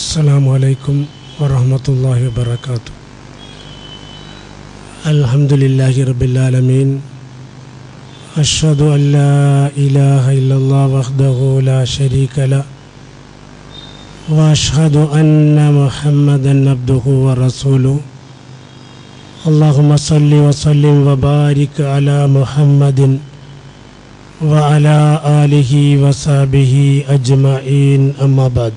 السلام عليكم ورحمة الله وبركاته. الحمد لله رب العالمين. أشهد أن لا إله إلا الله وحده لا شريك له وأشهد أن محمدا عبده ورسوله. اللهم صل وسلم وبارك على محمد وعلى آله وصحبه أجمعين. أما بعد.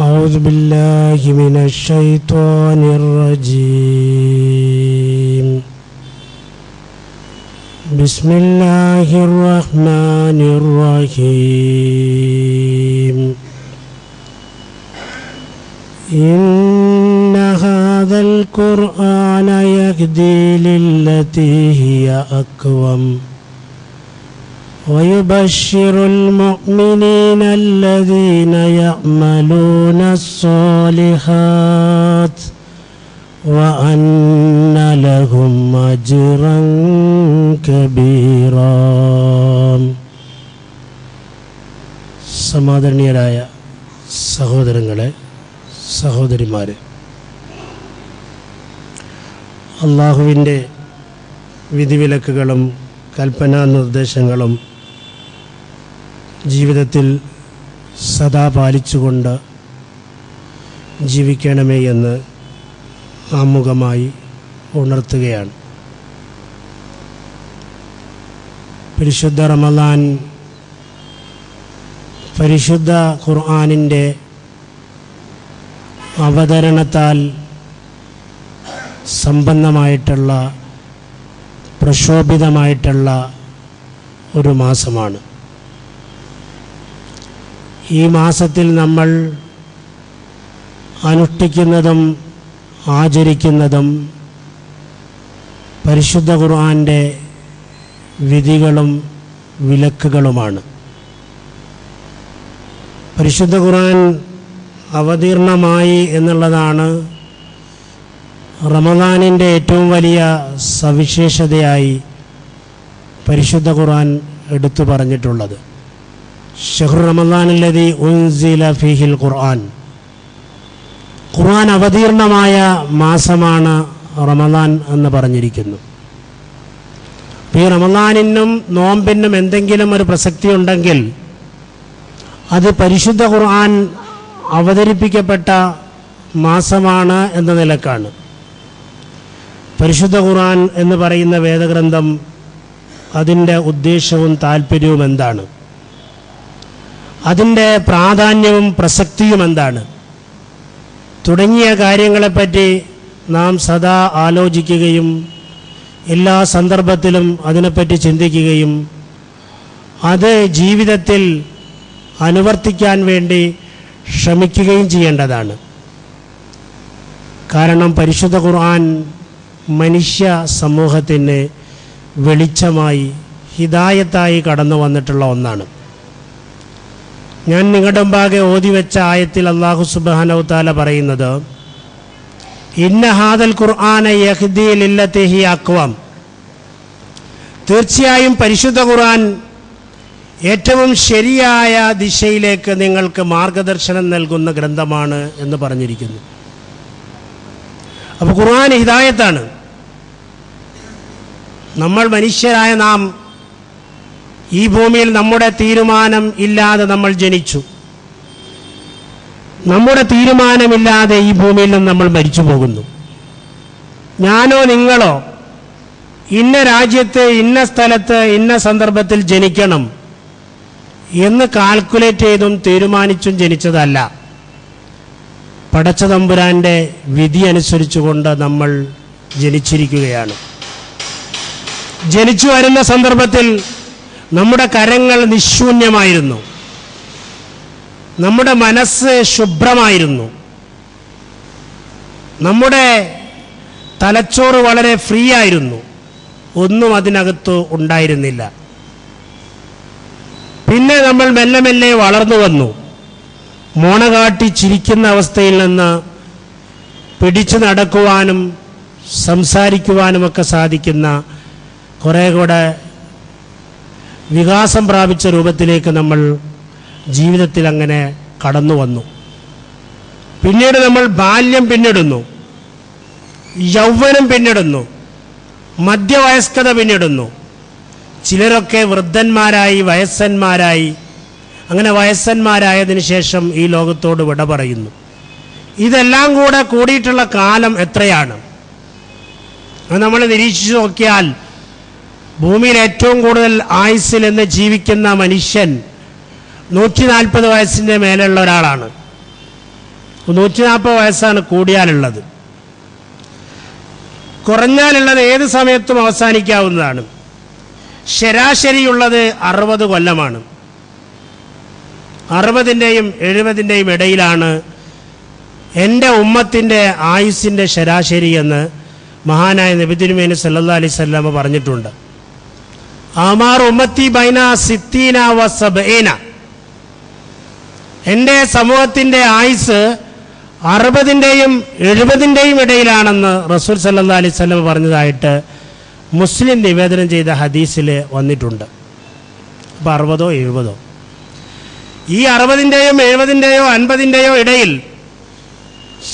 أعوذ بالله من الشيطان الرجيم. بسم الله الرحمن الرحيم. إن هذا القرآن يهدي للتي هي أقوم ويبشر المؤمنين الذين يعملون الصالحات وأن لهم أجرا كبيرا. സമാദരണീയരായ സഹോദരങ്ങളെ, സഹോദരിമാരെ, അള്ളാഹുവിൻ്റെ വിധിവിലക്കുകളും കൽപ്പനാ നിർദ്ദേശങ്ങളും ജീവിതത്തിൽ സദാ പാലിച്ചുകൊണ്ട് ജീവിക്കണമേ എന്ന് ആമുഖമായി ഉണർത്തുകയാണ്. പരിശുദ്ധ റമളാൻ പരിശുദ്ധ ഖുർആനിൻ്റെ അവതരണത്താൽ സമ്പന്നമായിട്ടുള്ള പ്രക്ഷോഭിതമായിട്ടുള്ള ഒരു മാസമാണ്. ഈ മാസത്തിൽ നമ്മൾ അനുഷ്ഠിക്കുന്നതും ആചരിക്കുന്നതും പരിശുദ്ധ ഖുർആൻ്റെ വിധികളും വിലക്കുകളുമാണ്. പരിശുദ്ധ ഖുർആൻ അവതീർണമായി എന്നുള്ളതാണ് റമളാനിൻ്റെ ഏറ്റവും വലിയ സവിശേഷതയായി പരിശുദ്ധ ഖുർആൻ എടുത്തു പറഞ്ഞിട്ടുള്ളത്. ഷഹ്റു റമളാനില്ലദീ ഉൻസില ഫീഹിൽ ഖുർആൻ. ഖുർആൻ അവതീർണമായ മാസമാണ് റമളാൻ എന്ന് പറഞ്ഞിരിക്കുന്നു. ഈ റമളാനിനും നോമ്പിനും എന്തെങ്കിലും ഒരു പ്രസക്തി ഉണ്ടെങ്കിൽ അത് പരിശുദ്ധ ഖുർആൻ അവതരിപ്പിക്കപ്പെട്ട മാസമാണ് എന്ന നിലക്കാണ്. പരിശുദ്ധ ഖുർആൻ എന്ന് പറയുന്ന വേദഗ്രന്ഥം, അതിൻ്റെ ഉദ്ദേശവും താല്പര്യവും എന്താണ്, അതിൻ്റെ പ്രാധാന്യവും പ്രസക്തിയും എന്താണ് തുടങ്ങിയ കാര്യങ്ങളെപ്പറ്റി നാം സദാ ആലോചിക്കുകയും എല്ലാ സന്ദർഭത്തിലും അതിനെപ്പറ്റി ചിന്തിക്കുകയും അത് ജീവിതത്തിൽ അനുവർത്തിക്കാൻ വേണ്ടി ശ്രമിക്കുകയും ചെയ്യേണ്ടതാണ്. കാരണം പരിശുദ്ധ ഖുർആൻ മനുഷ്യ സമൂഹത്തിന് വെളിച്ചമായി ഹിദായത്തായി കടന്നു വന്നിട്ടുള്ള ഒന്നാണ്. ഞാൻ നിങ്ങളുടെ മുമ്പാകെ ഓതിവെച്ച ആയത്തിൽ അല്ലാഹു സുബ്ഹാനഹു തആല പറയുന്നത്, ഇന്ന ഹാദൽ ഖുർആന യഹ്ദീ ലില്ലതീ ഹിയ അഖ്വം. തീർച്ചയായും പരിശുദ്ധ ഖുർആൻ ഏറ്റവും ശരിയായ ദിശയിലേക്ക് നിങ്ങൾക്ക് മാർഗദർശനം നൽകുന്ന ഗ്രന്ഥമാണ് എന്ന് പറഞ്ഞിരിക്കുന്നു. അപ്പോൾ ഖുർആൻ ഹിദായത്താണ്. നമ്മൾ മനുഷ്യരായ നാം ഈ ഭൂമിയിൽ നമ്മുടെ തീരുമാനം ഇല്ലാതെ നമ്മൾ ജനിച്ചു. നമ്മുടെ തീരുമാനമില്ലാതെ ഈ ഭൂമിയിൽ നിന്ന് നമ്മൾ മരിച്ചു പോകുന്നു. ഞാനോ നിങ്ങളോ ഇന്ന രാജ്യത്ത് ഇന്ന സ്ഥലത്ത് ഇന്ന സന്ദർഭത്തിൽ ജനിക്കണം എന്ന് കാൽക്കുലേറ്റ് ചെയ്തും തീരുമാനിച്ചും ജനിച്ചതല്ല. പടച്ച തമ്പുരാൻ്റെ വിധി അനുസരിച്ചുകൊണ്ട് നമ്മൾ ജനിച്ചിരിക്കുകയാണ്. ജനിച്ചു വരുന്ന സന്ദർഭത്തിൽ നമ്മുടെ കരങ്ങൾ നിശൂന്യമായിരുന്നു, നമ്മുടെ മനസ്സ് ശുഭ്രമായിരുന്നു, നമ്മുടെ തലച്ചോറ് വളരെ ഫ്രീ ആയിരുന്നു, ഒന്നും അതിനകത്ത് ഉണ്ടായിരുന്നില്ല. പിന്നെ നമ്മൾ മെല്ലെ മെല്ലെ വളർന്നു വന്നു. മോണ കാട്ടി ചിരിക്കുന്ന അവസ്ഥയിൽ നിന്ന് പിടിച്ചു നടക്കുവാനും സംസാരിക്കുവാനുമൊക്കെ സാധിക്കുന്ന കുറേ കൂടെ വികാസം പ്രാപിച്ച രൂപത്തിലേക്ക് നമ്മൾ ജീവിതത്തിൽ അങ്ങനെ കടന്നു വന്നു. പിന്നീട് നമ്മൾ ബാല്യം പിന്നിടുന്നു, യൗവനം പിന്നിടുന്നു, മധ്യവയസ്കത പിന്നിടുന്നു. ചിലരൊക്കെ വൃദ്ധന്മാരായി, വയസ്സന്മാരായി. അങ്ങനെ വയസ്സന്മാരായതിനു ശേഷം ഈ ലോകത്തോട് വിട പറയുന്നു. ഇതെല്ലാം കൂടെ കൂടിയിട്ടുള്ള കാലം എത്രയാണ്? അത് നമ്മൾ നിരീക്ഷിച്ചു നോക്കിയാൽ ഭൂമിയിൽ ഏറ്റവും കൂടുതൽ ആയുസ്സിൽ എന്ന് ജീവിക്കുന്ന മനുഷ്യൻ 140 വയസ്സിൻ്റെ മേലെയുള്ള ഒരാളാണ്. 140 വയസ്സാണ് കൂടിയാലുള്ളത്. കുറഞ്ഞാലുള്ളത് ഏത് സമയത്തും അവസാനിക്കാവുന്നതാണ്. ശരാശരിയുള്ളത് 60 കൊല്ലമാണ്. 60ൻ്റെയും 70ൻ്റെയും ഇടയിലാണ് എൻ്റെ ഉമ്മത്തിൻ്റെ ആയുസ്സിൻ്റെ ശരാശരി എന്ന് മഹാനായ നബി തിരുമേനി സല്ലല്ലാഹു അലൈഹി വസല്ലം പറഞ്ഞിട്ടുണ്ട്. ആമാർ ഉമ്മത്തി ബൈന സിത്തീന വ സബഈന, എൻ്റെ സമൂഹത്തിൻ്റെ ആയുസ് 60ൻ്റെയും 70ൻ്റെയും ഇടയിലാണെന്ന് റസൂൽ സല്ലല്ലാഹു അലൈഹി വസല്ലം പറഞ്ഞതായിട്ട് മുസ്ലിം നിവേദനം ചെയ്ത ഹദീസിൽ വന്നിട്ടുണ്ട്. അപ്പോൾ 60ഓ 70ഓ, ഈ 60ൻ്റെയോ 70ൻ്റെയോ 50ൻ്റെയോ ഇടയിൽ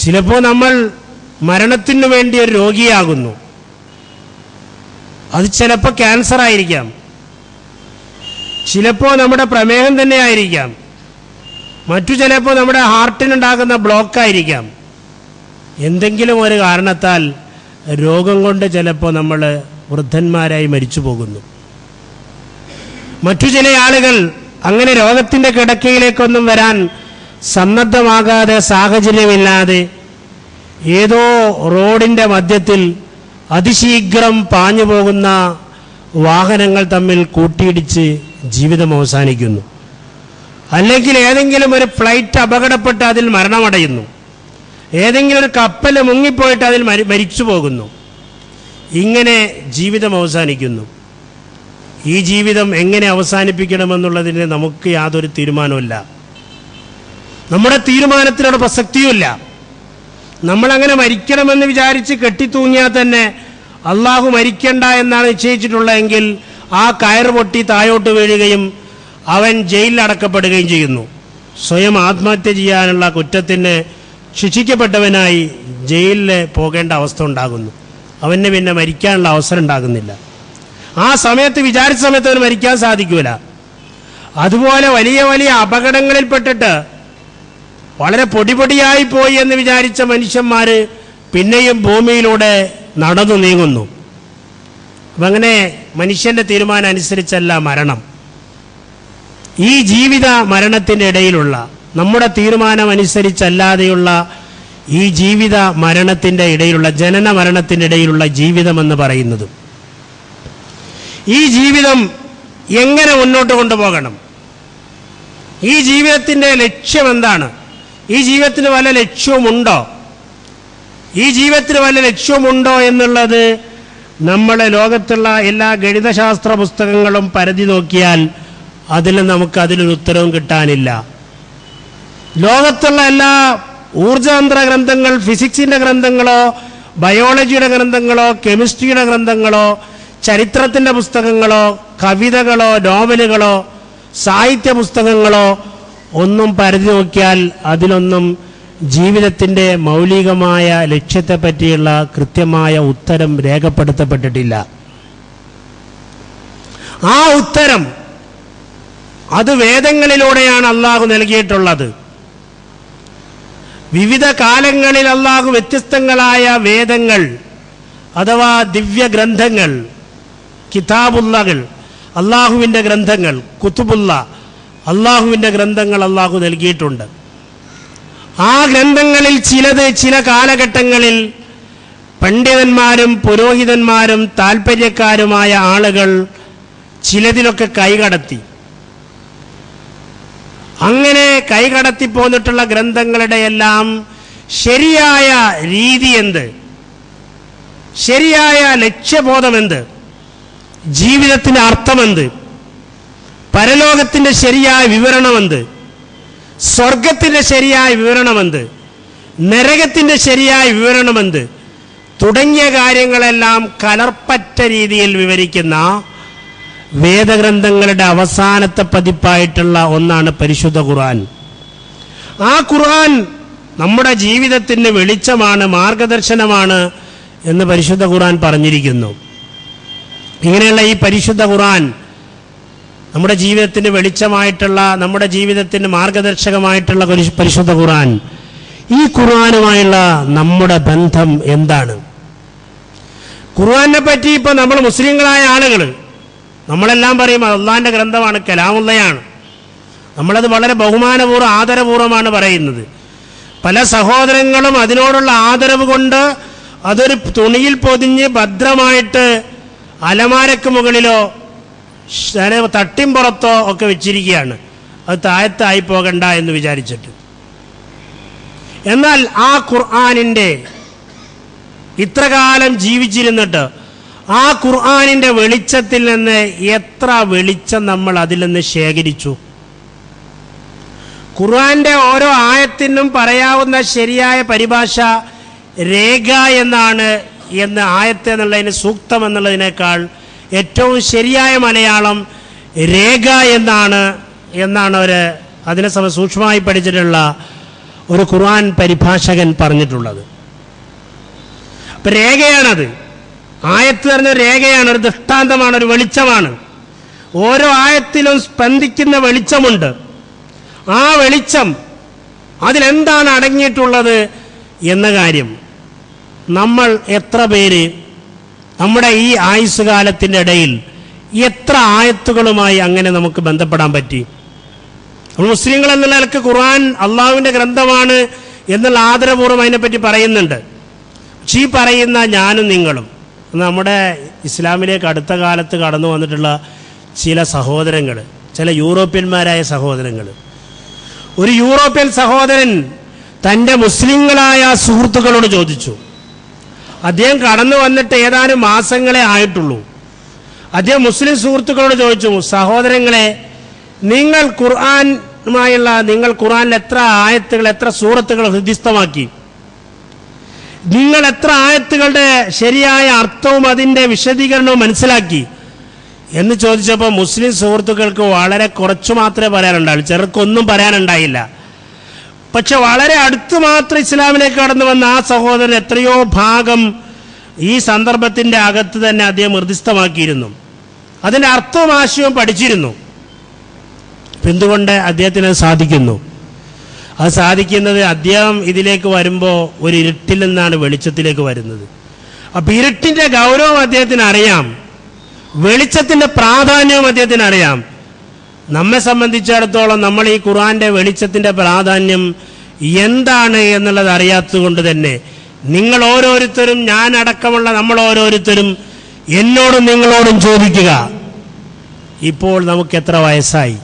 ചിലപ്പോൾ നമ്മൾ മരണത്തിനു വേണ്ടി ഒരു രോഗിയാകുന്നു. അത് ചിലപ്പോൾ ക്യാൻസർ ആയിരിക്കാം, ചിലപ്പോൾ നമ്മുടെ പ്രമേഹം തന്നെ ആയിരിക്കാം, മറ്റു ചിലപ്പോൾ നമ്മുടെ ഹാർട്ടിനുണ്ടാകുന്ന ബ്ലോക്കായിരിക്കാം. എന്തെങ്കിലും ഒരു കാരണത്താൽ രോഗം കൊണ്ട് ചിലപ്പോൾ നമ്മൾ വൃദ്ധന്മാരായി മരിച്ചു പോകുന്നു. മറ്റു ചില ആളുകൾ അങ്ങനെ രോഗത്തിൻ്റെ കിടക്കയിലേക്കൊന്നും വരാൻ സന്നദ്ധമാകാതെ, സാഹചര്യമില്ലാതെ ഏതോ റോഡിൻ്റെ മധ്യത്തിൽ അതിശീഘ്രം പാഞ്ഞു പോകുന്ന വാഹനങ്ങൾ തമ്മിൽ കൂട്ടിയിടിച്ച് ജീവിതം അവസാനിക്കുന്നു. അല്ലെങ്കിൽ ഏതെങ്കിലും ഒരു ഫ്ലൈറ്റ് അപകടപ്പെട്ട് അതിൽ മരണമടയുന്നു. ഏതെങ്കിലും ഒരു കപ്പൽ മുങ്ങിപ്പോയിട്ട് അതിൽ മരിച്ചു പോകുന്നു. ഇങ്ങനെ ജീവിതം അവസാനിക്കുന്നു. ഈ ജീവിതം എങ്ങനെ അവസാനിപ്പിക്കണമെന്നുള്ളതിന് നമുക്ക് യാതൊരു തീരുമാനമില്ല. നമ്മുടെ തീരുമാനത്തിനോട് പ്രസക്തിയുമില്ല. നമ്മളങ്ങനെ മരിക്കണമെന്ന് വിചാരിച്ച് കെട്ടിത്തൂങ്ങിയാൽ തന്നെ അള്ളാഹു മരിക്കണ്ട എന്നാണ് നിശ്ചയിച്ചിട്ടുള്ളതെങ്കിൽ ആ കയറ് പൊട്ടി താഴോട്ട് വീഴുകയും അവൻ ജയിലിൽ അടക്കപ്പെടുകയും ചെയ്യുന്നു. സ്വയം ആത്മഹത്യ ചെയ്യാനുള്ള കുറ്റത്തിന് ശിക്ഷിക്കപ്പെട്ടവനായി ജയിലിൽ പോകേണ്ട അവസ്ഥ ഉണ്ടാകുന്നു. അവന് പിന്നെ മരിക്കാനുള്ള അവസരം ഉണ്ടാകുന്നില്ല. ആ സമയത്ത് വിചാരിച്ച സമയത്ത് അവന് മരിക്കാൻ സാധിക്കൂല. അതുപോലെ വലിയ വലിയ അപകടങ്ങളിൽപ്പെട്ടിട്ട് വളരെ പൊടിപൊടിയായി പോയി എന്ന് വിചാരിച്ച മനുഷ്യന്മാർ പിന്നെയും ഭൂമിയിലൂടെ നടന്നു നീങ്ങുന്നു. അപ്പം അങ്ങനെ മനുഷ്യൻ്റെ തീരുമാനം അനുസരിച്ചല്ല മരണം. ഈ ജീവിത മരണത്തിൻ്റെ ഇടയിലുള്ള, നമ്മുടെ തീരുമാനം അനുസരിച്ചല്ലാതെയുള്ള ഈ ജീവിത മരണത്തിൻ്റെ ഇടയിലുള്ള, ജനന മരണത്തിൻ്റെ ഇടയിലുള്ള ജീവിതമെന്ന് പറയുന്നത്, ഈ ജീവിതം എങ്ങനെ മുന്നോട്ട് കൊണ്ടുപോകണം? ഈ ജീവിതത്തിൻ്റെ ലക്ഷ്യം എന്താണ്? ഈ ജീവിതത്തിന് വല്ല ലക്ഷ്യവുമുണ്ടോ? ഈ ജീവിതത്തിന് വല്ല ലക്ഷ്യവുമുണ്ടോ എന്നുള്ളത് നമ്മളെ ലോകത്തുള്ള എല്ലാ ഗണിതശാസ്ത്ര പുസ്തകങ്ങളും പരതി നോക്കിയാൽ അതിലൊരു ഉത്തരവും കിട്ടാനില്ല. ലോകത്തുള്ള എല്ലാ ഊർജതന്ത്ര ഗ്രന്ഥങ്ങൾ, ഫിസിക്സിൻ്റെ ഗ്രന്ഥങ്ങളോ ബയോളജിയുടെ ഗ്രന്ഥങ്ങളോ കെമിസ്ട്രിയുടെ ഗ്രന്ഥങ്ങളോ ചരിത്രത്തിൻ്റെ പുസ്തകങ്ങളോ കവിതകളോ നോവലുകളോ സാഹിത്യ പുസ്തകങ്ങളോ ഒന്നും പരതി നോക്കിയാൽ അതിലൊന്നും ജീവിതത്തിൻ്റെ മൗലികമായ ലക്ഷ്യത്തെപ്പറ്റിയുള്ള കൃത്യമായ ഉത്തരം രേഖപ്പെടുത്തപ്പെട്ടിട്ടില്ല. ആ ഉത്തരം അത് വേദങ്ങളിലൂടെയാണ് അള്ളാഹു നൽകിയിട്ടുള്ളത്. വിവിധ കാലങ്ങളിൽ അള്ളാഹു വ്യത്യസ്തങ്ങളായ വേദങ്ങൾ അഥവാ ദിവ്യഗ്രന്ഥങ്ങൾ, കിതാബുള്ളകൾ, അള്ളാഹുവിൻ്റെ ഗ്രന്ഥങ്ങൾ, കുത്തുബുള്ള, അള്ളാഹുവിൻ്റെ ഗ്രന്ഥങ്ങൾ അള്ളാഹു നൽകിയിട്ടുണ്ട്. ആ ഗ്രന്ഥങ്ങളിൽ ചിലത് ചില കാലഘട്ടങ്ങളിൽ പണ്ഡിതന്മാരും പുരോഹിതന്മാരും താൽപ്പര്യക്കാരുമായ ആളുകൾ ചിലതിലൊക്കെ കൈകടത്തി. അങ്ങനെ കൈകടത്തി പോന്നിട്ടുള്ള ഗ്രന്ഥങ്ങളുടെ എല്ലാം ശരിയായ രീതി എന്ത്, ശരിയായ ലക്ഷ്യബോധമെന്ത്, ജീവിതത്തിൻ്റെ അർത്ഥമെന്ത്, പരലോകത്തിൻ്റെ ശരിയായ വിവരണമെന്ത്, സ്വർഗത്തിൻ്റെ ശരിയായ വിവരണമെന്ത്, നരകത്തിൻ്റെ ശരിയായ വിവരണമെന്ത് തുടങ്ങിയ കാര്യങ്ങളെല്ലാം കലർപ്പറ്റ രീതിയിൽ വിവരിക്കുന്ന വേദഗ്രന്ഥങ്ങളുടെ അവസാനത്തെ പതിപ്പായിട്ടുള്ള ഒന്നാണ് പരിശുദ്ധ ഖുർആൻ. ആ ഖുർആൻ നമ്മുടെ ജീവിതത്തിന് വെളിച്ചമാണ്, മാർഗദർശനമാണ് എന്ന് പരിശുദ്ധ ഖുർആൻ പറഞ്ഞിരിക്കുന്നു. ഇങ്ങനെയുള്ള ഈ പരിശുദ്ധ ഖുർആൻ നമ്മുടെ ജീവിതത്തിന് വെളിച്ചമായിട്ടുള്ള, നമ്മുടെ ജീവിതത്തിന് മാർഗദർശകമായിട്ടുള്ള പരിശുദ്ധ ഖുർആൻ, ഈ ഖുർആനുമായുള്ള നമ്മുടെ ബന്ധം എന്താണ്? ഖുർആനെ പറ്റി ഇപ്പോൾ നമ്മൾ മുസ്ലിങ്ങളായ ആളുകൾ നമ്മളെല്ലാം പറയും അള്ളാഹിൻ്റെ ഗ്രന്ഥമാണ്, കലാമുള്ളയാണ്. നമ്മളത് വളരെ ബഹുമാനപൂർവ്വം ആദരപൂർവ്വമാണ് പറയുന്നത്. പല സഹോദരങ്ങളും അതിനോടുള്ള ആദരവ് കൊണ്ട് അതൊരു തുണിയിൽ പൊതിഞ്ഞ് ഭദ്രമായിട്ട് അലമാരക്ക് മുകളിലോ തട്ടിമ്പുറത്തോ ഒക്കെ വെച്ചിരിക്കുകയാണ്, അത് താഴത്തായി പോകണ്ട എന്ന് വിചാരിച്ചിട്ട്. എന്നാൽ ആ ഖുർആനിൻ്റെ ഇത്ര കാലം ജീവിച്ചിരുന്നിട്ട് ആ ഖുർആനിൻ്റെ വെളിച്ചത്തിൽ നിന്ന് എത്ര വെളിച്ചം നമ്മൾ അതിൽ നിന്ന് ശേഖരിച്ചു? ഖുർആന്റെ ഓരോ ആയത്തിനും പറയാവുന്ന ശരിയായ പരിഭാഷ രേഖ എന്നാണ്. എന്ന് ആയത്ത് എന്നുള്ളതിന് സൂക്തം എന്നുള്ളതിനേക്കാൾ ഏറ്റവും ശരിയായ മലയാളം രേഖ എന്നാണ് ഒരു അതിനെ സൂക്ഷ്മമായി പഠിച്ചിട്ടുള്ള ഒരു ഖുർആൻ പരിഭാഷകൻ പറഞ്ഞിട്ടുള്ളത്. അപ്പം രേഖയാണത്. ആയത്ത് പറഞ്ഞ രേഖയാണ്, ഒരു ദൃഷ്ടാന്തമാണ്, ഒരു വെളിച്ചമാണ്. ഓരോ ആയത്തിലും സ്പന്ദിക്കുന്ന വെളിച്ചമുണ്ട്. ആ വെളിച്ചം അതിലെന്താണ് അടങ്ങിയിട്ടുള്ളത് എന്ന കാര്യം നമ്മൾ എത്ര പേര് നമ്മുടെ ഈ ആയുസ് കാലത്തിൻ്റെ ഇടയിൽ എത്ര ആയത്തുകളുമായി അങ്ങനെ നമുക്ക് ബന്ധപ്പെടാൻ പറ്റി? നമ്മൾ മുസ്ലിങ്ങൾ എന്നുള്ള നിലക്ക് ഖുർആൻ അള്ളാഹുവിൻ്റെ ഗ്രന്ഥമാണ് എന്നുള്ള ആദരപൂർവ്വം അതിനെപ്പറ്റി പറയുന്നുണ്ട്. പക്ഷേ ഈ പറയുന്ന ഞാനും നിങ്ങളും നമ്മുടെ ഇസ്ലാമിലേക്ക് അടുത്ത കാലത്ത് കടന്നു വന്നിട്ടുള്ള ചില സഹോദരങ്ങൾ, ചില യൂറോപ്യന്മാരായ സഹോദരങ്ങൾ, ഒരു യൂറോപ്യൻ സഹോദരൻ തൻ്റെ മുസ്ലിങ്ങളായ സുഹൃത്തുക്കളോട് ചോദിച്ചു. അദ്ദേഹം കടന്നു വന്നിട്ട് ഏതാനും മാസങ്ങളെ ആയിട്ടുള്ളൂ. അദ്ദേഹം മുസ്ലിം സുഹൃത്തുക്കളോട് ചോദിച്ചു, സഹോദരങ്ങളെ, നിങ്ങൾ ഖുർആനിൽ എത്ര ആയത്തുകൾ, എത്ര സൂറത്തുകൾ ഹൃദിസ്ഥമാക്കി? നിങ്ങൾ എത്ര ആയത്തുകളുടെ ശരിയായ അർത്ഥവും അതിൻ്റെ വിശദീകരണവും മനസ്സിലാക്കി എന്ന് ചോദിച്ചപ്പോൾ മുസ്ലിം സുഹൃത്തുക്കൾക്ക് വളരെ കുറച്ചു മാത്രമേ പറയാനുണ്ടായുള്ളൂ. ചിലർക്കൊന്നും പറയാനുണ്ടായില്ല. പക്ഷെ വളരെ അടുത്ത് മാത്രം ഇസ്ലാമിലേക്ക് കടന്നു വന്ന ആ സഹോദരൻ എത്രയോ ഭാഗം ഈ സന്ദർഭത്തിൻ്റെ അകത്ത് തന്നെ അദ്ദേഹം ഹൃദിസ്ഥമാക്കിയിരുന്നു. അതിൻ്റെ അർത്ഥവും ആശയവും പഠിച്ചിരുന്നു. എന്തുകൊണ്ട് അദ്ദേഹത്തിന് അത് സാധിക്കുന്നു? അത് സാധിക്കുന്നത് അദ്ദേഹം ഇതിലേക്ക് വരുമ്പോൾ ഒരു ഇരുട്ടിൽ നിന്നാണ് വെളിച്ചത്തിലേക്ക് വരുന്നത്. അപ്പം ഇരുട്ടിൻ്റെ ഗൗരവം അദ്ദേഹത്തിന് അറിയാം, വെളിച്ചത്തിൻ്റെ പ്രാധാന്യവും അദ്ദേഹത്തിന് അറിയാം. നമ്മെ സംബന്ധിച്ചിടത്തോളം നമ്മൾ ഈ ഖുർആന്റെ വെളിച്ചത്തിൻ്റെ പ്രാധാന്യം എന്താണ് എന്നുള്ളത് അറിയാത്തത് കൊണ്ട് തന്നെ നിങ്ങൾ ഓരോരുത്തരും, ഞാൻ അടക്കമുള്ള നമ്മൾ ഓരോരുത്തരും എന്നോടും നിങ്ങളോടും ചോദിക്കുക, ഇപ്പോൾ നമുക്ക് എത്ര വയസ്സായി?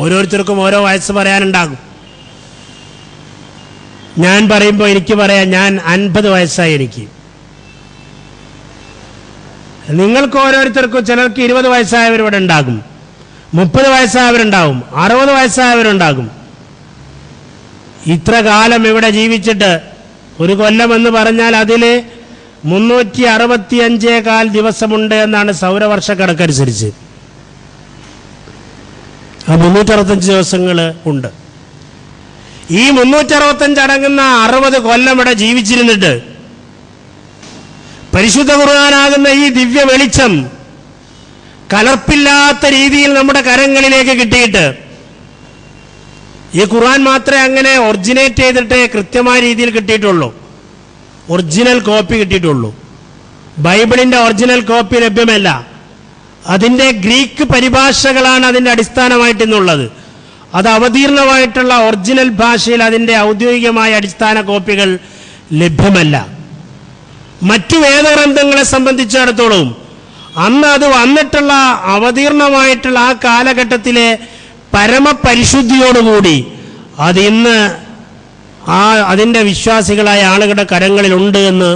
ഓരോരുത്തർക്കും ഓരോ വയസ്സ് പറയാനുണ്ടാകും. ഞാൻ പറയുമ്പോൾ എനിക്ക് പറയാം, ഞാൻ 50 വയസ്സായി എനിക്ക്. നിങ്ങൾക്ക് ഓരോരുത്തർക്കും, ചിലർക്ക് 20 വയസ്സായവരിവിടെ ഉണ്ടാകും, 30 വയസ്സായവരുണ്ടാകും, 60 വയസ്സായവരുണ്ടാകും. ഇത്ര കാലം ഇവിടെ ജീവിച്ചിട്ട് ഒരു കൊല്ലം എന്ന് പറഞ്ഞാൽ അതിൽ 365 ദിവസമുണ്ട് എന്നാണ് സൗരവർഷ കണക്കനുസരിച്ച്. ആ 365 ദിവസങ്ങൾ ഉണ്ട്. ഈ 365 അടങ്ങുന്ന 60 കൊല്ലം ഇവിടെ ജീവിച്ചിരുന്നിട്ട് പരിശുദ്ധ ഖുർആനാകുന്ന ഈ ദിവ്യ വെളിച്ചം കലർപ്പില്ലാത്ത രീതിയിൽ നമ്മുടെ കരങ്ങളിലേക്ക് കിട്ടിയിട്ട്, ഈ ഖുർആൻ മാത്രമേ അങ്ങനെ ഒറിജിനേറ്റ് ചെയ്തിട്ട് കൃത്യമായ രീതിയിൽ കിട്ടിയിട്ടുള്ളൂ, ഒറിജിനൽ കോപ്പി കിട്ടിയിട്ടുള്ളൂ. ബൈബിളിൻ്റെ ഒറിജിനൽ കോപ്പി ലഭ്യമല്ല. അതിൻ്റെ ഗ്രീക്ക് പരിഭാഷകളാണ് അതിൻ്റെ അടിസ്ഥാനമായിട്ട് ഇന്നുള്ളത്. അത് അവതീർണമായിട്ടുള്ള ഒറിജിനൽ ഭാഷയിൽ അതിൻ്റെ ഔദ്യോഗികമായ അടിസ്ഥാന കോപ്പികൾ ലഭ്യമല്ല. മറ്റു വേദഗ്രന്ഥങ്ങളെ സംബന്ധിച്ചിടത്തോളം അന്ന് അത് വന്നിട്ടുള്ള അവതീർണമായിട്ടുള്ള ആ കാലഘട്ടത്തിലെ പരമപരിശുദ്ധിയോടുകൂടി അത് ഇന്ന് അതിൻ്റെ വിശ്വാസികളായ ആളുകളുടെ കരങ്ങളിലുണ്ട് എന്ന്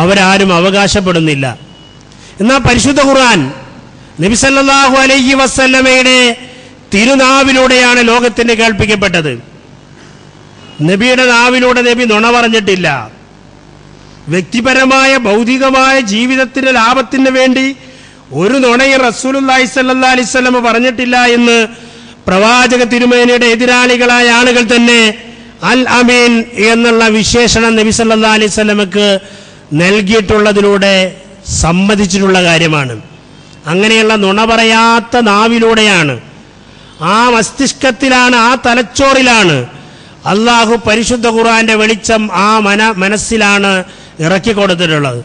അവരാരും അവകാശപ്പെടുന്നില്ല. എന്നാൽ പരിശുദ്ധ ഖുർആൻ നബി സല്ലല്ലാഹു അലൈഹി വസല്ലമയുടെ തിരുനാവിലൂടെയാണ് ലോകത്തിന് കേൾപ്പിക്കപ്പെട്ടത്. നബിയുടെ നാവിലൂടെ നബി നുണ പറഞ്ഞിട്ടില്ല. വ്യക്തിപരമായ ഭൗതികമായ ജീവിതത്തിന്റെ ലാഭത്തിന് വേണ്ടി ഒരു നുണയും റസൂലുള്ളാഹി സ്വല്ലല്ലാഹി അലൈഹി വസല്ലം പറഞ്ഞിട്ടില്ല എന്ന് പ്രവാചക തിരുമേനിയുടെ എതിരാളികളായ ആളുകൾ തന്നെ അൽ അമീൻ എന്നുള്ള വിശേഷണം നബി സല്ലല്ലാഹു അലൈഹി വസല്ലമക്ക് നൽകിയിട്ടുള്ളതിലൂടെ സമ്മതിച്ചിട്ടുള്ള കാര്യമാണ്. അങ്ങനെയുള്ള നുണ പറയാത്ത നാവിലൂടെയാണ്, ആ മസ്തിഷ്കത്തിലാണ്, ആ തലച്ചോറിലാണ് അള്ളാഹു പരിശുദ്ധ ഖുർആന്റെ വെളിച്ചം ആ മനസ്സിലാണ് ഇറക്കി കൊടുത്തിട്ടുള്ളത്.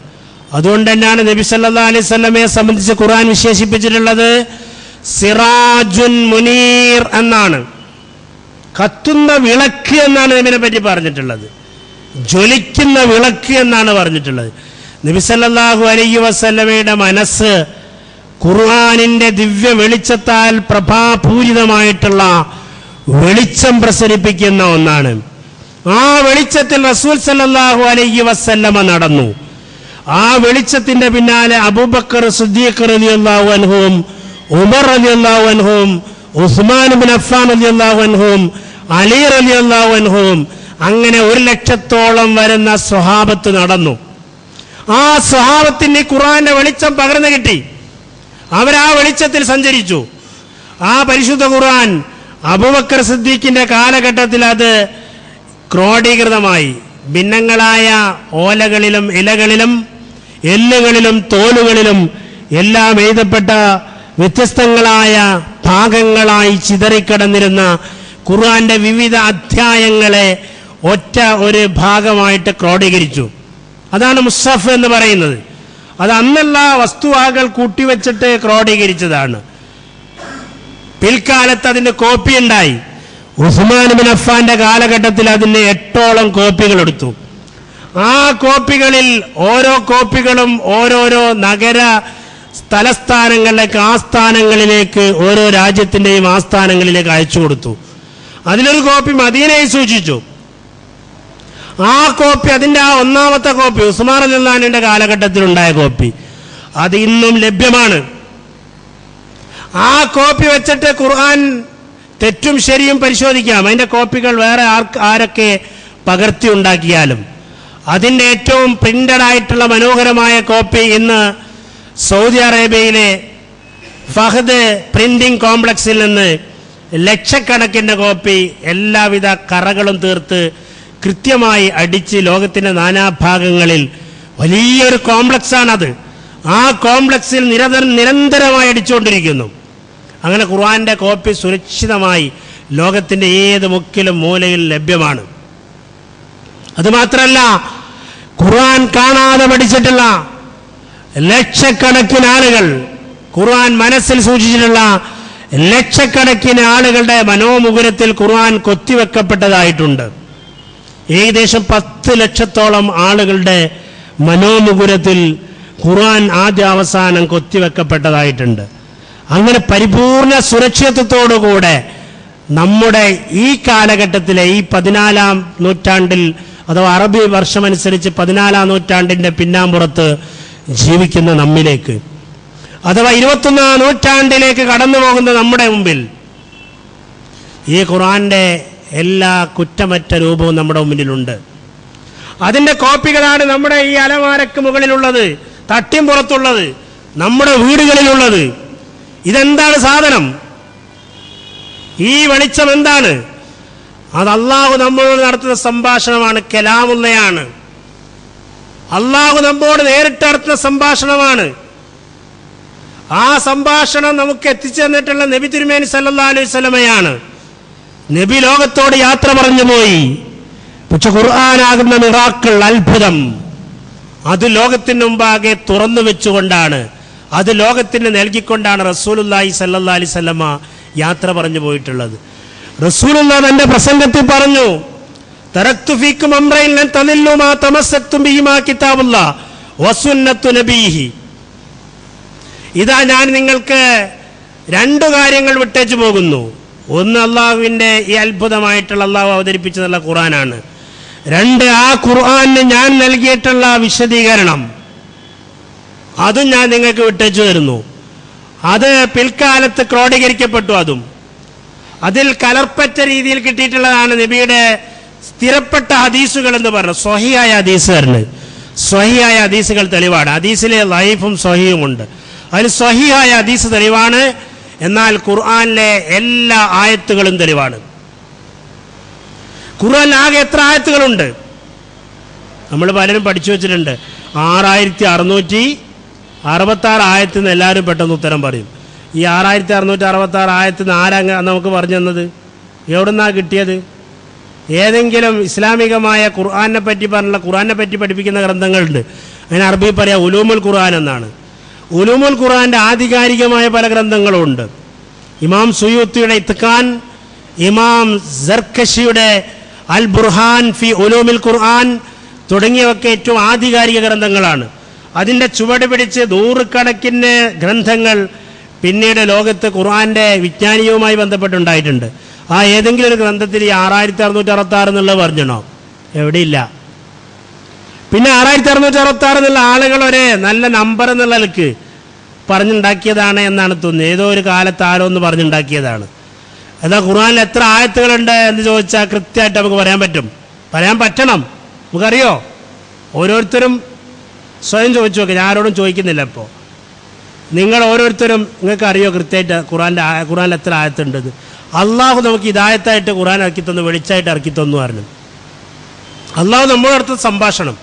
അതുകൊണ്ട് തന്നെയാണ് നബി സല്ലല്ലാഹു അലൈഹി വസല്ലമയെ സംബന്ധിച്ച് ഖുർആൻ വിശേഷിപ്പിച്ചിട്ടുള്ളത് സിറാജുൻ മുനീർ എന്നാണ്. കത്തുന്ന വിളക്ക് എന്നാണ് നബിനെ പറ്റി പറഞ്ഞിട്ടുള്ളത്. ജ്വലിക്കുന്ന വിളക്ക് എന്നാണ് പറഞ്ഞിട്ടുള്ളത്. നബി സല്ലല്ലാഹു അലൈഹി വസല്ലമയുടെ മനസ്സ് ഖുർആനിന്റെ ദിവ്യ വെളിച്ചത്താൽ പ്രഭാപൂരിതമായിട്ടുള്ള വെളിച്ചം പ്രസരിപ്പിക്കുന്ന ഒന്നാണ്. ആ വെളിച്ചത്തിൽ റസൂൽ സല്ലല്ലാഹു അലൈഹി വസല്ലമ നടന്നു. ആ വെളിച്ചത്തിന്റെ പിന്നാലെ അബൂബക്കർ സിദ്ദീഖ് റളിയല്ലാഹു അൻഹും ഉമർ റളിയല്ലാഹു അൻഹും ഉസ്മാൻ ഇബ്നു അഫ്ഫാൻ റളിയല്ലാഹു അൻഹും അലി റളിയല്ലാഹു അൻഹും അങ്ങനെ 100,000-ഓളം വരുന്ന സ്വഹാബത്ത് നടന്നു. ആ സ്വഹാബത്തിന് ഖുർആന്റെ വെളിച്ചം പകർന്നു കിട്ടി. അവരാ വെളിച്ചത്തിൽ സഞ്ചരിച്ചു. ആ പരിശുദ്ധ ഖുർആൻ അബൂബക്കർ സിദ്ദീഖിന്റെ കാലഘട്ടത്തിൽ അത് ക്രോഡീകൃതമായി ഭിന്നങ്ങളായ ഓലകളിലും ഇലകളിലും എല്ലുകളിലും തോലുകളിലും എല്ലാം എഴുതപ്പെട്ട വ്യത്യസ്തങ്ങളായ ഭാഗങ്ങളായി ചിതറിക്കിടന്നിരുന്ന ഖുർആന്റെ വിവിധ അധ്യായങ്ങളെ ഒറ്റ ഒരു ഭാഗമായിട്ട് ക്രോഡീകരിച്ചു. അതാണ് മുസ്ഹഫ് എന്ന് പറയുന്നത്. അത് അന്നുള്ള വസ്തുവകകൾ കൂട്ടിവെച്ചിട്ട് ക്രോഡീകരിച്ചതാണ്. പിൽക്കാലത്ത് അതിന്റെ കോപ്പി ഉണ്ടായി. ഉസ്മാൻ ഇബ്നു അഫ്ഫാന്റെ കാലഘട്ടത്തിൽ അതിന് 8ഓളം കോപ്പികൾ എടുത്തു. ആ കോപ്പികളിൽ ഓരോ കോപ്പികളും ഓരോരോ നഗര തലസ്ഥാനങ്ങളിലേക്ക്, ആസ്ഥാനങ്ങളിലേക്ക്, ഓരോ രാജ്യത്തിന്റെയും ആസ്ഥാനങ്ങളിലേക്ക് അയച്ചു കൊടുത്തു. അതിലൊരു കോപ്പി മദീനയിൽ സൂക്ഷിച്ചു. ആ കോപ്പി, അതിന്റെ ആ ഒന്നാമത്തെ കോപ്പി ഉസ്മാൻ റളിയല്ലാഹു അൻഹുവിന്റെ കാലഘട്ടത്തിലുണ്ടായ കോപ്പി, അത് ഇന്നും ലഭ്യമാണ്. ആ കോപ്പി വെച്ചിട്ട് ഖുർആൻ തെറ്റും ശരിയും പരിശോധിക്കാം. അതിന്റെ കോപ്പികൾ വേറെ ആരൊക്കെ പകർത്തി ഉണ്ടാക്കിയാലും അതിന്റെ ഏറ്റവും പ്രിന്റഡ് ആയിട്ടുള്ള മനോഹരമായ കോപ്പി ഇന്ന് സൗദി അറേബ്യയിലെ ഫഹദ് പ്രിന്റിംഗ് കോംപ്ലക്സിൽ നിന്ന് ലക്ഷക്കണക്കിന് കോപ്പി എല്ലാവിധ കറകളും തീർത്ത് കൃത്യമായി അടിച്ച് ലോകത്തിന്റെ നാനാഭാഗങ്ങളിൽ വലിയൊരു കോംപ്ലക്സാണത്. ആ കോംപ്ലക്സിൽ നിരന്തരമായി അടിച്ചുകൊണ്ടിരിക്കുന്നു. അങ്ങനെ ഖുർആന്റെ കോപ്പി സുരക്ഷിതമായി ലോകത്തിന്റെ ഏത് മുക്കിലും മൂലയിൽ ലഭ്യമാണ്. അതുമാത്രമല്ല, ഖുർആൻ കാണാതെ പഠിച്ചിട്ടുള്ള ലക്ഷക്കണക്കിന് ആളുകൾ, ഖുർആൻ മനസ്സിൽ സൂക്ഷിച്ചിട്ടുള്ള ലക്ഷക്കണക്കിന് ആളുകളുടെ മനോമുകുരത്തിൽ ഖുർആൻ കൊത്തിവെക്കപ്പെട്ടതായിട്ടുണ്ട്. ഏകദേശം 10 ലക്ഷത്തോളം ആളുകളുടെ മനോമുകുരത്തിൽ ഖുർആൻ ആദ്യ അവസാനം കൊത്തിവെക്കപ്പെട്ടതായിട്ടുണ്ട്. അങ്ങനെ പരിപൂർണ സുരക്ഷിതത്വത്തോടുകൂടെ നമ്മുടെ ഈ കാലഘട്ടത്തിലെ ഈ 14-ാം നൂറ്റാണ്ടിൽ അഥവാ അറബി വർഷമനുസരിച്ച് 14-ാം നൂറ്റാണ്ടിന്റെ പിന്നാമ്പുറത്ത് ജീവിക്കുന്ന നമ്മിലേക്ക്, അഥവാ 21-ാം നൂറ്റാണ്ടിലേക്ക് കടന്നു പോകുന്ന നമ്മുടെ മുമ്പിൽ ഈ ഖുർആന്റെ എല്ലാ കുറ്റമറ്റ രൂപവും നമ്മുടെ മുന്നിലുണ്ട്. അതിന്റെ കോപ്പികളാണ് നമ്മുടെ ഈ അലമാരക്ക് മുകളിലുള്ളത്, തട്ടിയും പുറത്തുള്ളത്, നമ്മുടെ വീടുകളിലുള്ളത്. ഇതെന്താണ് സാധനം? ഈ വെളിച്ചം എന്താണ്? അത് അള്ളാഹു നമ്മളോട് നടത്തുന്ന സംഭാഷണമാണ്, കലാമുള്ളയാണ്. അള്ളാഹു നമ്മോട് നേരിട്ട് നടത്തുന്ന സംഭാഷണമാണ്. ആ സംഭാഷണം നമുക്ക് എത്തിച്ചു തന്നിട്ടുള്ള നബി തിരുമേനി സല്ലല്ലാഹു അലൈഹി വസല്ലമയാണ്. നബി ലോകത്തോട് യാത്ര പറഞ്ഞു പോയി. പക്ഷെ ഖുർആനാകുന്ന മിറാക്കിൾ, അത്ഭുതം, അത് ലോകത്തിന് മുമ്പാകെ തുറന്നു വെച്ചുകൊണ്ടാണ്, അത് ലോകത്തിന് നൽകിക്കൊണ്ടാണ് റസൂലുള്ളാഹി സല്ലല്ലാഹു അലൈഹി വസല്ലമ യാത്ര പറഞ്ഞു പോയിട്ടുള്ളത്. റസൂലുള്ളാഹി തന്റെ പ്രസംഗത്തിൽ പറഞ്ഞു, തറക്തു ഫീക്കും അംറൈൻ ലൻ തദില്ലു മാ തമസ്സക്തും ബിഹിമാ കിതാബുല്ലാഹ് വസുന്നത്തു നബിഹി. ഇതാ ഞാൻ നിങ്ങൾക്ക് 2 കാര്യങ്ങൾ വിട്ടേച്ചു പോകുന്നു. ഒന്ന്, അള്ളാഹുവിന്റെ ഈ അത്ഭുതമായിട്ടുള്ള അള്ളാഹു അവതരിപ്പിച്ചതുള്ള ഖുർആനാണ്. 2, ആ ഖുർആന് ഞാൻ നൽകിയിട്ടുള്ള വിശദീകരണം, അതും ഞാൻ നിങ്ങൾക്ക് വിട്ടേച്ചു തരുന്നു. അത് പിൽക്കാലത്ത് ക്രോഡീകരിക്കപ്പെട്ടു. അതും അതിൽ കലർപ്പറ്റ രീതിയിൽ കിട്ടിയിട്ടുള്ളതാണ്. നബിയുടെ സ്ഥിരപ്പെട്ട ഹദീസുകൾ എന്ന് പറഞ്ഞു, സ്വഹീഹായ ഹദീസുകാരന് സ്വഹീഹായ ഹദീസുകൾ തെളിവാണ്. ഹദീസിലെ ലൈഫും സ്വഹീഹും ഉണ്ട്. അതിൽ സ്വഹീഹായ ഹദീസ് തെളിവാണ്. എന്നാൽ ഖുർആനിലെ എല്ലാ ആയത്തുകളും തെളിവാണ്. ഖുർആനിൽ ആകെ എത്ര ആയത്തുകളുണ്ട്? നമ്മൾ പലരും പഠിച്ചു വെച്ചിട്ടുണ്ട്. 6666 ആയത്തിന് എല്ലാവരും പെട്ടെന്ന് ഉത്തരം പറയും. ഈ 6666 ആയത്തിന് ആരാ നമുക്ക് പറഞ്ഞു തന്നത്? എവിടുന്നാണ് കിട്ടിയത്? ഏതെങ്കിലും ഇസ്ലാമികമായ ഖുർആനെ പറ്റി പറഞ്ഞുള്ള ഖുർആനെ പറ്റി പഠിപ്പിക്കുന്ന ഗ്രന്ഥങ്ങളുണ്ട്. അതിന് അറബി പറയാം ഉലൂമുൽ ഖുർആൻ എന്നാണ്. ഉലൂമുൽ ഖുർആന്റെ ആധികാരികമായ പല ഗ്രന്ഥങ്ങളും ഉണ്ട്. ഇമാം സുയൂത്തിയുടെ ഇത്ഖാൻ, ഇമാം സർക്കശിയുടെ അൽ ബുർഹാൻ ഫി ഉലൂമിൽ ഖുർആൻ തുടങ്ങിയവയൊക്കെ ഏറ്റവും ആധികാരിക ഗ്രന്ഥങ്ങളാണ്. അതിൻ്റെ ചുവട് പിടിച്ച് നൂറുകണക്കിന് ഗ്രന്ഥങ്ങൾ പിന്നീട് ലോകത്ത് ഖുർആന്റെ വിജ്ഞാനീയവുമായി ബന്ധപ്പെട്ടുണ്ടായിട്ടുണ്ട്. ആ ഏതെങ്കിലും ഒരു ഗ്രന്ഥത്തിൽ ഈ 6666 എന്നുള്ളത് പറഞ്ഞണോ? എവിടെയില്ല. പിന്നെ 6666 എന്നുള്ള ആളുകൾ ഒരു നല്ല നമ്പർ എന്നുള്ള നിലക്ക് പറഞ്ഞുണ്ടാക്കിയതാണ് എന്നാണ് തോന്നുന്നത്. ഏതോ ഒരു കാലത്ത് ആരോ ഒന്ന് പറഞ്ഞുണ്ടാക്കിയതാണ്. എന്താ ഖുർആനിൽ എത്ര ആയത്തുകളുണ്ട് എന്ന് ചോദിച്ചാൽ കൃത്യമായിട്ട് നമുക്ക് പറയാൻ പറ്റും. പറയാൻ പറ്റണം. നമുക്കറിയോ? ഓരോരുത്തരും സ്വയം ചോദിച്ചു നോക്കുക. ഞാൻ ആരോടും ചോദിക്കുന്നില്ല. ഇപ്പോൾ നിങ്ങൾ ഓരോരുത്തരും നിങ്ങൾക്ക് അറിയോ കൃത്യമായിട്ട് ഖുർആനിൽ എത്ര ആയത്തുണ്ടെന്ന്? അള്ളാഹു നമുക്ക് ഹിദായത്തായിട്ട് ഖുർആൻ ഇറക്കി തന്നു, വെളിച്ചായിട്ട് ഇറക്കി തന്നു പറഞ്ഞു. അള്ളാഹു നമ്മുടെ അടുത്ത സംഭാഷണം,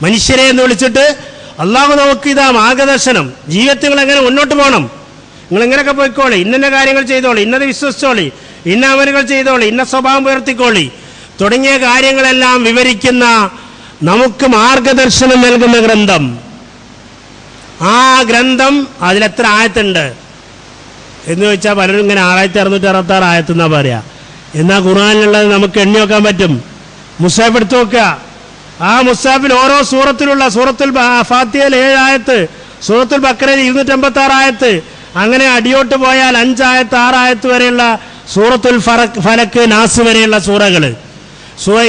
മനുഷ്യരെ എന്ന് വിളിച്ചിട്ട് അള്ളാഹു നമുക്ക് ഇതാ മാർഗദർശനം. ജീവിതത്തിൽ നിങ്ങൾ എങ്ങനെ മുന്നോട്ട് പോകണം, നിങ്ങൾ എങ്ങനെയൊക്കെ പോയിക്കോളി, ഇന്ന കാര്യങ്ങൾ ചെയ്തോളി, ഇന്നത് വിശ്വസിച്ചോളി, ഇന്ന അമലുകൾ ചെയ്തോളി, ഇന്ന സ്വഭാവം ഉയർത്തിക്കോളി തുടങ്ങിയ കാര്യങ്ങളെല്ലാം വിവരിക്കുന്ന നമുക്ക് മാർഗദർശനം നൽകുന്ന ഗ്രന്ഥം. ആ ഗ്രന്ഥം അതിലെത്ര ആയത്തുണ്ട് എന്ന് ചോദിച്ചാൽ പലരും ഇങ്ങനെ 6666 ആയത്തെന്നാ പറയാ. എന്നാൽ ഖുർആനിലുള്ളത് നമുക്ക് എണ്ണി നോക്കാൻ പറ്റും. മുസാഫ് എടുത്തു നോക്കുക. ആ മുസാഫിൽ ഓരോ സൂറത്തിലുള്ള സൂറത്തുൽ ഫാത്തിഹയിൽ 7 ആയത്ത്, സൂറത്തുൽ ബഖറയിൽ 256 ആയത്ത്, അങ്ങനെ അടിയോട്ട് പോയാൽ 5 ആയത്ത് 6 ആയത്ത് വരെയുള്ള സൂറത്തുൽ ഫലക്ക് നാസ് വരെയുള്ള സൂറകൾ,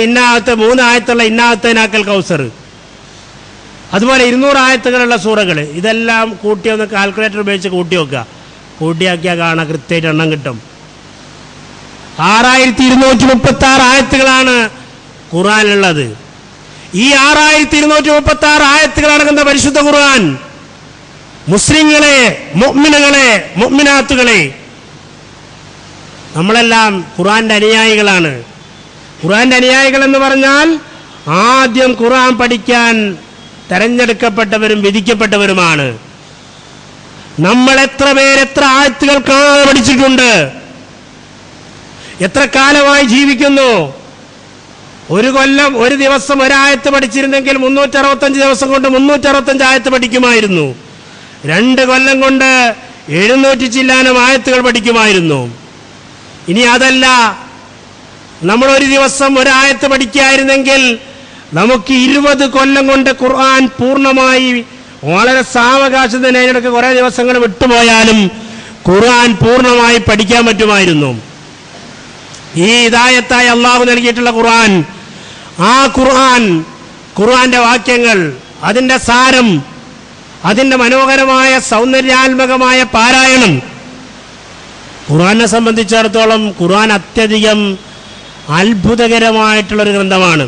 ഇന്നാകത്ത് 3 ആയത്തുള്ള ഇന്നാകത്തേനാക്കൽ കൗസർ, അതുപോലെ 200 ആയത്തുകളുള്ള സൂറകൾ. ഇതെല്ലാം കൂട്ടി ഒന്ന് കാൽക്കുലേറ്റർ ഉപയോഗിച്ച് കൂട്ടി നോക്കുക. കൂട്ടിയാക്കിയാൽ കാണാൻ കൃത്യമായിട്ട് എണ്ണം കിട്ടും. 6236 ആയത്തുകളാണ് ഖുർആനിലുള്ളത്. ഈ 6236 ആയത്തുകൾ അടങ്ങുന്ന പരിശുദ്ധ ഖുർആൻ മുസ്ലിങ്ങളെ, മുഅ്മിനുകളെ, മുഅ്മിനാത്തുകളെ, നമ്മളെല്ലാം ഖുർആന്റെ അനുയായികളാണ്. ഖുർആന്റെ അനുയായികൾ എന്ന് പറഞ്ഞാൽ ആദ്യം ഖുർആൻ പഠിക്കാൻ തെരഞ്ഞെടുക്കപ്പെട്ടവരും വിധിക്കപ്പെട്ടവരുമാണ്. നമ്മൾ എത്ര പേര് എത്ര ആയത്തുകൾ കാണാതെ പഠിച്ചിട്ടുണ്ട്, എത്ര കാലമായി ജീവിക്കുന്നു. ഒരു കൊല്ലം ഒരു ദിവസം ഒരായത്ത് പഠിച്ചിരുന്നെങ്കിൽ 365 ദിവസം കൊണ്ട് 365 ആയത്ത് പഠിക്കുമായിരുന്നു. 2 കൊല്ലം കൊണ്ട് 700 ചില്ലാനം ആയത്തുകൾ പഠിക്കുമായിരുന്നു. ഇനി അതല്ല, നമ്മൾ ഒരു ദിവസം ഒരായത്ത് പഠിക്കായിരുന്നെങ്കിൽ നമുക്ക് 20 കൊല്ലം കൊണ്ട് ഖുർആൻ പൂർണ്ണമായി വളരെ സാവകാശം തന്നെ, അതിനിടയ്ക്ക് കുറേ ദിവസങ്ങൾ വിട്ടുപോയാലും ഖുർആൻ പൂർണ്ണമായി പഠിക്കാൻ പറ്റുമായിരുന്നു. ഈ ഹിദായത്തായി അള്ളാഹു നൽകിയിട്ടുള്ള ഖുർആൻ, ആ ഖുർആന്റെ വാക്യങ്ങൾ, അതിൻ്റെ സാരം, അതിൻ്റെ മനോഹരമായ സൗന്ദര്യാത്മകമായ പാരായണം, ഖുർആനെ സംബന്ധിച്ചിടത്തോളം ഖുർആൻ അത്യധികം അത്ഭുതകരമായിട്ടുള്ളൊരു ഗ്രന്ഥമാണ്.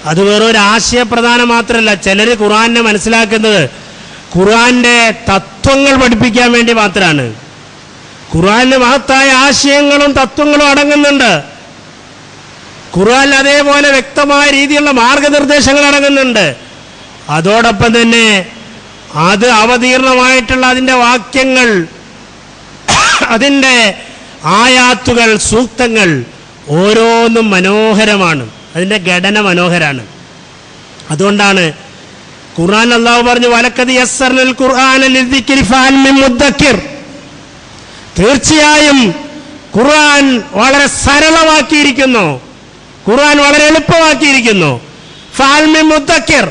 അത് വേറൊരു ആശയപ്രധാനം മാത്രമല്ല. ചിലർ ഖുർആനെ മനസ്സിലാക്കുന്നത് ഖുർആന്റെ തത്വങ്ങൾ പഠിപ്പിക്കാൻ വേണ്ടി മാത്രമാണ്. ഖുർആനിൽ മഹത്തായ ആശയങ്ങളും തത്വങ്ങളും അടങ്ങുന്നുണ്ട്. ഖുർആനിൽ അതേപോലെ വ്യക്തമായ രീതിയിലുള്ള മാർഗനിർദ്ദേശങ്ങൾ അടങ്ങുന്നുണ്ട്. അതോടൊപ്പം തന്നെ അത് അവതീർണമായിട്ടുള്ള അതിൻ്റെ വാക്യങ്ങൾ, അതിൻ്റെ ആയാത്തുകൾ, സൂക്തങ്ങൾ ഓരോന്നും മനോഹരമാണ്. അതിൻ്റെ ഘടന മനോഹരമാണ്. അതുകൊണ്ടാണ് ഖുർആൻ അല്ലാഹു പറഞ്ഞു വലഖദ് യസ്സർനൽ ഖുർആന ലിദ്ദിക്രി ഫഹൽ മിൻ മുദ്ദക്കിർ. തീർച്ചയായും ഖുർആൻ വളരെ സരളമാക്കിയിരിക്കുന്നു, ഖുർആൻ വളരെ എളുപ്പമാക്കിയിരിക്കുന്നു. ഫഹൽ മിൻ മുദ്ദക്കിർ,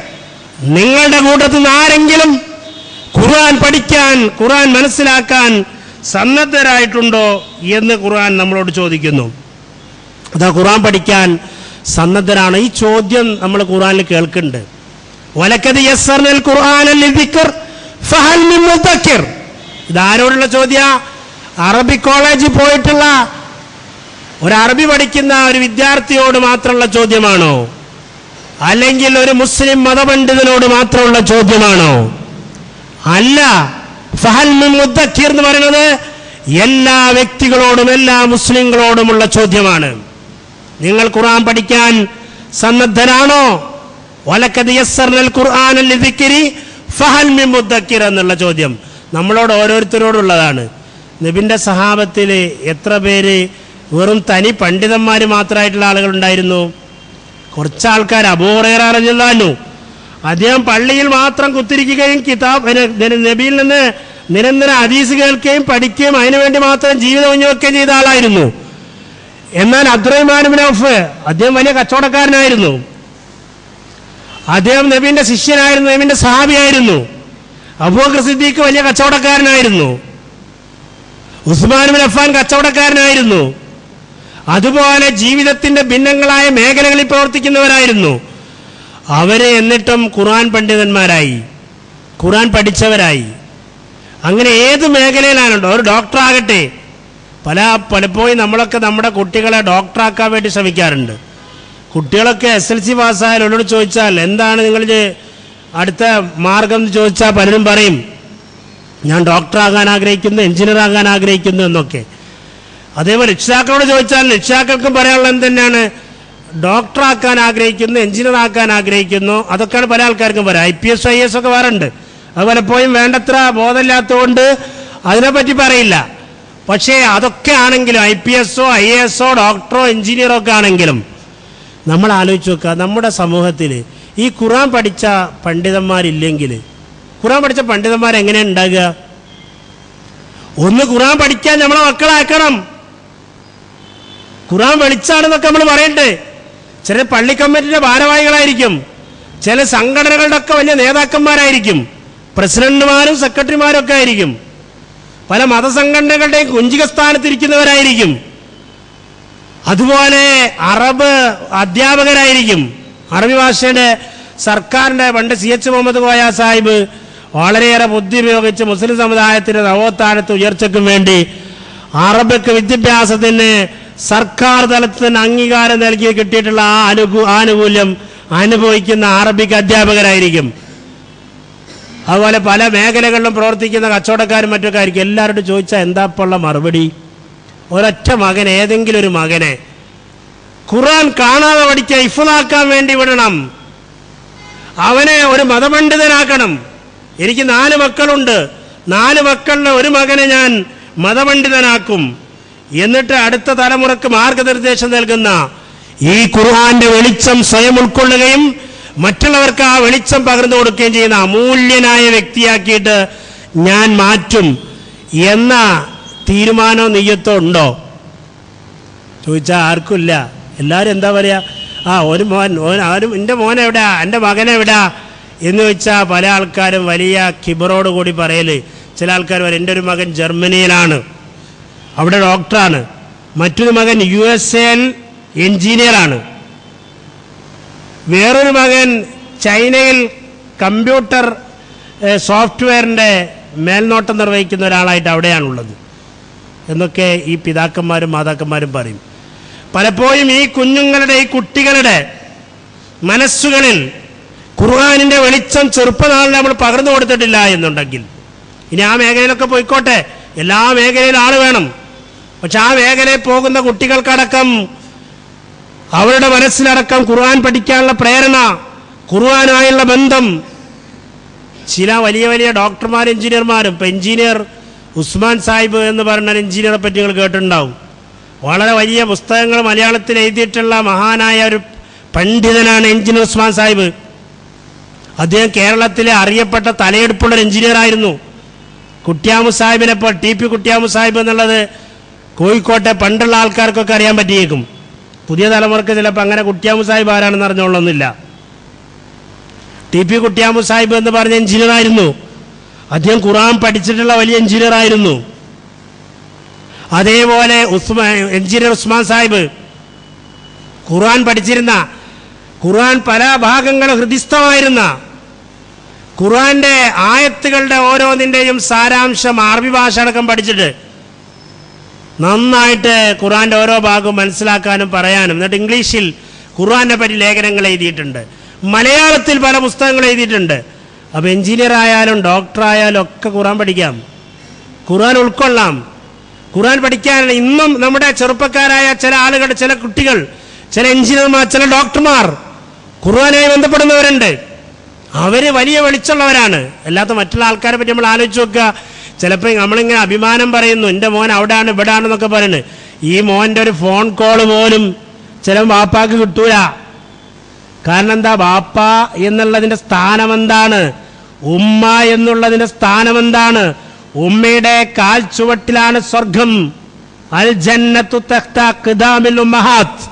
നിങ്ങളുടെ കൂട്ടത്തിൽ നിന്ന് ആരെങ്കിലും ഖുർആൻ പഠിക്കാൻ, ഖുർആൻ മനസ്സിലാക്കാൻ സന്നദ്ധരായിട്ടുണ്ടോ എന്ന് ഖുർആൻ നമ്മളോട് ചോദിക്കുന്നു. അതാ ഖുർആൻ പഠിക്കാൻ സന്നദ്ധരാണ്. ഈ ചോദ്യം നമ്മൾ ഖുർആനിൽ കേൾക്കുന്നുണ്ട്. വലഖദ് യസ്സർനൽ ഖുർആന ലിദ്ദിക്ർ ഫഹൽ മിൻ മുദ്ദക്കിർ. ഇതാരോടുള്ള ചോദ്യ? അറബി കോളേജിൽ പോയിട്ടുള്ള ഒരു അറബി പഠിക്കുന്ന ഒരു വിദ്യാർത്ഥിയോട് മാത്രമുള്ള ചോദ്യമാണോ? അല്ലെങ്കിൽ ഒരു മുസ്ലിം മതപണ്ഡിതനോട് മാത്രമുള്ള ചോദ്യമാണോ? അല്ല. ഫഹൽ മിൻ മുദ്ദക്കിർ എന്ന് പറയുന്നത് എല്ലാ വ്യക്തികളോടും എല്ലാ മുസ്ലിങ്ങളോടുമുള്ള ചോദ്യമാണ്. നിങ്ങൾ ഖുർആൻ പഠിക്കാൻ സന്നദ്ധരാണോ? വലഖദ് യസ്സർനൽ ഖുർആന ലിദിക്രി ഫഹൽ മിൻ മുദ്ദക്കിർ എന്നുള്ള ചോദ്യം നമ്മളോട് ഓരോരുത്തരോടുള്ളതാണ്. നബിന്റെ സഹാബത്തിൽ എത്ര പേര് വെറും തനി പണ്ഡിതന്മാർ മാത്രമായിട്ടുള്ള ആളുകൾ ഉണ്ടായിരുന്നു? കുറച്ച് ആൾക്കാർ. അബൂ ഹുറൈറ റളിയല്ലാഹു അൻഹു അദ്ദേഹം പള്ളിയിൽ മാത്രം കുത്തിരിക്കുകയും നബിയിൽ നിന്ന് നിരന്തരം ഹദീസ് കേൾക്കുകയും പഠിക്കുകയും അതിനുവേണ്ടി മാത്രം ജീവിതം ഒഴിഞ്ഞുവെക്കുകയും ചെയ്ത ആളായിരുന്നു. എന്നാൽ അബ്ദുറഹ്മാൻ ഇബ്നു ഔഫ് അദ്ദേഹം വലിയ കച്ചവടക്കാരനായിരുന്നു. അദ്ദേഹം നബിന്റെ ശിഷ്യനായിരുന്നു, നബിന്റെ സഹാബിയായിരുന്നു. അബൂബക്കർ സിദ്ദീഖ് വലിയ കച്ചവടക്കാരനായിരുന്നു. ഉസ്മാൻ ഇബ്നു അഫ്ഫാൻ കച്ചവടക്കാരനായിരുന്നു. അതുപോലെ ജീവിതത്തിന്റെ ഭിന്നങ്ങളായ മേഖലകളിൽ പ്രവർത്തിക്കുന്നവരായിരുന്നു അവരെ. എന്നിട്ടും ഖുർആൻ പണ്ഡിതന്മാരായി, ഖുർആൻ പഠിച്ചവരായി. അങ്ങനെ ഏത് മേഖലയിലാണുണ്ടോ, ഒരു ഡോക്ടറാകട്ടെ. പലപ്പോഴും നമ്മളൊക്കെ നമ്മുടെ കുട്ടികളെ ഡോക്ടറാക്കാൻ വേണ്ടി ശ്രമിക്കാറുണ്ട്. കുട്ടികളൊക്കെ SLC പാസ്സായാലും എന്നോട് ചോദിച്ചാൽ എന്താണ് നിങ്ങൾ അടുത്ത മാർഗം എന്ന് ചോദിച്ചാൽ പലരും പറയും ഞാൻ ഡോക്ടറാകാൻ ആഗ്രഹിക്കുന്നു, എഞ്ചിനീയർ ആകാൻ ആഗ്രഹിക്കുന്നു എന്നൊക്കെ. അതേപോലെ രക്ഷിതാക്കളോട് ചോദിച്ചാൽ രക്ഷിതാക്കൾക്കും പറയാനുള്ളത് എന്തെന്നാണ്? ഡോക്ടറാക്കാൻ ആഗ്രഹിക്കുന്നു, എഞ്ചിനീയർ ആക്കാൻ ആഗ്രഹിക്കുന്നു. അതൊക്കെയാണ് പല ആൾക്കാർക്കും പറയാം. IPS IAS ഒക്കെ വേറുണ്ട്. അത് പലപ്പോഴും വേണ്ടത്ര ബോധമില്ലാത്തതുകൊണ്ട് അതിനെപ്പറ്റി പറയില്ല. പക്ഷേ അതൊക്കെ ആണെങ്കിലും IPS IAS ഡോക്ടറോ എഞ്ചിനീയറോ ഒക്കെ ആണെങ്കിലും നമ്മൾ ആലോചിച്ച് നോക്കുക, നമ്മുടെ സമൂഹത്തിൽ ഈ ഖുർആൻ പഠിച്ച പണ്ഡിതന്മാരില്ലെങ്കിൽ ഖുർആൻ പഠിച്ച പണ്ഡിതന്മാരെങ്ങനെയാണ് ഉണ്ടാകുക? ഒന്ന്, ഖുർആൻ പഠിക്കാൻ നമ്മളെ മക്കളാക്കണം. ഖുർആൻ വെളിച്ചാണെന്നൊക്കെ നമ്മൾ പറയണ്ടേ? ചില പള്ളി കമ്മിറ്റിയുടെ ഭാരവാഹികളായിരിക്കും, ചില സംഘടനകളുടെ ഒക്കെ വലിയ നേതാക്കന്മാരായിരിക്കും, പ്രസിഡന്റുമാരും സെക്രട്ടറിമാരും ഒക്കെ ആയിരിക്കും, പല മതസംഘടനകളുടെയും കുഞ്ചിക സ്ഥാനത്തിരിക്കുന്നവരായിരിക്കും. അതുപോലെ അറബ് അധ്യാപകരായിരിക്കും. അറബി ഭാഷയുടെ സർക്കാരിൻ്റെ പണ്ട് CH മുഹമ്മദ് കോയ സാഹിബ് വളരെയേറെ ബുദ്ധി ഉപയോഗിച്ച് മുസ്ലിം സമുദായത്തിൻ്റെ നവോത്ഥാനത്തെ ഉയർച്ചയ്ക്കും വേണ്ടി അറബിക്ക് വിദ്യാഭ്യാസത്തിന് സർക്കാർ തലത്തിൽ നിന്ന് അംഗീകാരം നൽകി കിട്ടിയിട്ടുള്ള ആ ആനുകൂല്യം അനുഭവിക്കുന്ന അറബിക്ക് അധ്യാപകരായിരിക്കും. അതുപോലെ പല മേഖലകളിലും പ്രവർത്തിക്കുന്ന കച്ചവടക്കാരും മറ്റൊക്കെ ആയിരിക്കും. എല്ലാവരോടും ചോദിച്ചാൽ എന്താ ഇപ്പോൾ ഉള്ള മറുപടി? ഒരൊറ്റ മകൻ, ഏതെങ്കിലും ഒരു മകനെ ഖുർആൻ കാണാതെ പഠിക്കാൻ ഹിഫ്ളാക്കാൻ വേണ്ടി വിടണം, അവനെ ഒരു മതപണ്ഡിതനാക്കണം. എനിക്ക് 4 മക്കളുണ്ട്, 4 മക്കളിലെ ഒരു മകനെ ഞാൻ മതപണ്ഡിതനാക്കും. എന്നിട്ട് അടുത്ത തലമുറക്ക് മാർഗനിർദ്ദേശം നൽകുന്ന ഈ ഖുർആന്റെ വെളിച്ചം സ്വയം ഉൾക്കൊള്ളുകയും മറ്റുള്ളവർക്ക് ആ വെളിച്ചം പകർന്നു കൊടുക്കുകയും ചെയ്യുന്ന അമൂല്യനായ വ്യക്തിയാക്കിയിട്ട് ഞാൻ മാറ്റും എന്ന തീരുമാനമോ നെയ്യത്തോ ഉണ്ടോ ചോദിച്ചാൽ ആർക്കുമില്ല. എല്ലാവരും എന്താ പറയുക, ഒരു മോൻ, ആരും എൻ്റെ മോനെവിടാ, എൻ്റെ മകനെവിടാ എന്ന് വെച്ചാൽ പല ആൾക്കാരും വലിയ കിബറോട് കൂടി പറയൽ. ചില ആൾക്കാർ പറയും എൻ്റെ ഒരു മകൻ ജർമ്മനിയിലാണ്, അവിടെ ഡോക്ടറാണ്, മറ്റൊരു മകൻ USA എഞ്ചിനീയറാണ്, വേറൊരു മകൻ ചൈനയിൽ കമ്പ്യൂട്ടർ സോഫ്റ്റ്വെയറിൻ്റെ മേൽനോട്ടം നിർവഹിക്കുന്ന ഒരാളായിട്ട് അവിടെയാണുള്ളത് എന്നൊക്കെ ഈ പിതാക്കന്മാരും മാതാക്കന്മാരും പറയും. പലപ്പോഴും ഈ കുഞ്ഞുങ്ങളുടെ, ഈ കുട്ടികളുടെ മനസ്സുകളിൽ ഖുർആനിൻ്റെ വെളിച്ചം ചെറുപ്പനാളിൽ നമ്മൾ പകർന്നു കൊടുത്തിട്ടില്ല എന്നുണ്ടെങ്കിൽ, ഇനി ആ മേഖലയിലൊക്കെ പോയിക്കോട്ടെ, എല്ലാ മേഖലയിലും ആൾ വേണം. പക്ഷെ ആ മേഖലയിൽ പോകുന്ന കുട്ടികൾക്കടക്കം അവരുടെ മനസ്സിലടക്കം ഖുർആൻ പഠിക്കാനുള്ള പ്രേരണ, ഖുർആനായുള്ള ബന്ധം. ചില വലിയ വലിയ ഡോക്ടർമാരും എഞ്ചിനീയർമാരും, ഇപ്പം എഞ്ചിനീയർ ഉസ്മാൻ സാഹിബ് എന്ന് പറഞ്ഞ എഞ്ചിനീയറെ പറ്റി നിങ്ങൾ കേട്ടിട്ടുണ്ടാവും. വളരെ വലിയ പുസ്തകങ്ങൾ മലയാളത്തിൽ എഴുതിയിട്ടുള്ള മഹാനായ ഒരു പണ്ഡിതനാണ് എഞ്ചിനീയർ ഉസ്മാൻ സാഹിബ്. അദ്ദേഹം കേരളത്തിലെ അറിയപ്പെട്ട തലയെടുപ്പുള്ള എഞ്ചിനീയർ ആയിരുന്നു. കുട്ടിയാമു സാഹിബിനെപ്പോൾ TP കുട്ടിയാമു സാഹിബ് എന്നുള്ളത് കോഴിക്കോട്ടെ പണ്ടുള്ള ആൾക്കാർക്കൊക്കെ അറിയാൻ പറ്റിയേക്കും. പുതിയ തലമുറക്ക് ചിലപ്പോൾ അങ്ങനെ കുട്ടിയാമു സാഹിബ് ആരാണെന്ന് അറിഞ്ഞോളൊന്നുമില്ല. TP കുട്ടിയാമു സാഹിബ് എന്ന് പറഞ്ഞ എഞ്ചിനീയർ ആയിരുന്നു. അദ്ദേഹം ഖുർആൻ പഠിച്ചിട്ടുള്ള വലിയ എഞ്ചിനീയർ ആയിരുന്നു. അതേപോലെ എഞ്ചിനീയർ ഉസ്മാൻ സാഹിബ് ഖുർആൻ പഠിച്ചിരുന്ന, ഖുർആൻ പല ഭാഗങ്ങൾ ഹൃദിസ്ഥമായിരുന്ന, ഖുർആന്റെ ആയത്തുകളുടെ ഓരോന്നിൻ്റെയും സാരാംശം അറബി ഭാഷ അടക്കം പഠിച്ചിട്ട് നന്നായിട്ട് ഖുർആന്റെ ഓരോ ഭാഗവും മനസ്സിലാക്കാനും പറയാനും, എന്നിട്ട് ഇംഗ്ലീഷിൽ ഖുർആനെ പറ്റി ലേഖനങ്ങൾ എഴുതിയിട്ടുണ്ട്, മലയാളത്തിൽ പല പുസ്തകങ്ങൾ എഴുതിയിട്ടുണ്ട്. അപ്പോൾ എഞ്ചിനീയർ ആയാലും ഡോക്ടറായാലും ഒക്കെ ഖുർആൻ പഠിക്കാം, ഖുർആൻ ഉൾക്കൊള്ളാം. ഖുർആൻ പഠിക്കാനാണ്. ഇന്നും നമ്മുടെ ചെറുപ്പക്കാരായ ചില ആളുകൾ, ചില കുട്ടികൾ, ചില എഞ്ചിനീയർമാർ, ചില ഡോക്ടർമാർ ഖുർആനുമായി ബന്ധപ്പെടുന്നവരുണ്ട്. അവര് വലിയ വെളിച്ചുള്ളവരാണ്. അല്ലാത്ത മറ്റുള്ള ആൾക്കാരെ പറ്റി നമ്മൾ ആലോചിച്ച് നോക്കുക. ചിലപ്പോൾ നമ്മളിങ്ങനെ അഭിമാനം പറയുന്നു, എൻ്റെ മോൻ അവിടെയാണ് ഇവിടെയാണെന്നൊക്കെ പറയുന്നത്. ഈ മോൻ്റെ ഒരു ഫോൺ കോൾ പോലും ചില ബാപ്പാക്ക് കിട്ടൂല. കാരണം എന്താ? ബാപ്പ എന്നുള്ളതിൻ്റെ സ്ഥാനം എന്താണ്? ഉമ്മ എന്നുള്ളതിൻ്റെ സ്ഥാനം എന്താണ്? ഉമ്മയുടെ കാൽ ചുവട്ടിലാണ് സ്വർഗം. അൽ ജന്നത്തു തഹ്ത ഖിദാമിൽ ഉമ്മഹാത്ത്.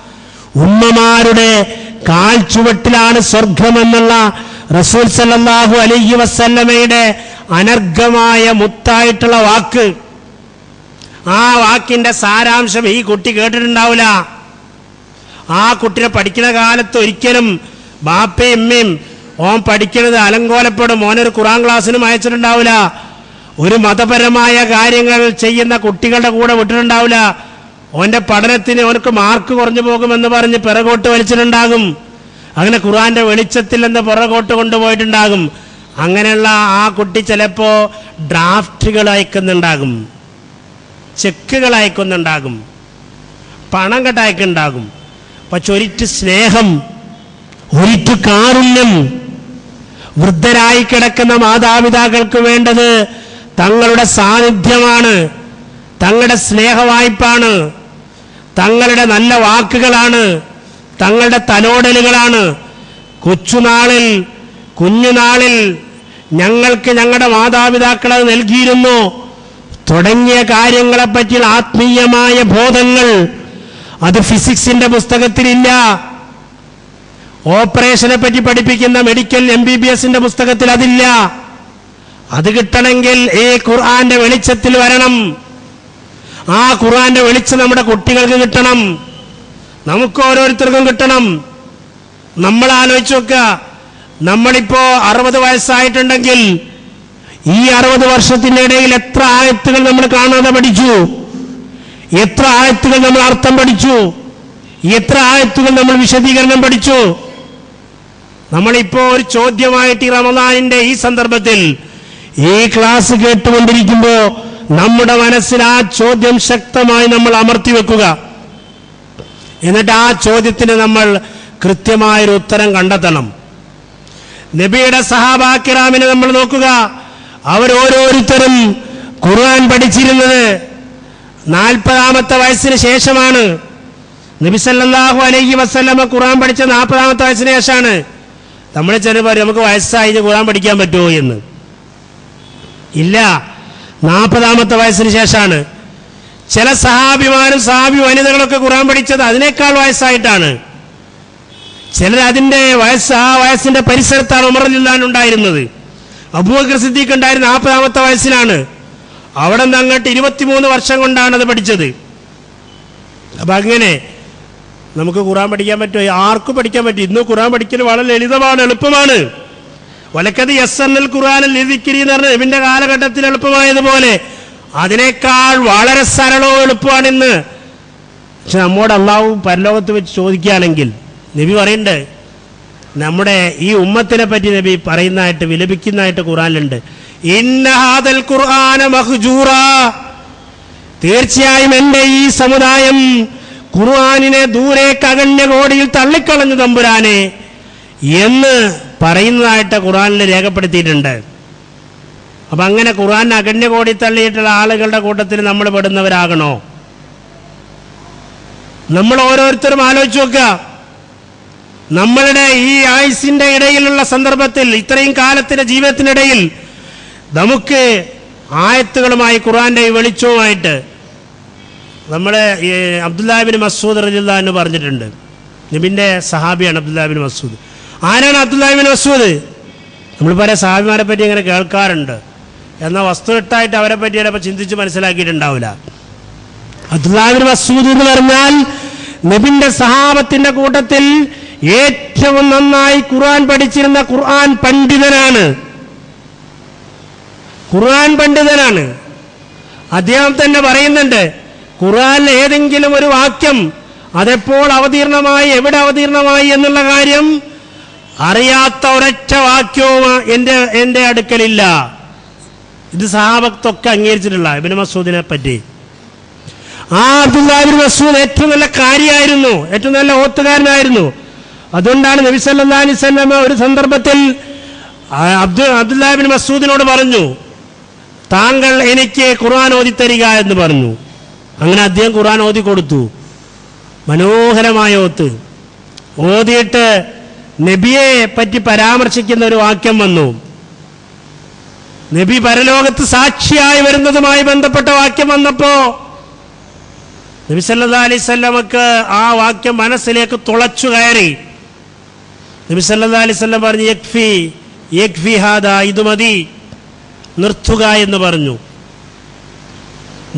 ഉമ്മമാരുടെ കാൽ ചുവട്ടിലാണ് സ്വർഗമെന്നുള്ള റസൂൽ സല്ലല്ലാഹു അലൈഹി വസല്ലമയുടെ അനർഘമായ മുത്തായിട്ടുള്ള വാക്ക്. ആ വാക്കിന്റെ സാരാംശം ഈ കുട്ടി കേട്ടിട്ടുണ്ടാവില്ല. ആ കുട്ടിനെ പഠിക്കുന്ന കാലത്ത് ഒരിക്കലും ബാപ്പയും ഉമ്മയും ഓൻ പഠിക്കുന്നത് അലങ്കോലപ്പെടും, ഓനൊരു ഖുർആൻ ക്ലാസ്സിനും അയച്ചിട്ടുണ്ടാവില്ല. ഒരു മതപരമായ കാര്യങ്ങൾ ചെയ്യുന്ന കുട്ടികളുടെ കൂടെ വിട്ടിട്ടുണ്ടാവില്ല. ഓന്റെ പഠനത്തിന് ഓനക്ക് മാർക്ക് കുറഞ്ഞു പോകുമെന്ന് പറഞ്ഞ് പിറകോട്ട് വലിച്ചിട്ടുണ്ടാകും. അങ്ങനെ ഖുർആന്റെ വെളിച്ചത്തിൽ നിന്ന് പുറകോട്ട് കൊണ്ടുപോയിട്ടുണ്ടാകും. അങ്ങനെയുള്ള ആ കുട്ടി ചിലപ്പോ ഡ്രാഫ്റ്റുകൾ അയക്കുന്നുണ്ടാകും, ചെക്കുകൾ അയക്കുന്നുണ്ടാകും, പണം കെട്ടയക്കുന്നുണ്ടാകും. പക്ഷെ ഒരിറ്റ് സ്നേഹം, ഒരിറ്റ് കാരുണ്യം, വൃദ്ധരായി കിടക്കുന്ന മാതാപിതാക്കൾക്ക് വേണ്ടത് തങ്ങളുടെ സാന്നിധ്യമാണ്, തങ്ങളുടെ സ്നേഹവായ്പാണ്, തങ്ങളുടെ നല്ല വാക്കുകളാണ്, തങ്ങളുടെ തലോടലുകളാണ്. കുഞ്ഞുനാളിൽ ഞങ്ങൾക്ക് ഞങ്ങളുടെ മാതാപിതാക്കളെ നൽകിയിരുന്നു തുടങ്ങിയ കാര്യങ്ങളെപ്പറ്റി ആത്മീയമായ ബോധങ്ങൾ അത് ഫിസിക്സിന്റെ പുസ്തകത്തിലില്ല. ഓപ്പറേഷനെ പറ്റി പഠിപ്പിക്കുന്ന മെഡിക്കൽ MBBSന്റെ പുസ്തകത്തിൽ അതില്ല. അത് കിട്ടണമെങ്കിൽ ഈ ഖുർആന്റെ വെളിച്ചത്തിൽ വരണം. ആ ഖുർആന്റെ വെളിച്ചം നമ്മുടെ കുട്ടികൾക്ക് കിട്ടണം, നമുക്ക് ഓരോരുത്തർക്കും കിട്ടണം. നമ്മൾ ആലോചിച്ച് നോക്കുക, നമ്മളിപ്പോ 60 വയസ്സായിട്ടുണ്ടെങ്കിൽ ഈ 60 വർഷത്തിന്റെ ഇടയിൽ എത്ര ആയത്തുകൾ നമ്മൾ കാണാതെ പഠിച്ചു, എത്ര ആയത്തുകൾ നമ്മൾ അർത്ഥം പഠിച്ചു, എത്ര ആയത്തുകൾ നമ്മൾ വിശദീകരണം പഠിച്ചു. നമ്മളിപ്പോ ഒരു ചോദ്യമായിട്ട് ഈ റമദാനിന്റെ ഈ സന്ദർഭത്തിൽ ഈ ക്ലാസ് കേട്ടുകൊണ്ടിരിക്കുമ്പോ നമ്മുടെ മനസ്സിൽ ആ ചോദ്യം ശക്തമായി നമ്മൾ അമർത്തി വെക്കുക. എന്നിട്ട് ആ ചോദ്യത്തിന് നമ്മൾ കൃത്യമായൊരു ഉത്തരം കണ്ടെത്തണം. നബിയുടെ സഹാബാ കിറാമിനെ നമ്മൾ നോക്കുക. അവരോരോരുത്തരും ഖുർആൻ പഠിച്ചിരുന്നത് 40-ാമത്തെ വയസ്സിന് ശേഷമാണ്. നബി സല്ലല്ലാഹു അലൈഹി വസല്ലമ ഖുർആൻ പഠിച്ച 40-ാമത്തെ വയസ്സിന് ശേഷമാണ്. നമ്മൾ ചില പറയും നമുക്ക് വയസ്സായി ഖുർആൻ പഠിക്കാൻ പറ്റുമോ എന്ന്. ഇല്ല, 40-ാമത്തെ വയസ്സിന് ശേഷമാണ്. ചില സഹാബിമാരും സഹാബി വനിതകളൊക്കെ ഖുർആൻ പഠിച്ചത് അതിനേക്കാൾ വയസ്സായിട്ടാണ്. ചിലർ അതിന്റെ ആ വയസ്സിന്റെ പരിസരത്താണ് ഉമർ റളിയല്ലാഹു അൻഹു ഉണ്ടായിരുന്നത്. അബൂബക്കർ സിദ്ദീഖ് ഉണ്ടായിരുന്ന 40-ാമത്തെ വയസ്സിലാണ്. അവിടെ നിന്ന് അങ്ങോട്ട് 23 വർഷം കൊണ്ടാണ് അത് പഠിച്ചത്. അപ്പൊ അങ്ങനെ നമുക്ക് ഖുർആൻ പഠിക്കാൻ പറ്റുമോ? ആർക്കും പഠിക്കാൻ പറ്റും. ഇന്ന് ഖുർആൻ പഠിക്കൽ വളരെ ലളിതമാണ്, എളുപ്പമാണ്. വലക്കത് യസ്സർനൽ ഖുർആന ലിദിക്രി എന്ന് പറഞ്ഞ നബിന്റെ കാലഘട്ടത്തിൽ എളുപ്പമായതുപോലെ അതിനേക്കാൾ വളരെ സരളവും എളുപ്പമാണ് ഇന്ന്. പക്ഷെ നമ്മോട് അള്ളാഹു പരലോകത്ത് വെച്ച് ചോദിക്കുകയാണെങ്കിൽ നബി പറയുന്നുണ്ട്, നമ്മുടെ ഈ ഉമ്മത്തിനെ പറ്റി നബി പറയുന്നതായിട്ട് വിലപിക്കുന്നതായിട്ട് ഖുർആനിലുണ്ട്. ഇന്ന ഹാദൽ ഖുർആന മഹ്ജൂറ, തീർച്ചയായും എൻ്റെ ഈ സമുദായം ഖുർആനിനെ ദൂരേക്ക് അകന്യ കോടിയിൽ തള്ളിക്കളഞ്ഞു തമ്പുരാനെ എന്ന് പറയുന്നതായിട്ട് ഖുർആനിൽ രേഖപ്പെടുത്തിയിട്ടുണ്ട്. അപ്പൊ അങ്ങനെ ഖുർആൻ അകന്യ കോടി തള്ളിയിട്ടുള്ള ആളുകളുടെ കൂട്ടത്തിൽ നമ്മൾ പെടുന്നവരാകണോ? നമ്മൾ ഓരോരുത്തരും ആലോചിച്ച് നോക്കുക. നമ്മളുടെ ഈ ആയുസിന്റെ ഇടയിലുള്ള സന്ദർഭത്തിൽ, ഇത്രയും കാലത്തിന്റെ ജീവിതത്തിനിടയിൽ നമുക്ക് ആയത്തുകളുമായി ഖുർആന്റെ ഈ വെളിച്ചവുമായിട്ട് നമ്മുടെ അബ്ദുല്ലാഹി ഇബ്നു മസ്ഊദ് റളിയല്ലാഹു അൻഹു പറഞ്ഞിട്ടുണ്ട്. നബിന്റെ സഹാബിയാണ് അബ്ദുല്ലാഹി ഇബ്നു മസ്ഊദ്. ആരാണ് അബ്ദുല്ലാഹി ഇബ്നു മസ്ഊദ്? നമ്മൾ പല സഹാബിമാരെ പറ്റി ഇങ്ങനെ കേൾക്കാറുണ്ട്, എന്നാൽ വസ്തുനിഷ്ഠമായിട്ട് അവരെ പറ്റി ചിലപ്പോൾ ചിന്തിച്ച് മനസ്സിലാക്കിയിട്ടുണ്ടാവില്ല. അബ്ദുല്ലാഹി ഇബ്നു മസ്ഊദ് എന്ന് പറഞ്ഞാൽ നബിന്റെ സഹാബത്തിന്റെ കൂട്ടത്തിൽ ഏറ്റവും നന്നായി ഖുർആൻ പഠിച്ചിരുന്ന ഖുർആൻ പണ്ഡിതനാണ്. ഖുർആൻ പണ്ഡിതനാണ്. അദ്ദേഹം തന്നെ പറയുന്നുണ്ട്, ഖുർആനിലെ ഏതെങ്കിലും ഒരു വാക്യം അതെപ്പോൾ അവതീർണമായി, എവിടെ അവതീർണമായി എന്നുള്ള കാര്യം അറിയാത്ത ഒരൊറ്റ വാക്യവും എൻ്റെ അടുക്കലില്ല. ഇത് സഹാബത്തൊക്കെ അംഗീകരിച്ചിട്ടുള്ള ഇബ്നു മസ്ഊദിനെ പറ്റി. ആ അബ്ദുല്ലാഹി ഇബ്നു മസ്ഊദ് ഏറ്റവും നല്ല കാരിയായിരുന്നു, ഏറ്റവും നല്ല ഓത്തുകാരനായിരുന്നു. അതുകൊണ്ടാണ് നബി സല്ലല്ലാഹു അലൈഹി വസല്ലം ഒരു സന്ദർഭത്തിൽ അബ്ദുല്ലാഹി ഇബ്നു മസ്ഊദിനോട് പറഞ്ഞു, താങ്കൾ എനിക്ക് ഖുർആൻ ഓതിത്തരിക എന്ന് പറഞ്ഞു. അങ്ങനെ അദ്ദേഹം ഖുർആൻ ഓതി കൊടുത്തു. മനോഹരമായ ഓത്ത് ഓതിയിട്ട് നബിയെ പറ്റി പരാമർശിക്കുന്ന ഒരു വാക്യം വന്നു. നബി പരലോകത്ത് സാക്ഷിയായി വരുന്നതുമായി ബന്ധപ്പെട്ട വാക്യം വന്നപ്പോ നബി സല്ലല്ലാഹു അലൈഹി വസല്ലമക്ക് ആ വാക്യം മനസ്സിലേക്ക് തുളച്ചു കയറി. നബി സല്ലല്ലാഹു അലൈഹി വസല്ലം പറഞ്ഞു, യക്ഫി യക്ഫി ഹാദാ, ഇത് മതി, നിർത്തുക എന്ന് പറഞ്ഞു.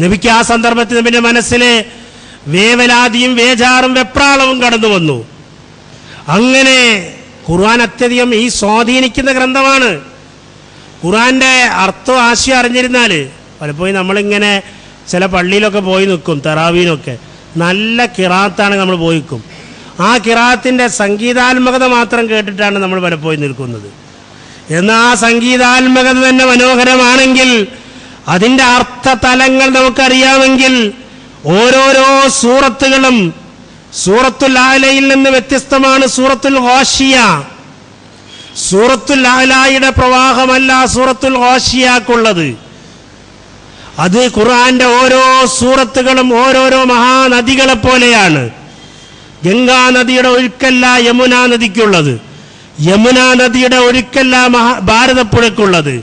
നബിക്ക് ആ സന്ദർഭത്തിൽ നബിന്റെ മനസ്സിലെ വേവലാതിയും വേജാറും വെപ്രാളവും കടന്നു വന്നു. അങ്ങനെ ഖുർആൻ അത്യധികം ഈ സ്വാധീനിക്കുന്ന ഗ്രന്ഥമാണ്. ഖുർആന്റെ അർത്ഥം ആശയം അറിഞ്ഞിരുന്നാൽ പലപ്പോഴും നമ്മളിങ്ങനെ ചില പള്ളിയിലൊക്കെ പോയി നിൽക്കും, തറാവീനൊക്കെ നല്ല കിറാത്താണ് നമ്മൾ പോയി നിൽക്കും. ആ കിറാത്തിൻ്റെ സംഗീതാത്മകത മാത്രം കേട്ടിട്ടാണ് നമ്മൾ പലപ്പോഴും നിൽക്കുന്നത്. എന്നാൽ ആ സംഗീതാത്മകത തന്നെ മനോഹരമാണെങ്കിൽ, അതിൻ്റെ അർത്ഥതലങ്ങൾ നമുക്കറിയാമെങ്കിൽ, ഓരോരോ സൂറത്തുകളും സൂറത്തുൽ ആലയിൽ നിന്ന് വ്യത്യസ്തമാണ് സൂറത്തുൽ ഗാശിയ. സൂറത്തുൽ ആലയുടെ പ്രവാഹമല്ല സൂറത്തുൽ ഗാശിയക്കുള്ളത്. അത് ഖുർആന്റെ ഓരോ സൂറത്തുകളും ഓരോരോ മഹാനദികളെ പോലെയാണ്. ഗംഗാ നദിയുടെ ഒഴുക്കല്ല യമുനാ നദിക്കുള്ളത്, യമുനാ നദിയുടെ ഒഴുക്കല്ല ഭാരതപ്പുഴയ്ക്കുള്ളത്,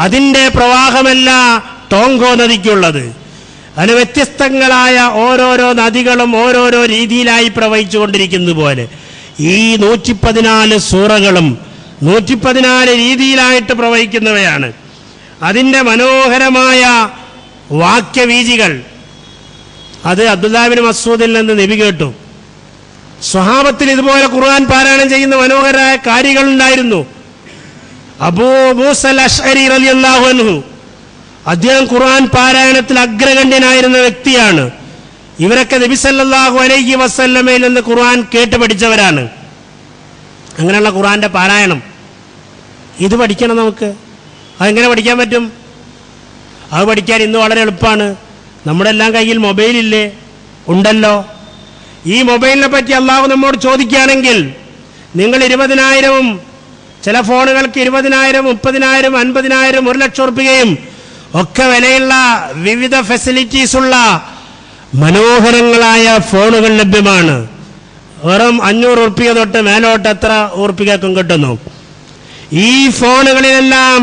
അതിൻ്റെ പ്രവാഹമല്ല ടോങ്കോ നദിക്കുള്ളത്. അതിന് വ്യത്യസ്തങ്ങളായ ഓരോരോ നദികളും ഓരോരോ രീതിയിലായി പ്രവഹിച്ചുകൊണ്ടിരിക്കുന്നത് പോലെ ഈ 114 സൂറകളും 114 രീതിയിലായിട്ട് പ്രവഹിക്കുന്നവയാണ്. അതിൻ്റെ മനോഹരമായ വാക്യവീജികൾ അത് അബ്ദുല്ലാഹി ഇബ്നു മസ്ഊദിൽ നിന്ന് നബി കേട്ടു. സ്വഹാബത്തിൽ ഇതുപോലെ ഖുർആൻ പാരായണം ചെയ്യുന്ന മനോഹരമായ കാര്യങ്ങളുണ്ടായിരുന്നു. അബൂ മൂസൽ അശ്അരി റളിയല്ലാഹു അൻഹു, അദ്ദേഹം ഖുർആൻ പാരായണത്തിൽ അഗ്രഗണ്യനായിരുന്ന വ്യക്തിയാണ്. ഇവരൊക്കെ നബി സല്ലല്ലാഹു അലൈഹി വസല്ലമയിൽ നിന്ന് ഖുർആൻ കേട്ട് പഠിച്ചവരാണ്. അങ്ങനെയുള്ള ഖുർആന്റെ പാരായണം ഇത് പഠിക്കണം നമുക്ക്. അതെങ്ങനെ പഠിക്കാൻ പറ്റും? അത് പഠിക്കാൻ ഇന്ന് വളരെ എളുപ്പമാണ്. നമ്മുടെ എല്ലാം കയ്യിൽ മൊബൈലില്ലേ? ഉണ്ടല്ലോ. ഈ മൊബൈലിനെ പറ്റി അള്ളാഹു നമ്മോട് ചോദിക്കുകയാണെങ്കിൽ, നിങ്ങൾ 20,000 ചില ഫോണുകൾക്ക് 20,000, 30,000, 50,000, 1,00,000 രൂപയും ഒക്കെ വിലയുള്ള വിവിധ ഫെസിലിറ്റീസ് ഉള്ള മനോഹരങ്ങളായ ഫോണുകൾ ലഭ്യമാണ്. വെറും 500 രൂപ തൊട്ട് മേലോട്ട് എത്ര ഉറുപ്പികക്കും കിട്ടുന്നു. ഈ ഫോണുകളിലെല്ലാം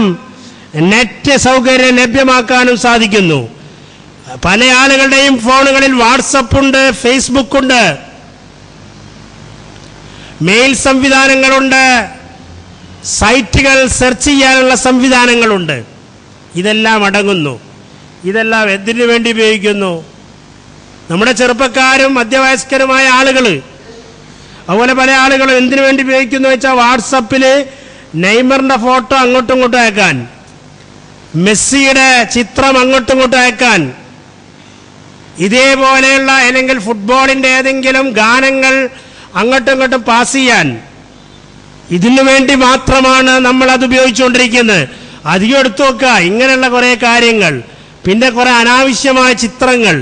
നെറ്റ് സൗകര്യം ലഭ്യമാക്കാനും സാധിക്കുന്നു. പല ആളുകളുടെയും ഫോണുകളിൽ വാട്സപ്പ് ഉണ്ട്, ഫേസ്ബുക്ക് ഉണ്ട്, മെയിൽ സംവിധാനങ്ങളുണ്ട്, സൈറ്റുകൾ സെർച്ച് ചെയ്യാനുള്ള സംവിധാനങ്ങളുണ്ട്. ഇതെല്ലാം അടങ്ങുന്നു. ഇതെല്ലാം എന്തിനു വേണ്ടി ഉപയോഗിക്കുന്നു? നമ്മുടെ ചെറുപ്പക്കാരും മധ്യവയസ്കരുമായ ആളുകൾ, അതുപോലെ പല ആളുകളും എന്തിനു വേണ്ടി ഉപയോഗിക്കുന്നു വെച്ചാൽ വാട്സപ്പിൽ നെയ്മറിന്റെ ഫോട്ടോ അങ്ങോട്ടും ഇങ്ങോട്ടും അയക്കാൻ, മെസ്സിയുടെ ചിത്രം അങ്ങോട്ടും ഇങ്ങോട്ടും അയക്കാൻ, ഇതേപോലെയുള്ള അല്ലെങ്കിൽ ഫുട്ബോളിന്റെ ഏതെങ്കിലും ഗാനങ്ങൾ അങ്ങോട്ടും ഇങ്ങോട്ടും പാസ് ചെയ്യാൻ, ഇതിനു വേണ്ടി മാത്രമാണ് നമ്മൾ അത് ഉപയോഗിച്ചുകൊണ്ടിരിക്കുന്നത്. അധികം എടുത്തു നോക്കുക. ഇങ്ങനെയുള്ള കുറേ കാര്യങ്ങൾ, പിന്നെ കുറെ അനാവശ്യമായ ചിത്രങ്ങൾ,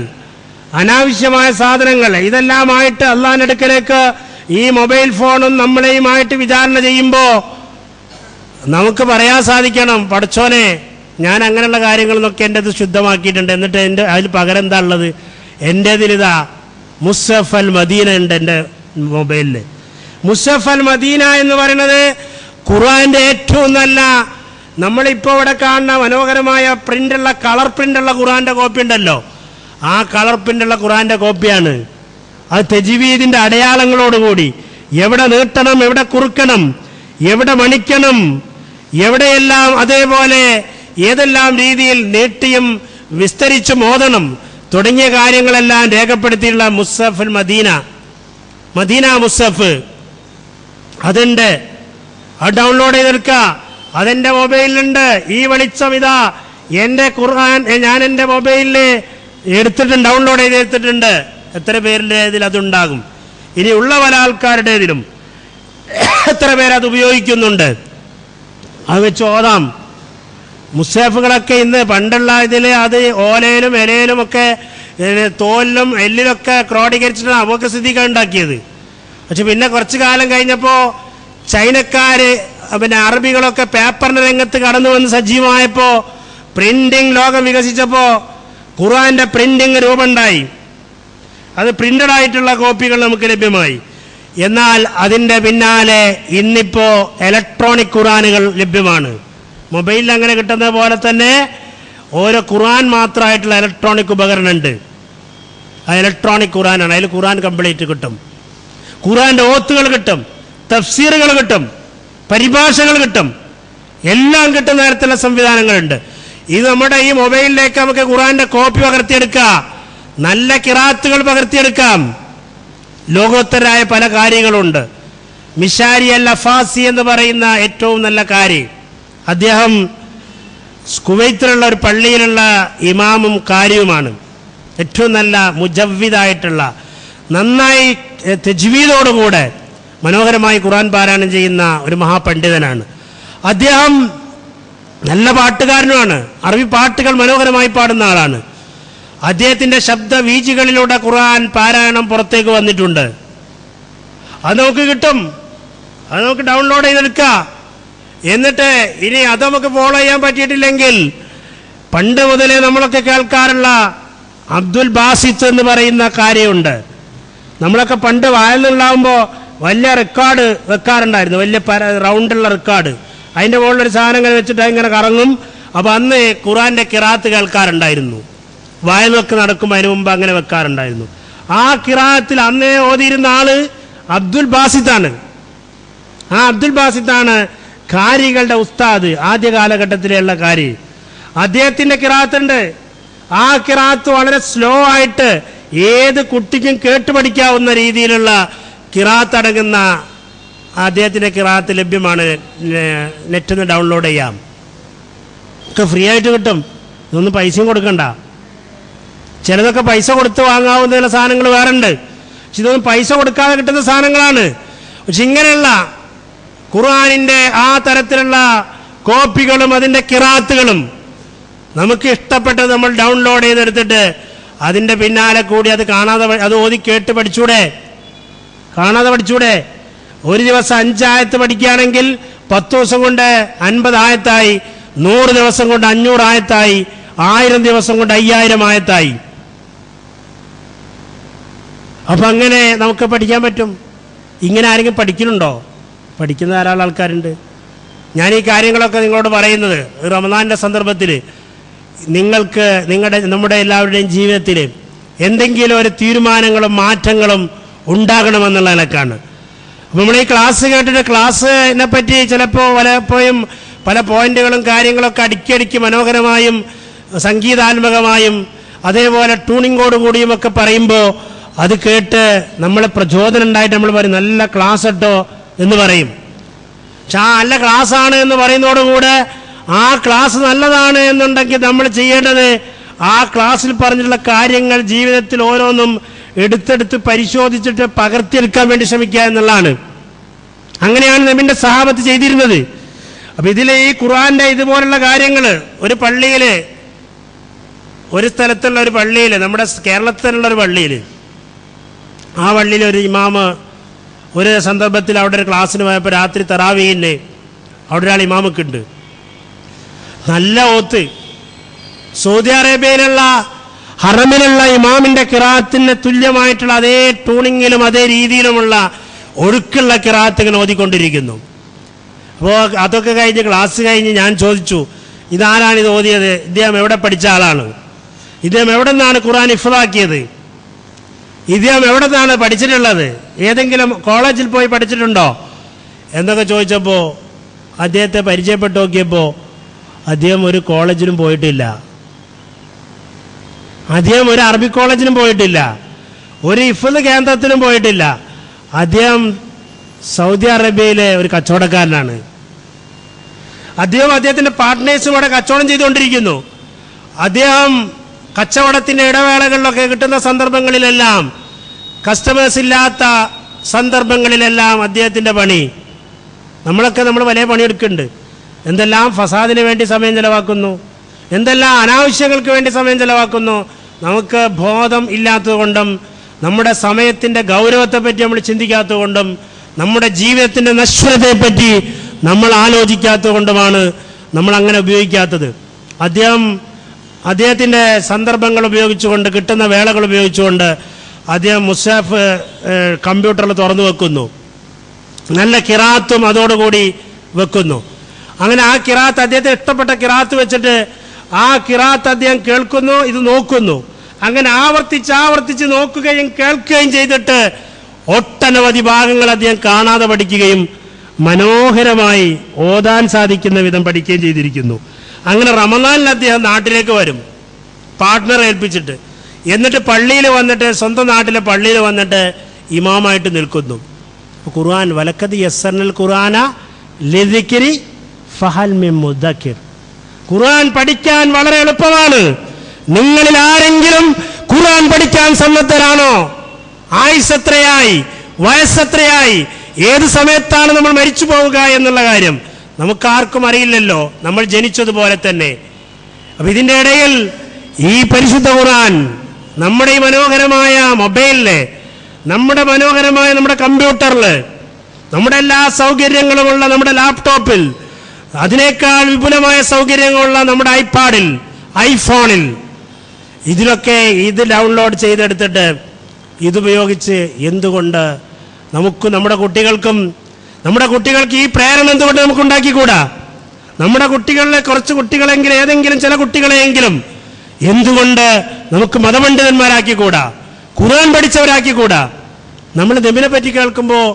അനാവശ്യമായ സാധനങ്ങൾ, ഇതെല്ലാമായിട്ട് അള്ളാഹിന്റെ അടുക്കലേക്ക് ഈ മൊബൈൽ ഫോണും നമ്മളെയുമായിട്ട് വിചാരണ ചെയ്യുമ്പോൾ നമുക്ക് പറയാൻ സാധിക്കണം, പടച്ചോനെ ഞാൻ അങ്ങനെയുള്ള കാര്യങ്ങളൊക്കെ എൻ്റെ അത് ശുദ്ധമാക്കിയിട്ടുണ്ട്, എന്നിട്ട് എൻ്റെ അതിൽ പകരം എന്താ ഉള്ളത്? എൻ്റേതിലിതാ മുസ്ഹഫ് അൽ മദീന ഉണ്ട് എൻ്റെ മൊബൈലിൽ. മുസ്ഹഫ് അൽ മദീന എന്ന് പറയുന്നത് ഖുർആന്റെ ഏറ്റവും നല്ല, നമ്മളിപ്പോൾ ഇവിടെ കാണുന്ന മനോഹരമായ പ്രിന്റുള്ള കളർ പ്രിന്റുള്ള ഖുർആന്റെ കോപ്പി ഉണ്ടല്ലോ, ആ കളർ പ്രിന്റുള്ള ഖുർആന്റെ കോപ്പിയാണ്. അത് തജ്വീദിന്റെ അടയാളങ്ങളോടുകൂടി എവിടെ നീട്ടണം, എവിടെ കുറുക്കണം, എവിടെ മണിക്കണം, എവിടെയെല്ലാം അതേപോലെ ഏതെല്ലാം രീതിയിൽ നീട്ടിയും വിസ്തരിച്ചും ഓതണം തുടങ്ങിയ കാര്യങ്ങളെല്ലാം രേഖപ്പെടുത്തിയുള്ള മുസ്ഹഫ് മദീന, മദീന മുസ്ഹഫ് അതുണ്ട്. അത് ഡൗൺലോഡ് ചെയ്തെടുക്കുക. അതെൻ്റെ മൊബൈലിലുണ്ട്. ഈ വെളിച്ചം ഇതാ എൻ്റെ ഖുർആൻ ഞാൻ എൻ്റെ മൊബൈലിൽ എടുത്തിട്ടുണ്ട്, ഡൗൺലോഡ് ചെയ്തെടുത്തിട്ടുണ്ട്. എത്ര പേരുടെ ഇതിൽ അതുണ്ടാകും? ഇനി ഉള്ള പല ആൾക്കാരുടേതിലും എത്ര പേരത് ഉപയോഗിക്കുന്നുണ്ട്? അത് വെച്ച് ഓതാം. മുസ്ഹഫുകളൊക്കെ ഇന്ന് പണ്ടുള്ള ഇതിൽ അത് ഓലയിലും ഇലയിലും ഒക്കെ തോലിലും എല്ലിലൊക്കെ ക്രോഡീകരിച്ചിട്ടാണ് അബൂബക്കർ സിദ്ദീഖ് ഉണ്ടാക്കിയത്. പക്ഷെ പിന്നെ കുറച്ചു കാലം കഴിഞ്ഞപ്പോൾ ചൈനക്കാര് പിന്നെ അറബികളൊക്കെ പേപ്പറിന്റെ രംഗത്ത് കടന്നു വന്ന് സജീവമായപ്പോൾ പ്രിന്റിംഗ് ലോകം വികസിച്ചപ്പോൾ ഖുർആന്റെ പ്രിന്റിംഗ് രൂപമുണ്ടായി. അത് പ്രിന്റഡ് ആയിട്ടുള്ള കോപ്പികൾ നമുക്ക് ലഭ്യമായി. എന്നാൽ അതിൻ്റെ പിന്നാലെ ഇന്നിപ്പോൾ ഇലക്ട്രോണിക് ഖുർആനുകൾ ലഭ്യമാണ്. മൊബൈലിൽ അങ്ങനെ കിട്ടുന്നത് പോലെ തന്നെ ഓരോ ഖുർആൻ മാത്രമായിട്ടുള്ള ഇലക്ട്രോണിക് ഉപകരണം ഉണ്ട്. ആ ഇലക്ട്രോണിക് ഖുർആനാണ്. അതിൽ ഖുർആൻ കംപ്ലീറ്റ് കിട്ടും, ഖുർആന്റെ ഓത്തുകൾ കിട്ടും, തഫ്സീറുകൾ കിട്ടും, പരിഭാഷകൾ കിട്ടും, എല്ലാം കിട്ടുന്ന തരത്തിലുള്ള സംവിധാനങ്ങളുണ്ട്. ഇത് നമ്മുടെ ഈ മൊബൈലിലേക്ക് നമുക്ക് ഖുർആന്റെ കോപ്പി പകർത്തിയെടുക്കാം, നല്ല ഖിറാത്തുകൾ പകർത്തിയെടുക്കാം. ലോകോത്തരായ പല കാര്യങ്ങളുണ്ട്. മിഷാരി അൽ അഫാസി എന്ന് പറയുന്ന ഏറ്റവും നല്ല കാര്യം, അദ്ദേഹം കുവൈത്തിലുള്ള ഒരു പള്ളിയിലുള്ള ഇമാമും കാര്യവുമാണ്. ഏറ്റവും നല്ല മുജവ്വിദായിട്ടുള്ള നന്നായി തജ്വീദോടുകൂടെ മനോഹരമായി ഖുർആൻ പാരായണം ചെയ്യുന്ന ഒരു മഹാപണ്ഡിതനാണ്. അദ്ദേഹം നല്ല പാട്ടുകാരനുമാണ്. അറബി പാട്ടുകൾ മനോഹരമായി പാടുന്ന ആളാണ്. അദ്ദേഹത്തിൻ്റെ ശബ്ദ വീചികളിലൂടെ ഖുർആൻ പാരായണം പുറത്തേക്ക് വന്നിട്ടുണ്ട്. അത് നമുക്ക് കിട്ടും, അത് നമുക്ക് ഡൗൺലോഡ് ചെയ്തെടുക്കാം. എന്നിട്ട് ഇനി അത് നമുക്ക് ഫോളോ ചെയ്യാൻ പറ്റിയിട്ടില്ലെങ്കിൽ പണ്ട് മുതലേ നമ്മളൊക്കെ കേൾക്കാറുള്ള അബ്ദുൽ ബാസിത്ത് എന്ന് പറയുന്ന കാര്യമുണ്ട്. നമ്മളൊക്കെ പണ്ട് വയലിലുണ്ടാകുമ്പോൾ വലിയ റെക്കോർഡ് വെക്കാറുണ്ടായിരുന്നു, വലിയ റൗണ്ടുള്ള റെക്കോർഡ്. അതിൻ്റെ മുകളിലൊരു സാധനങ്ങൾ വെച്ചിട്ട് ഇങ്ങനെ കറങ്ങും. അപ്പോൾ അന്ന് ഖുർആന്റെ ഖിറാത്ത് കേൾക്കാറുണ്ടായിരുന്നു. വയലൊക്കെ നടക്കുമ്പോൾ അതിന് മുമ്പ് അങ്ങനെ വെക്കാറുണ്ടായിരുന്നു. ആ ഖിറാത്തിൽ അന്നേ ഓതിയിരുന്ന ആള് അബ്ദുൽ ബാസിത്താണ്. ആ അബ്ദുൽ ബാസിത്താണ് കാരികളുടെ ഉസ്താദ്, ആദ്യ കാലഘട്ടത്തിലുള്ള കാരി. അദ്ദേഹത്തിൻ്റെ ഖിറാത്തുണ്ട്. ആ ഖിറാത്ത് വളരെ സ്ലോ ആയിട്ട് ഏത് കുട്ടിക്കും കേട്ടുപഠിക്കാവുന്ന രീതിയിലുള്ള ഖിറാത്ത് അടങ്ങുന്ന അദ്ദേഹത്തിൻ്റെ ഖിറാത്ത് ലഭ്യമാണ്. നെറ്റിൽ നിന്ന് ഡൗൺലോഡ് ചെയ്യാം, ഒക്കെ ഫ്രീ ആയിട്ട് കിട്ടും. ഇതൊന്നും പൈസയും കൊടുക്കണ്ട. ചിലതൊക്കെ പൈസ കൊടുത്ത് വാങ്ങാവുന്ന ചില സാധനങ്ങൾ വേറെ ഉണ്ട്. പക്ഷെ ഇതൊന്നും പൈസ കൊടുക്കാതെ കിട്ടുന്ന സാധനങ്ങളാണ്. പക്ഷെ ഇങ്ങനെയുള്ള ഖുർആനിൻ്റെ ആ തരത്തിലുള്ള കോപ്പികളും അതിൻ്റെ ഖിറാത്തുകളും നമുക്ക് ഇഷ്ടപ്പെട്ടത് നമ്മൾ ഡൗൺലോഡ് ചെയ്തെടുത്തിട്ട് അതിൻ്റെ പിന്നാലെ കൂടി അത് കാണാതെ അത് ഓതി കേട്ട് പഠിച്ചൂടെ? കാണാതെ പഠിച്ചൂടെ? ഒരു ദിവസം 5 ആയത്ത് പഠിക്കുകയാണെങ്കിൽ 10 ദിവസം കൊണ്ട് 50 ആയത്തായി, 100 ദിവസം കൊണ്ട് 500 ആയത്തായി, 1000 ദിവസം കൊണ്ട് 5000 ആയത്തായി. അപ്പം അങ്ങനെ നമുക്ക് പഠിക്കാൻ പറ്റും. ഇങ്ങനെ ആരെങ്കിലും പഠിക്കുന്നുണ്ടോ? പഠിക്കുന്ന ധാരാളം ആൾക്കാരുണ്ട്. ഞാൻ ഈ കാര്യങ്ങളൊക്കെ നിങ്ങളോട് പറയുന്നത് റമദാൻ്റെ സന്ദർഭത്തിൽ നിങ്ങൾക്ക് നമ്മുടെ എല്ലാവരുടെയും ജീവിതത്തിൽ എന്തെങ്കിലും ഒരു തീരുമാനങ്ങളും മാറ്റങ്ങളും ഉണ്ടാകണമെന്നുള്ള നിലക്കാണ്. അപ്പം നമ്മൾ ഈ ക്ലാസ് കേട്ടിട്ട് ക്ലാസ്സിനെ പറ്റി ചിലപ്പോൾ പലപ്പോഴും പല പോയിന്റുകളും കാര്യങ്ങളൊക്കെ അടുക്കിയടുക്കി മനോഹരമായും സംഗീതാത്മകമായും അതേപോലെ ട്യൂണിങ്ങോട് കൂടിയും ഒക്കെ പറയുമ്പോൾ അത് കേട്ട് നമ്മളെ പ്രചോദനം ഉണ്ടായിട്ട് നമ്മൾ പറയും നല്ല ക്ലാസ് കേട്ടോ എന്ന് പറയും. പക്ഷെ ആ നല്ല ക്ലാസ്സാണ് എന്ന് പറയുന്നതോടുകൂടെ ആ ക്ലാസ് നല്ലതാണ് എന്നുണ്ടെങ്കിൽ നമ്മൾ ചെയ്യേണ്ടത് ആ ക്ലാസ്സിൽ പറഞ്ഞിട്ടുള്ള കാര്യങ്ങൾ ജീവിതത്തിൽ ഓരോന്നും എടുത്തെടുത്ത് പരിശോധിച്ചിട്ട് പകർത്തിയെടുക്കാൻ വേണ്ടി ശ്രമിക്കുക എന്നുള്ളതാണ്. അങ്ങനെയാണ് നബിന്റെ സഹാബത്ത് ചെയ്തിരുന്നത്. അപ്പം ഇതിലെ ഈ ഖുർആന്റെ ഇതുപോലുള്ള കാര്യങ്ങൾ ഒരു പള്ളിയിൽ, ഒരു സ്ഥലത്തുള്ള ഒരു പള്ളിയിൽ, നമ്മുടെ കേരളത്തിലുള്ള ഒരു പള്ളിയിൽ, ആ പള്ളിയിൽ ഒരു ഇമാമ് ഒരു സന്ദർഭത്തിൽ അവിടെ ഒരു ക്ലാസ്സിന് പോയപ്പോൾ രാത്രി തറാവീഹിന് അവിടെ ഒരാൾ ഇമാമൊക്കെ ഉണ്ട്. നല്ല ഓത്ത്. സൗദി അറേബ്യയിലുള്ള ഹറമിലുള്ള ഇമാമിൻ്റെ ഖിറാത്തിന് തുല്യമായിട്ടുള്ള അതേ ട്യൂണിങ്ങിലും അതേ രീതിയിലുമുള്ള ഒഴുക്കുള്ള ഖിറാത്ത് ഇങ്ങനെ ഓതിക്കൊണ്ടിരിക്കുന്നു. അപ്പോൾ അതൊക്കെ കഴിഞ്ഞ് ക്ലാസ് കഴിഞ്ഞ് ഞാൻ ചോദിച്ചു, ഇതാരാണ് ഇത് ഓതിയത്? ഇദ്ദേഹം എവിടെ പഠിച്ച ആളാണ്? ഇദ്ദേഹം എവിടെ നിന്നാണ് ഖുർആൻ ഹിഫ്ളാക്കിയത്? ഇദ്ദേഹം എവിടെ നിന്നാണ് പഠിച്ചിട്ടുള്ളത്? ഏതെങ്കിലും കോളേജിൽ പോയി പഠിച്ചിട്ടുണ്ടോ എന്നൊക്കെ ചോദിച്ചപ്പോൾ അദ്ദേഹത്തെ പരിചയപ്പെട്ട് നോക്കിയപ്പോൾ അദ്ദേഹം ഒരു കോളേജിലും പോയിട്ടില്ല, അദ്ദേഹം ഒരു അറബി കോളേജിലും പോയിട്ടില്ല, ഒരു ഹിഫ്ള് കേന്ദ്രത്തിലും പോയിട്ടില്ല. അദ്ദേഹം സൗദി അറേബ്യയിലെ ഒരു കച്ചവടക്കാരനാണ്. അദ്ദേഹത്തിൻ്റെ പാർട്ട്നേഴ്സും അവിടെ കച്ചവടം ചെയ്തുകൊണ്ടിരിക്കുന്നു. അദ്ദേഹം കച്ചവടത്തിൻ്റെ ഇടവേളകളിലൊക്കെ കിട്ടുന്ന സന്ദർഭങ്ങളിലെല്ലാം, കസ്റ്റമേഴ്സ് ഇല്ലാത്ത സന്ദർഭങ്ങളിലെല്ലാം അദ്ദേഹത്തിൻ്റെ പണി. നമ്മൾ വലിയ പണിയെടുക്കുന്നുണ്ട്. എന്തെല്ലാം ഫസാദിന് വേണ്ടി സമയം ചെലവാക്കുന്നു, എന്തെല്ലാം അനാവശ്യങ്ങൾക്ക് വേണ്ടി സമയം ചെലവാക്കുന്നു. നമുക്ക് ബോധം ഇല്ലാത്തതുകൊണ്ടും നമ്മുടെ സമയത്തിൻ്റെ ഗൗരവത്തെപ്പറ്റി നമ്മൾ ചിന്തിക്കാത്തതുകൊണ്ടും നമ്മുടെ ജീവിതത്തിൻ്റെ നശ്വരതയെപ്പറ്റി നമ്മൾ ആലോചിക്കാത്തതുകൊണ്ടുമാണ് നമ്മൾ അങ്ങനെ ഉപയോഗിക്കാത്തത്. അദ്ദേഹത്തിൻ്റെ സന്ദർഭങ്ങൾ ഉപയോഗിച്ചുകൊണ്ട്, കിട്ടുന്ന വേളകൾ ഉപയോഗിച്ചുകൊണ്ട് അദ്ദേഹം മുസ്ഹഫ് കമ്പ്യൂട്ടറിൽ തുറന്നു വെക്കുന്നു, നല്ല കിറാത്തും അതോടുകൂടി വെക്കുന്നു. അങ്ങനെ ആ കിറാത്ത്, അദ്ദേഹത്തിന് ഇഷ്ടപ്പെട്ട കിറാത്ത് വെച്ചിട്ട് ആ കിറാത്ത് അദ്ദേഹം കേൾക്കുന്നു, ഇത് നോക്കുന്നു. അങ്ങനെ ആവർത്തിച്ച് നോക്കുകയും കേൾക്കുകയും ചെയ്തിട്ട് ഒട്ടനവധി ഭാഗങ്ങൾ അദ്ദേഹം കാണാതെ പഠിക്കുകയും മനോഹരമായി ഓതാൻ സാധിക്കുന്ന വിധം പഠിക്കുകയും ചെയ്തിരിക്കുന്നു. അങ്ങനെ റമദാനിൽ അദ്ദേഹം നാട്ടിലേക്ക് വരും, പാർട്ട്ണറെ ഏൽപ്പിച്ചിട്ട്. എന്നിട്ട് പള്ളിയിൽ വന്നിട്ട്, സ്വന്തം നാട്ടിലെ പള്ളിയിൽ വന്നിട്ട് ഇമാമായിട്ട് നിൽക്കുന്നു. ഖുർആൻ വലക്കദ് യസ്സർനൽ ഖുർആന ലിദ്ദിക്രി ഫഹൽ മിൻ മുദ്ദക്കിർ. ഖുർആൻ പഠിക്കാൻ വളരെ എളുപ്പമാണ്. നിങ്ങളിൽ ആരെങ്കിലും ഖുർആൻ പഠിക്കാൻ സന്നദ്ധരാണോ? ആയുസ്സെത്രയായി, വയസ്സെത്രയായി, ഏത് സമയത്താണ് നമ്മൾ മരിച്ചു പോവുക എന്നുള്ള കാര്യം നമുക്കാർക്കും അറിയില്ലല്ലോ, നമ്മൾ ജനിച്ചതുപോലെ തന്നെ. അപ്പൊ ഇതിൻ്റെ ഇടയിൽ ഈ പരിശുദ്ധ ഖുർആൻ നമ്മുടെ ഈ മനോഹരമായ മൊബൈലില്, നമ്മുടെ മനോഹരമായ നമ്മുടെ കമ്പ്യൂട്ടറിൽ, നമ്മുടെ എല്ലാ സൗകര്യങ്ങളുമുള്ള നമ്മുടെ ലാപ്ടോപ്പിൽ, അതിനേക്കാൾ വിപുലമായ സൗകര്യങ്ങളുള്ള നമ്മുടെ ഐപാഡിൽ, ഐഫോണിൽ, ഇതിലൊക്കെ ഇത് ഡൗൺലോഡ് ചെയ്തെടുത്തിട്ട് ഇതുപയോഗിച്ച് എന്തുകൊണ്ട് നമുക്ക് നമ്മുടെ കുട്ടികൾക്ക് ഈ പ്രേരണ എന്തുകൊണ്ട് നമുക്ക് ഉണ്ടാക്കിക്കൂടാ? നമ്മുടെ കുട്ടികളിലെ കുറച്ച് കുട്ടികളെങ്കിലും, ഏതെങ്കിലും ചില കുട്ടികളെയെങ്കിലും എന്തുകൊണ്ട് നമുക്ക് മതപണ്ഡിതന്മാരാക്കിക്കൂടാ? ഖുർആൻ പഠിച്ചവരാക്കിക്കൂടാ? നമ്മൾ നബിനെ പറ്റി കേൾക്കുമ്പോൾ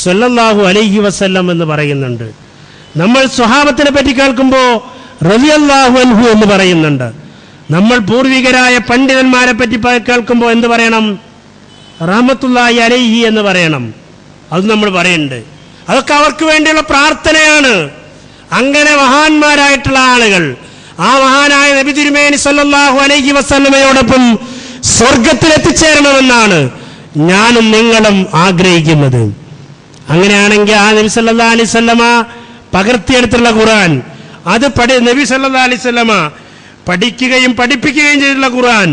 സല്ലല്ലാഹു അലൈഹി വസല്ലം എന്ന് പറയുന്നുണ്ട്. നമ്മൾ സ്വഹാബത്തിനെ പറ്റി കേൾക്കുമ്പോൾ റളിയല്ലാഹു അൻഹു എന്ന് പറയുന്നുണ്ട്. നമ്മൾ പൂർവികരായ പണ്ഡിതന്മാരെ പറ്റി കേൾക്കുമ്പോൾ എന്ത് പറയണം? റഹ്മത്തുള്ളാഹി അലൈഹി എന്ന് പറയണം. അത് നമ്മൾ പറയുന്നുണ്ട്. അതൊക്കെ അവർക്ക് വേണ്ടിയുള്ള പ്രാർത്ഥനയാണ്. അങ്ങനെ മഹാന്മാരായിട്ടുള്ള ആളുകൾ, ആ മഹാനായ നബി തിരുമേനി സല്ലല്ലാഹു അലൈഹി വസല്ലമയോടൊപ്പം സ്വർഗത്തിൽ എത്തിച്ചേരണമെന്നാണ് ഞാനും നിങ്ങളും ആഗ്രഹിക്കുന്നത്. അങ്ങനെയാണെങ്കിൽ ആ നബി സല്ലല്ലാഹു അലൈഹി വസല്ലമ പകർത്തിയെടുത്തുള്ള ഖുർആൻ, അത് നബി സല്ലല്ലാഹു അലൈഹി വസല്ലമ പഠിക്കുകയും പഠിപ്പിക്കുകയും ചെയ്തിട്ടുള്ള ഖുർആൻ,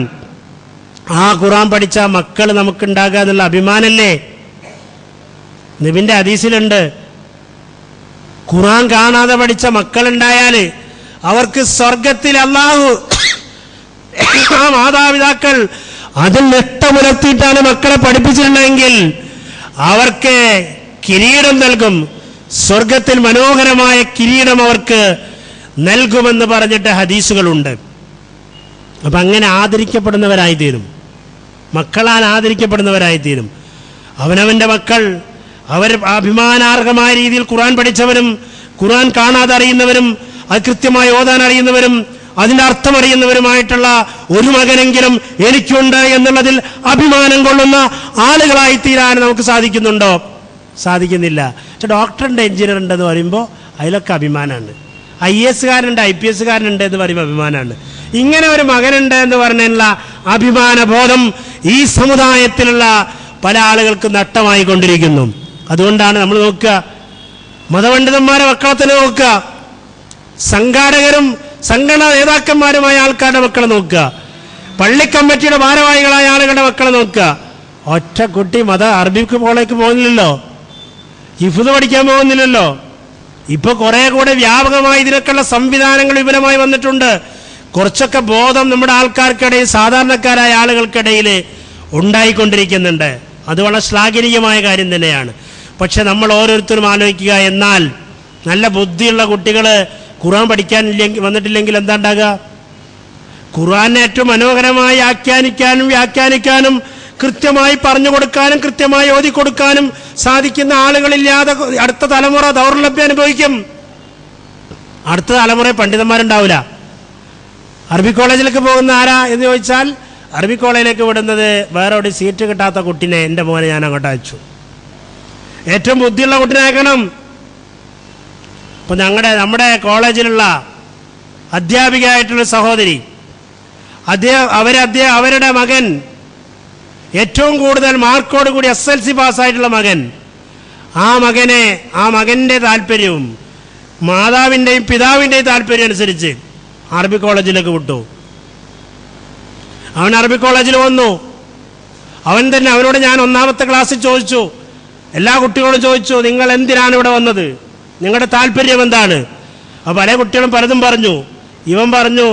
ആ ഖുർആൻ പഠിച്ച മക്കൾ നമുക്കുണ്ടാകുക എന്നുള്ള അഭിമാനല്ലേ? നബിന്റെ ഹദീസിലുണ്ട്, ഖുർആൻ കാണാതെ പഠിച്ച മക്കളുണ്ടായാൽ അവർക്ക് സ്വർഗത്തിൽ അല്ലാഹു ആ മാതാപിതാക്കൾ അതിൽ നെട്ടമുലർത്തിയിട്ടാണ് മക്കളെ പഠിപ്പിച്ചിട്ടുണ്ടെങ്കിൽ അവർക്ക് കിരീടം നൽകും, സ്വർഗത്തിൽ മനോഹരമായ കിരീടം അവർക്ക് നൽകുമെന്ന് പറഞ്ഞിട്ട് ഹദീസുകളുണ്ട്. അപ്പം അങ്ങനെ ആദരിക്കപ്പെടുന്നവരായി തീരും, മക്കളാൽ ആദരിക്കപ്പെടുന്നവരായി തീരും. അവനവൻ്റെ മക്കൾ അവർ അഭിമാനാർഹമായ രീതിയിൽ ഖുർആൻ പഠിച്ചവരും ഖുർആൻ കാണാതെ അറിയുന്നവരും അത് കൃത്യമായി ഓതാൻ അറിയുന്നവരും അതിൻ്റെ അർത്ഥം അറിയുന്നവരുമായിട്ടുള്ള ഒരു മകനെങ്കിലും എനിക്കുണ്ട് എന്നുള്ളതിൽ അഭിമാനം കൊള്ളുന്ന ആളുകളായി തീരാൻ നമുക്ക് സാധിക്കുന്നുണ്ടോ? സാധിക്കുന്നില്ല. പക്ഷെ ഡോക്ടറുണ്ട്, എഞ്ചിനീയർ ഉണ്ടെന്ന് പറയുമ്പോൾ അതിലൊക്കെ അഭിമാനമാണ്. IAS കാരനുണ്ട്, IPS കാരനുണ്ട് എന്ന് പറയുമ്പോൾ അഭിമാനമാണ്. ഇങ്ങനെ ഒരു മകനുണ്ട് എന്ന് പറഞ്ഞതിനുള്ള അഭിമാനബോധം ഈ സമുദായത്തിലുള്ള പല ആളുകൾക്ക് നഷ്ടമായി കൊണ്ടിരിക്കുന്നു. അതുകൊണ്ടാണ് നമ്മൾ നോക്കുക, മതപണ്ഡിതന്മാരെ മക്കളെ തന്നെ നോക്കുക, സംഘാടകരും സംഘടനാ നേതാക്കന്മാരുമായ ആൾക്കാരുടെ മക്കളെ നോക്കുക, പള്ളി കമ്മിറ്റിയുടെ ഭാരവാഹികളായ ആളുകളുടെ മക്കളെ നോക്കുക. ഒറ്റ കുട്ടി അറബിക്ക് കോളേജിലേക്ക് പോകുന്നില്ലല്ലോ, ഹിഫ്ദ് പഠിക്കാൻ പോകുന്നില്ലല്ലോ. ഇപ്പൊ കുറെ കൂടെ വ്യാപകമായി ഇതിനൊക്കെയുള്ള സംവിധാനങ്ങൾ വിപുലമായി വന്നിട്ടുണ്ട്. കുറച്ചൊക്കെ ബോധം നമ്മുടെ ആൾക്കാർക്കിടയിൽ, സാധാരണക്കാരായ ആളുകൾക്കിടയിൽ ഉണ്ടായിക്കൊണ്ടിരിക്കുന്നുണ്ട്. അത് വളരെ ശ്ലാഘനീയമായ കാര്യം തന്നെയാണ്. പക്ഷെ നമ്മൾ ഓരോരുത്തരും ആലോചിക്കുക, എന്നാൽ നല്ല ബുദ്ധിയുള്ള കുട്ടികൾ ഖുർആൻ പഠിക്കാൻ വന്നിട്ടില്ലെങ്കിൽ എന്താ ഉണ്ടാകുക? ഖുർആനെ ഏറ്റവും മനോഹരമായി ആഖ്യാനിക്കാനും വ്യാഖ്യാനിക്കാനും കൃത്യമായി പറഞ്ഞു കൊടുക്കാനും കൃത്യമായി ഓതി കൊടുക്കാനും സാധിക്കുന്ന ആളുകളില്ലാതെ അടുത്ത തലമുറ ദൗർലഭ്യം അനുഭവിക്കും. അടുത്ത തലമുറ പണ്ഡിതന്മാരുണ്ടാവില്ല. അറബി കോളേജിലേക്ക് പോകുന്ന ആരാ എന്ന് ചോദിച്ചാൽ, അറബി കോളേജിലേക്ക് വിടുന്നത് വേറെ ഒരു സീറ്റ് കിട്ടാത്ത കുട്ടിനെ, എൻ്റെ മോനെ ഞാൻ അങ്ങോട്ട് അയച്ചു. ഏറ്റവും ബുദ്ധിയുള്ള കുട്ടിനെ അയക്കണം. ഇപ്പം നമ്മുടെ കോളേജിലുള്ള അധ്യാപികയായിട്ടുള്ള സഹോദരി, അവരുടെ മകൻ ഏറ്റവും കൂടുതൽ മാർക്കോട് കൂടി SLC പാസ്സായിട്ടുള്ള മകൻ, ആ മകൻ്റെ താല്പര്യവും മാതാവിൻ്റെയും പിതാവിൻ്റെയും താല്പര്യം അനുസരിച്ച് അറബി കോളേജിലേക്ക് വിട്ടു. അവൻ അറബി കോളേജിൽ വന്നു. അവനോട് ഞാൻ ഒന്നാമത്തെ ക്ലാസ്സിൽ ചോദിച്ചു, എല്ലാ കുട്ടികളോടും ചോദിച്ചു, നിങ്ങൾ എന്തിനാണ് ഇവിടെ വന്നത്, നിങ്ങളുടെ താല്പര്യം എന്താണ്? അപ്പോൾ പല കുട്ടികളും പലതും പറഞ്ഞു. ഇവൻ പറഞ്ഞു,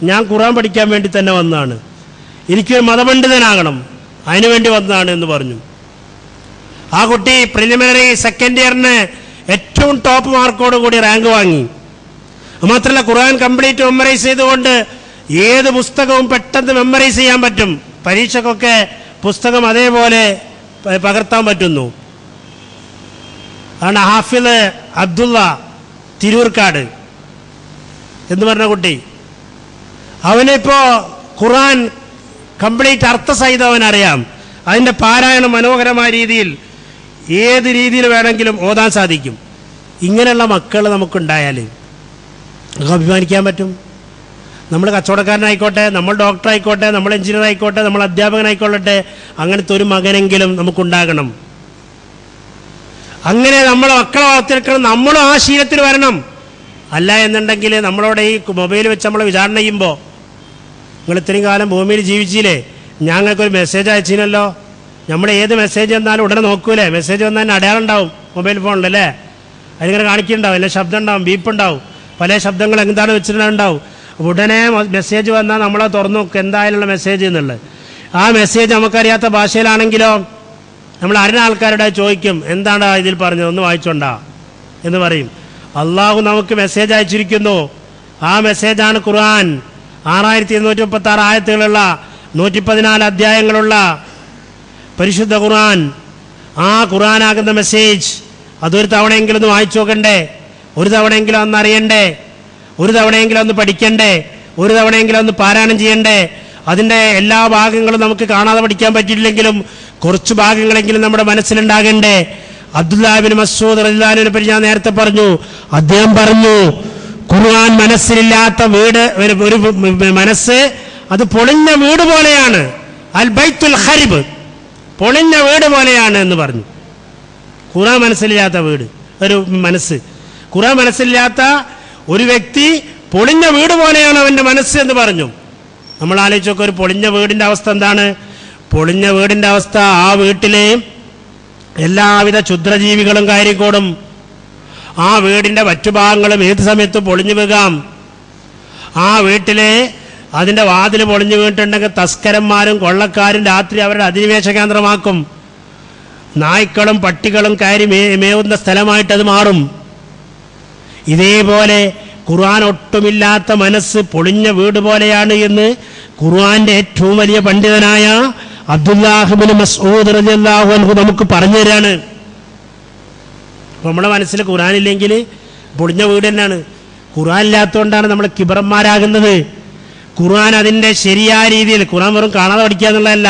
ഞാൻ ഖുർആൻ പഠിക്കാൻ വേണ്ടി തന്നെ വന്നതാണ്, എനിക്ക് മതപണ്ഡിതനാകണം, അതിനുവേണ്ടി വന്നതാണ് എന്ന് പറഞ്ഞു. ആ കുട്ടി പ്രിലിമിനറി സെക്കൻഡ് ഇയറിന് ഏറ്റവും ടോപ്പ് മാർക്കോട് കൂടി റാങ്ക് വാങ്ങി. മാത്രമല്ല ഖുർആൻ കംപ്ലീറ്റ് മെമ്മറൈസ് ചെയ്തുകൊണ്ട് ഏത് പുസ്തകവും പെട്ടെന്ന് മെമ്മറൈസ് ചെയ്യാൻ പറ്റും. പരീക്ഷക്കൊക്കെ പുസ്തകം അതേപോലെ പകർത്താൻ പറ്റുന്നു. ആണ് ഹാഫിദ് അബ്ദുള്ള തിരൂർക്കാട് എന്ന് പറഞ്ഞ കുട്ടി. അവനിപ്പോ ഖുർആൻ കംപ്ലീറ്റ് അർത്ഥസഹിതം അവനറിയാം. അതിൻ്റെ പാരായണം മനോഹരമായ രീതിയിൽ ഏത് രീതിയിൽ വേണമെങ്കിലും ഓതാൻ സാധിക്കും. ഇങ്ങനെയുള്ള മക്കൾ നമുക്കുണ്ടായാൽ നമുക്ക് അഭിമാനിക്കാൻ പറ്റും. നമ്മൾ കച്ചവടക്കാരനായിക്കോട്ടെ, നമ്മൾ ഡോക്ടറായിക്കോട്ടെ, നമ്മൾ എഞ്ചിനീയർ ആയിക്കോട്ടെ, നമ്മൾ അധ്യാപകനായിക്കൊള്ളട്ടെ, അങ്ങനത്തെ ഒരു മകനെങ്കിലും നമുക്കുണ്ടാകണം. അങ്ങനെ നമ്മളെ മക്കളെ വളർത്തിയെടുക്കണം. നമ്മളും ആ ശീലത്തിൽ വരണം. അല്ല എന്നുണ്ടെങ്കിൽ നമ്മളോട് ഈ മൊബൈൽ വെച്ച് നമ്മളെ വിചാരണ ചെയ്യുമ്പോൾ, നിങ്ങൾ ഇത്രയും കാലം ഭൂമിയിൽ ജീവിച്ചില്ലേ, ഞങ്ങൾക്കൊരു മെസ്സേജ് അയച്ചിനല്ലോ, നമ്മൾ ഏത് മെസ്സേജ് വന്നാലും ഉടനെ നോക്കൂലേ, മെസ്സേജ് വന്നാൽ അടയാളം ഉണ്ടാവും മൊബൈൽ ഫോണിലല്ലേ, അതിങ്ങനെ കാണിക്കുന്നുണ്ടാവും, അല്ലെ ശബ്ദം ഉണ്ടാവും, ബീപ്പ് ഉണ്ടാവും, പല ശബ്ദങ്ങൾ എന്താണ് വെച്ചിട്ടുണ്ടാവും. ഉടനെ മെസ്സേജ് വന്നാൽ നമ്മളെ തുറന്നു നോക്കും എന്തായാലുള്ള മെസ്സേജ് എന്നുള്ളത്. ആ മെസ്സേജ് നമുക്കറിയാത്ത ഭാഷയിലാണെങ്കിലോ നമ്മൾ അറിഞ്ഞ ആൾക്കാരുടെ ചോദിക്കും, എന്താണ് ഇതിൽ പറഞ്ഞത്, ഒന്ന് വായിച്ചോണ്ടാ എന്ന് പറയും. അള്ളാഹു നമുക്ക് മെസ്സേജ് അയച്ചിരിക്കുന്നു. ആ മെസ്സേജാണ് ഖുർആൻ. 6236 ആയത്തുകളുള്ള 114 അധ്യായങ്ങളുള്ള പരിശുദ്ധ ഖുർആൻ. ആ ഖുർആനാകുന്ന മെസ്സേജ് അതൊരു തവണയെങ്കിലും ഒന്ന് വായിച്ചു നോക്കണ്ടേ, ഒരു തവണയെങ്കിലും ഒന്ന് അറിയണ്ടേ, ഒരു തവണയെങ്കിലും ഒന്ന് പഠിക്കണ്ടേ, ഒരു തവണയെങ്കിലും ഒന്ന് പാരായണം ചെയ്യണ്ടേ. അതിൻ്റെ എല്ലാ ഭാഗങ്ങളും നമുക്ക് കാണാതെ പഠിക്കാൻ പറ്റിയിട്ടില്ലെങ്കിലും കുറച്ച് ഭാഗങ്ങളെങ്കിലും നമ്മുടെ മനസ്സിലുണ്ടാകണ്ടേ. അബ്ദുല്ലാഹ് ഇബ്നു മസ്ഊദ് റളിയല്ലാഹു അൻഹുവിനെ പറ്റി ഞാൻ നേരത്തെ പറഞ്ഞു. അദ്ദേഹം പറഞ്ഞു, ഖുർആൻ മനസ്സിലില്ലാത്ത വീട്, ഒരു മനസ്സ് അത് പൊളിഞ്ഞ വീട് പോലെയാണ്. അൽ ബൈത്തുൽ ഖരിബ്, പൊളിഞ്ഞ വീട് പോലെയാണ് എന്ന് പറഞ്ഞു. ഖുർആൻ മനസ്സിലില്ലാത്ത വീട്, ഒരു മനസ്സ്, ഖുർആൻ മനസ്സിലില്ലാത്ത ഒരു വ്യക്തി പൊളിഞ്ഞ വീട് പോലെയാണ് അവൻ്റെ മനസ്സ് എന്ന് പറഞ്ഞു. നമ്മൾ ആലോചിച്ചൊക്കെ ഒരു പൊളിഞ്ഞ വീടിൻ്റെ അവസ്ഥ എന്താണ്? പൊളിഞ്ഞ വീടിൻ്റെ അവസ്ഥ, ആ വീട്ടിലെ എല്ലാവിധ ക്ഷുദ്രജീവികളും കയറിക്കോടും. ആ വീടിൻ്റെ മറ്റുഭാഗങ്ങളും ഏത് സമയത്തും പൊളിഞ്ഞു വീകാം. ആ വീട്ടിലെ അതിൻ്റെ വാതിൽ പൊളിഞ്ഞു വീണിട്ടുണ്ടെങ്കിൽ തസ്കരന്മാരും കൊള്ളക്കാരും രാത്രി അവരുടെ അധിനിവേശ കേന്ദ്രമാക്കും. നായ്ക്കളും പട്ടികളും കയറി മേവുന്ന സ്ഥലമായിട്ടത് മാറും. ഇതേപോലെ ഖുർആൻ ഒട്ടുമില്ലാത്ത മനസ്സ് പൊളിഞ്ഞ വീട് പോലെയാണ് എന്ന് ഖുർആന്റെ ഏറ്റവും വലിയ പണ്ഡിതനായ അബ്ദുല്ലാഹ് ഇബ്നു മസ്ഊദ് റളിയല്ലാഹു അൻഹു നമുക്ക് പറഞ്ഞു തരാണ്. നമ്മുടെ മനസ്സിൽ ഖുർആൻ ഇല്ലെങ്കിൽ പൊളിഞ്ഞ വീട് തന്നെയാണ്. ഖുർആൻ ഇല്ലാത്തതുകൊണ്ടാണ് നമ്മൾ കിബറന്മാരാകുന്നത്. ഖുർആൻ അതിൻ്റെ ശരിയായ രീതിയിൽ, ഖുർആൻ വെറും കാണാതെ പഠിക്കുക എന്നുള്ളതല്ല.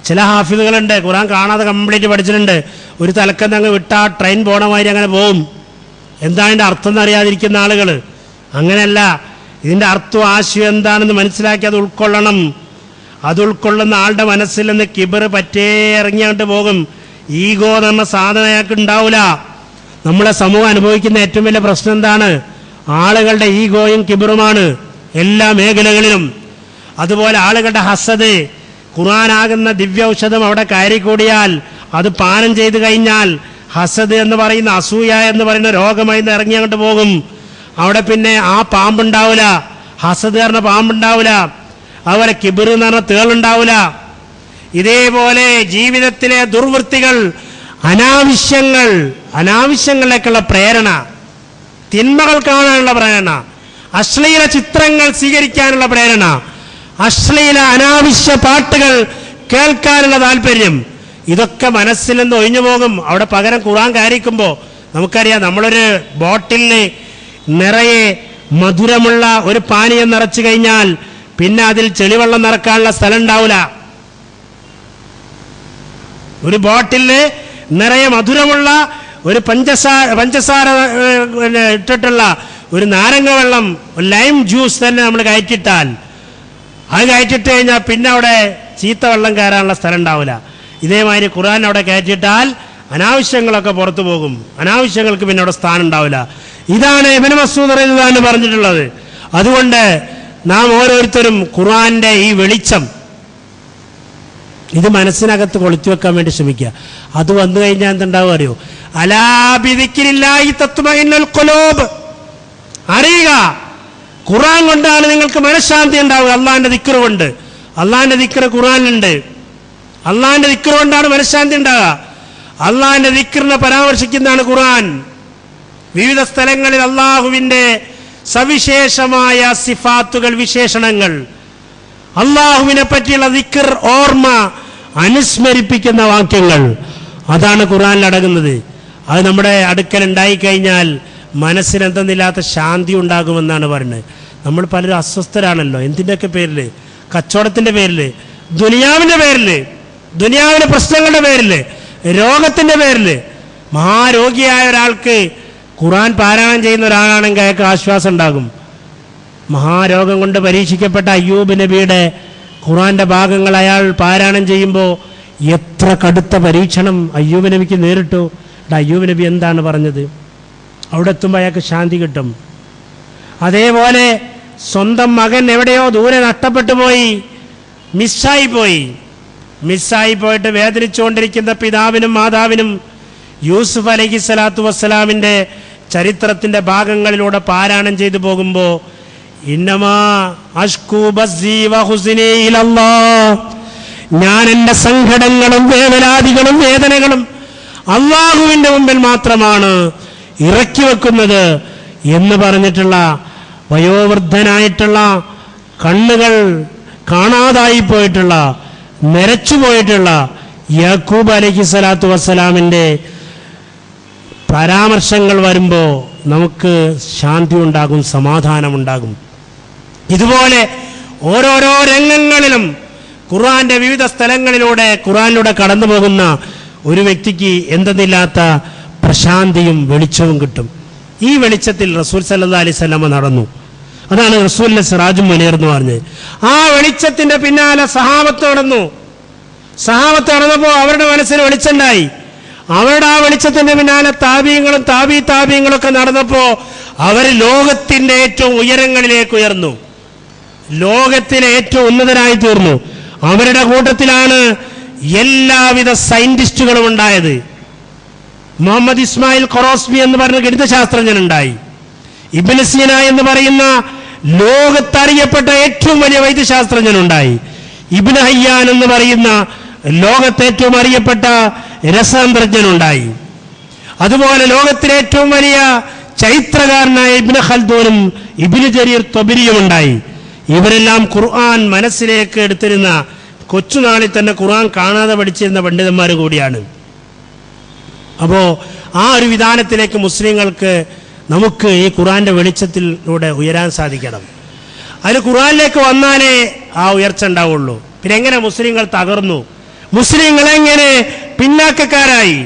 ചില ഹാഫിദുകളുണ്ട് ഖുർആൻ കാണാതെ കംപ്ലീറ്റ് പഠിച്ചിട്ടുണ്ട്. ഒരു തലക്കന്ന് അങ്ങ് വിട്ടാൽ ട്രെയിൻ പോണ മാതിരി അങ്ങനെ പോവും. എന്താ അതിൻ്റെ അർത്ഥം എന്നറിയാതിരിക്കുന്ന ആളുകൾ. അങ്ങനെയല്ല, ഇതിൻ്റെ അർത്ഥം ആശയം എന്താണെന്ന് മനസ്സിലാക്കി അത് ഉൾക്കൊള്ളണം. അത് ഉൾക്കൊള്ളുന്ന ആളുടെ മനസ്സിൽ നിന്ന് കിബർ പറ്റേ ഇറങ്ങിയാണ്ട് പോകും. ഈഗോ എന്ന സാധനം അയാൾക്ക് ഉണ്ടാവില്ല. നമ്മളെ സമൂഹം അനുഭവിക്കുന്ന ഏറ്റവും വലിയ പ്രശ്നം എന്താണ്? ആളുകളുടെ ഈഗോയും കിബറുമാണ് എല്ലാ മേഖലകളിലും. അതുപോലെ ആളുകളുടെ ഹസദ്, ഖുർആനാകുന്ന ദിവ്യ ഔഷധം അവിടെ കയറിക്കൂടിയാൽ അത് പാനം ചെയ്ത് കഴിഞ്ഞാൽ ഹസദ് എന്ന് പറയുന്ന, അസൂയ എന്ന് പറയുന്ന രോഗമായി ഇറങ്ങി അങ്ങോട്ട് പോകും. അവിടെ പിന്നെ ആ പാമ്പുണ്ടാവില്ല, ഹസദ് പറഞ്ഞ പാമ്പുണ്ടാവില്ല, അതുപോലെ കിബിർ എന്ന് പറഞ്ഞ തേളുണ്ടാവില്ല. ഇതേപോലെ ജീവിതത്തിലെ ദുർവൃത്തികൾ, അനാവശ്യങ്ങളിലേക്കുള്ള പ്രേരണ, തിന്മകൾ കാണാനുള്ള പ്രേരണ, അശ്ലീല ചിത്രങ്ങൾ സ്വീകരിക്കാനുള്ള പ്രേരണ, അശ്ലീല അനാവശ്യ പാട്ടുകൾ കേൾക്കാനുള്ള താല്പര്യം, ഇതൊക്കെ മനസ്സിൽ നിന്ന് ഒഴിഞ്ഞു പോകും. അവിടെ പകരം ഖുർആൻ കയറിക്കുമ്പോൾ നമുക്കറിയാം, നമ്മളൊരു ബോട്ടിലിന് നിറയെ മധുരമുള്ള ഒരു പാനീയം നിറച്ചു കഴിഞ്ഞാൽ പിന്നെ അതിൽ ചെളിവെള്ളം നിറക്കാനുള്ള സ്ഥലം ഉണ്ടാവില്ല. ഒരു ബോട്ടിലിന് നിറയെ മധുരമുള്ള ഒരു പഞ്ചസാര ഇട്ടിട്ടുള്ള ഒരു നാരങ്ങ വെള്ളം, ലൈം ജ്യൂസ് തന്നെ നമ്മൾ കയറ്റിട്ടാൽ, അത് കയറ്റിട്ട് കഴിഞ്ഞാൽ പിന്നെ അവിടെ ചീത്ത വെള്ളം കയറാനുള്ള സ്ഥലം ഉണ്ടാവില്ല. ഇതേമാതിരി ഖുർആൻ അവിടെ കയറ്റിട്ടാൽ അനാവശ്യങ്ങളൊക്കെ പുറത്തു പോകും. അനാവശ്യങ്ങൾക്ക് പിന്നെ അവിടെ സ്ഥാനം ഉണ്ടാവില്ല. ഇതാണ് ഇബ്നു മസ്ഊദ് റളിയല്ലാഹു അൻഹു പറഞ്ഞിട്ടുള്ളത്. അതുകൊണ്ട് നാം ഓരോരുത്തരും ഖുർആന്റെ ഈ വെളിച്ചം ഇത് മനസ്സിനകത്ത് കൊളുത്തി വെക്കാൻ വേണ്ടി ശ്രമിക്കുക. അത് വന്നു കഴിഞ്ഞാൽ എന്തുണ്ടാവും അറിയോ? അലാ ബിദിക്രില്ലാഹി തത്മഇന്നുൽ ഖുലൂബ്. അറിയുക, ഖുർആൻ കൊണ്ടാണ് നിങ്ങൾക്ക് മനഃശാന്തി ഉണ്ടാവുക. അള്ളാഹിന്റെ ദിക്ർ കൊണ്ട്. അള്ളാഹിന്റെ ദിക്ർ ഖുർആനിലുണ്ട്. അള്ളാഹിന്റെ ദിക്ർ കൊണ്ടാണ് മനഃശാന്തി ഉണ്ടാവുക. അള്ളാഹിന്റെ ദിക്റിനെ പരാമർശിക്കുന്നതാണ് ഖുർആൻ. വിവിധ സ്ഥലങ്ങളിൽ അള്ളാഹുവിന്റെ സവിശേഷമായ സിഫാത്തുകൾ, വിശേഷണങ്ങൾ, അള്ളാഹുവിനെ പറ്റിയുള്ള ദിക്ർ, ഓർമ്മ, അനുസ്മരിപ്പിക്കുന്ന വാക്യങ്ങൾ, അതാണ് ഖുർആനിൽ അടങ്ങുന്നത്. അത് നമ്മുടെ അടുക്കൽ ഉണ്ടായിക്കഴിഞ്ഞാൽ മനസ്സിനെന്തെന്നില്ലാത്ത ശാന്തി ഉണ്ടാകുമെന്നാണ് പറയുന്നത്. നമ്മൾ പലരും അസ്വസ്ഥരാണല്ലോ. എന്തിൻ്റെയൊക്കെ പേരിൽ? കച്ചവടത്തിൻ്റെ പേരിൽ, ദുനിയാവിൻ്റെ പേരിൽ, ദുനിയാവിലെ പ്രശ്നങ്ങളുടെ പേരിൽ, രോഗത്തിൻ്റെ പേരിൽ. മഹാരോഗിയായ ഒരാൾക്ക് ഖുർആൻ പാരായണം ചെയ്യുന്ന ഒരാളാണെങ്കിൽ അയാൾക്ക് ആശ്വാസം ഉണ്ടാകും. മഹാരോഗം കൊണ്ട് പരീക്ഷിക്കപ്പെട്ട അയ്യൂബ് നബിയുടെ ഖുർആന്റെ ഭാഗങ്ങൾ അയാൾ പാരായണം ചെയ്യുമ്പോൾ എത്ര കടുത്ത പരീക്ഷണം അയ്യൂബ് നബിക്ക് നേരിട്ടു. അയ്യൂബ് നബി എന്താണ് പറഞ്ഞത്? അവിടെ എത്തുമ്പോൾ അയാൾക്ക് ശാന്തി കിട്ടും. അതേപോലെ സ്വന്തം മകൻ എവിടെയോ ദൂരെ നഷ്ടപ്പെട്ടു പോയി, മിസ്സായി പോയിട്ട് വേദനിച്ചുകൊണ്ടിരിക്കുന്ന പിതാവിനും മാതാവിനും യൂസുഫ് അലൈഹി സ്വലാത്തു വസ്സലാമിൻ്റെ ചരിത്രത്തിൻ്റെ ഭാഗങ്ങളിലൂടെ പാരായണം ചെയ്തു പോകുമ്പോൾ ഇന്നമാ അഷ്കൂ ബസ്സി വഹുസ്നി ഇലല്ലാഹ്, ഞാൻ എൻ്റെ സങ്കടങ്ങളും വേവലാദികളും വേദനകളും അള്ളാഹുവിൻ്റെ മുമ്പിൽ മാത്രമാണ് ഇറക്കി വെക്കുന്നത് എന്ന് പറഞ്ഞിട്ടുള്ള വയോവൃദ്ധനായിട്ടുള്ള, കണ്ണുകൾ കാണാതായി പോയിട്ടുള്ള, നരച്ചുപോയിട്ടുള്ള യാക്കൂബ് അലൈഹി സ്വലാത്തു വസ്സലാമിൻ്റെ പരാമർശങ്ങൾ വരുമ്പോൾ നമുക്ക് ശാന്തി ഉണ്ടാകും, സമാധാനമുണ്ടാകും. ഇതുപോലെ ഓരോരോ രംഗങ്ങളിലും ഖുർആന്റെ വിവിധ ഖുർആനിലൂടെ കടന്നു പോകുന്ന ഒരു വ്യക്തിക്ക് എന്തെന്നില്ലാത്ത പ്രശാന്തിയും വെളിച്ചവും കിട്ടും. ഈ വെളിച്ചത്തിൽ റസൂൽ സല്ലല്ലാഹു അലൈഹി വസല്ലമ നടന്നു. അതാണ് റസൂലിന്റെ സിറാജും മുനീർ എന്ന് പറഞ്ഞത്. ആ വെളിച്ചത്തിന്റെ പിന്നാലെ സഹാബത്ത് നടന്നപ്പോൾ അവരുടെ മനസ്സിന് വെളിച്ചമുണ്ടായി. അവരുടെ ആ വെളിച്ചത്തിന്റെ പിന്നാലെ താബീങ്ങളും താബീങ്ങളൊക്കെ നടന്നപ്പോൾ അവർ ലോകത്തിന്റെ ഏറ്റവും ഉയരങ്ങളിലേക്ക് ഉയർന്നു, ലോകത്തിലെ ഏറ്റവും ഉന്നതരായി തീർന്നു. അവരുടെ കൂട്ടത്തിലാണ് എല്ലാവിധ സയന്റിസ്റ്റുകളും ഉണ്ടായത്. മുഹമ്മദ് ഇസ്മായിൽ ഖൊറോസ്മി എന്ന് പറഞ്ഞ ഗണിതശാസ്ത്രജ്ഞനുണ്ടായി. ഇബ്നു സീന എന്ന് പറയുന്ന ലോകത്തറിയപ്പെട്ട ഏറ്റവും വലിയ വൈദ്യശാസ്ത്രജ്ഞനുണ്ടായി. ഇബ്നു ഹയ്യാൻ എന്ന് പറയുന്ന ലോകത്തെ ഏറ്റവും അറിയപ്പെട്ട രസതന്ത്രജ്ഞനുണ്ടായി. അതുപോലെ ലോകത്തിലെ ഏറ്റവും വലിയ ചരിത്രകാരനായ ഇബ്നു ഖൽദൂനും ഇബ്നു ജരീർ ത്വബരിയും ഉണ്ടായി. ഇവരെല്ലാം ഖുർആൻ മനസ്സിലേക്ക് എടുത്തിരുന്ന, കൊച്ചുനാളിൽ തന്നെ ഖുർആൻ കാണാതെ പഠിച്ചിരുന്ന പണ്ഡിതന്മാർ കൂടിയാണ്. അപ്പോൾ ആ ഒരു വിധാനത്തിലേക്ക് മുസ്ലിങ്ങൾക്ക്, നമുക്ക് ഈ ഖുർആന്റെ വെളിച്ചത്തിലൂടെ ഉയരാൻ സാധിക്കണം. അതിന് ഖുർആനിലേക്ക് വന്നാലേ ആ ഉയർച്ച ഉണ്ടാവുള്ളൂ. പിന്നെ എങ്ങനെ മുസ്ലിങ്ങൾ തകർന്നു? മുസ്ലിങ്ങൾ എങ്ങനെ പിന്നാക്കക്കാരായി?